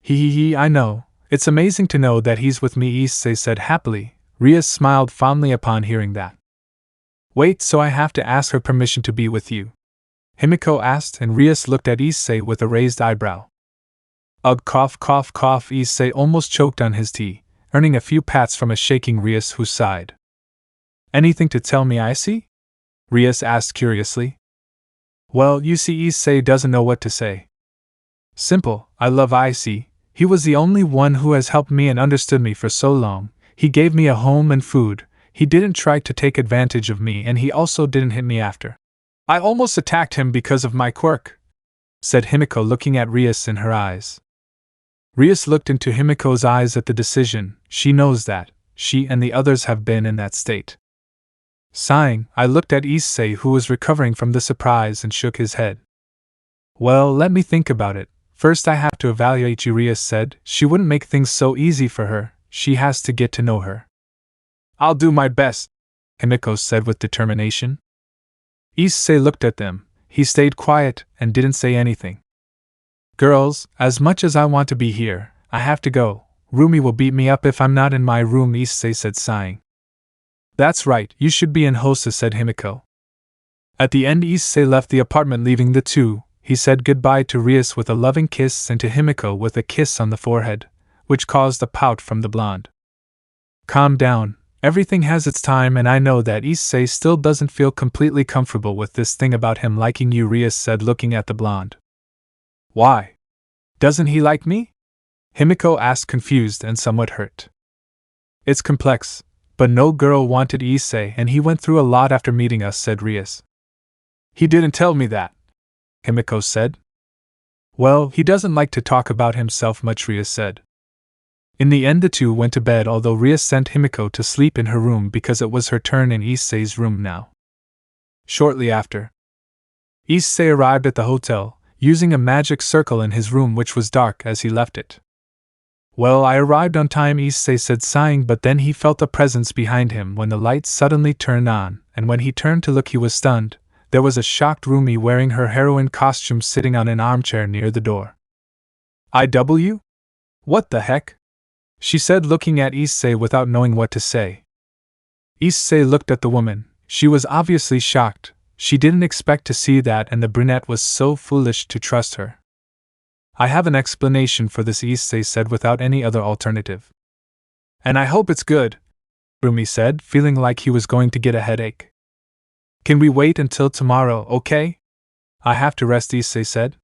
I know, it's amazing to know that he's with me, Issei said happily. Rias smiled fondly upon hearing that. Wait, so I have to ask her permission to be with you? Himiko asked, and Rias looked at Issei with a raised eyebrow. Ugh, cough. Issei almost choked on his tea, earning a few pats from a shaking Rias, who sighed. Anything to tell me, Issei? Rias asked curiously. Well, you see, Issei doesn't know what to say. Simple, I love Issei. He was the only one who has helped me and understood me for so long. He gave me a home and food. He didn't try to take advantage of me, and he also didn't hit me after. I almost attacked him because of my quirk, said Himiko, looking at Rias in her eyes. Rias looked into Himiko's eyes at the decision. She knows that. She and the others have been in that state. Sighing, I looked at Issei, who was recovering from the surprise, and shook his head. Well, let me think about it. First I have to evaluate you, Rias said. She wouldn't make things so easy for her. She has to get to know her. I'll do my best, Himiko said with determination. Issei looked at them. He stayed quiet and didn't say anything. Girls, as much as I want to be here, I have to go. Rumi will beat me up if I'm not in my room, Issei said, sighing. That's right, you should be in Hosa, said Himiko. At the end, Issei left the apartment, leaving the two. He said goodbye to Rias with a loving kiss and to Himiko with a kiss on the forehead, which caused a pout from the blonde. Calm down, everything has its time, and I know that Issei still doesn't feel completely comfortable with this thing about him liking you, Rias said, looking at the blonde. Why? Doesn't he like me? Himiko asked, confused and somewhat hurt. It's complex, but no girl wanted Issei and he went through a lot after meeting us, said Rias. He didn't tell me that, Himiko said. Well, he doesn't like to talk about himself much, Rias said. In the end, the two went to bed, although Rias sent Himiko to sleep in her room because it was her turn in Issei's room now. Shortly after, Issei arrived at the hotel, using a magic circle in his room, which was dark as he left it. Well, I arrived on time, Issei said, sighing, but then he felt a presence behind him when the lights suddenly turned on, and when he turned to look he was stunned. There was a shocked Rumi wearing her heroine costume sitting on an armchair near the door. IW? What the heck? She said, looking at Issei without knowing what to say. Issei looked at the woman. She was obviously shocked. She didn't expect to see that, and the brunette was so foolish to trust her. I have an explanation for this, Issei said without any other alternative. And I hope it's good, Rumi said, feeling like he was going to get a headache. Can we wait until tomorrow, okay? I have to rest, Issei said.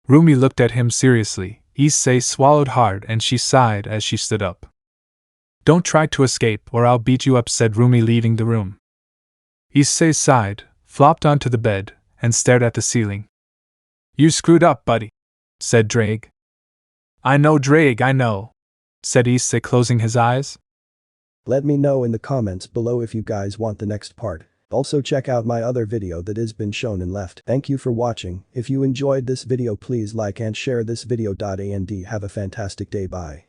Rumi looked at him seriously. Issei swallowed hard and she sighed as she stood up. Don't try to escape or I'll beat you up, said Rumi, leaving the room. Issei sighed, flopped onto the bed, and stared at the ceiling. You screwed up, buddy, said Drake. I know, Drake, I know, said Issei, closing his eyes. Let me know in the comments below if you guys want the next part. Also check out my other video that has been shown in left. Thank you for watching. If you enjoyed this video, please like and share this video. And have a fantastic day. Bye.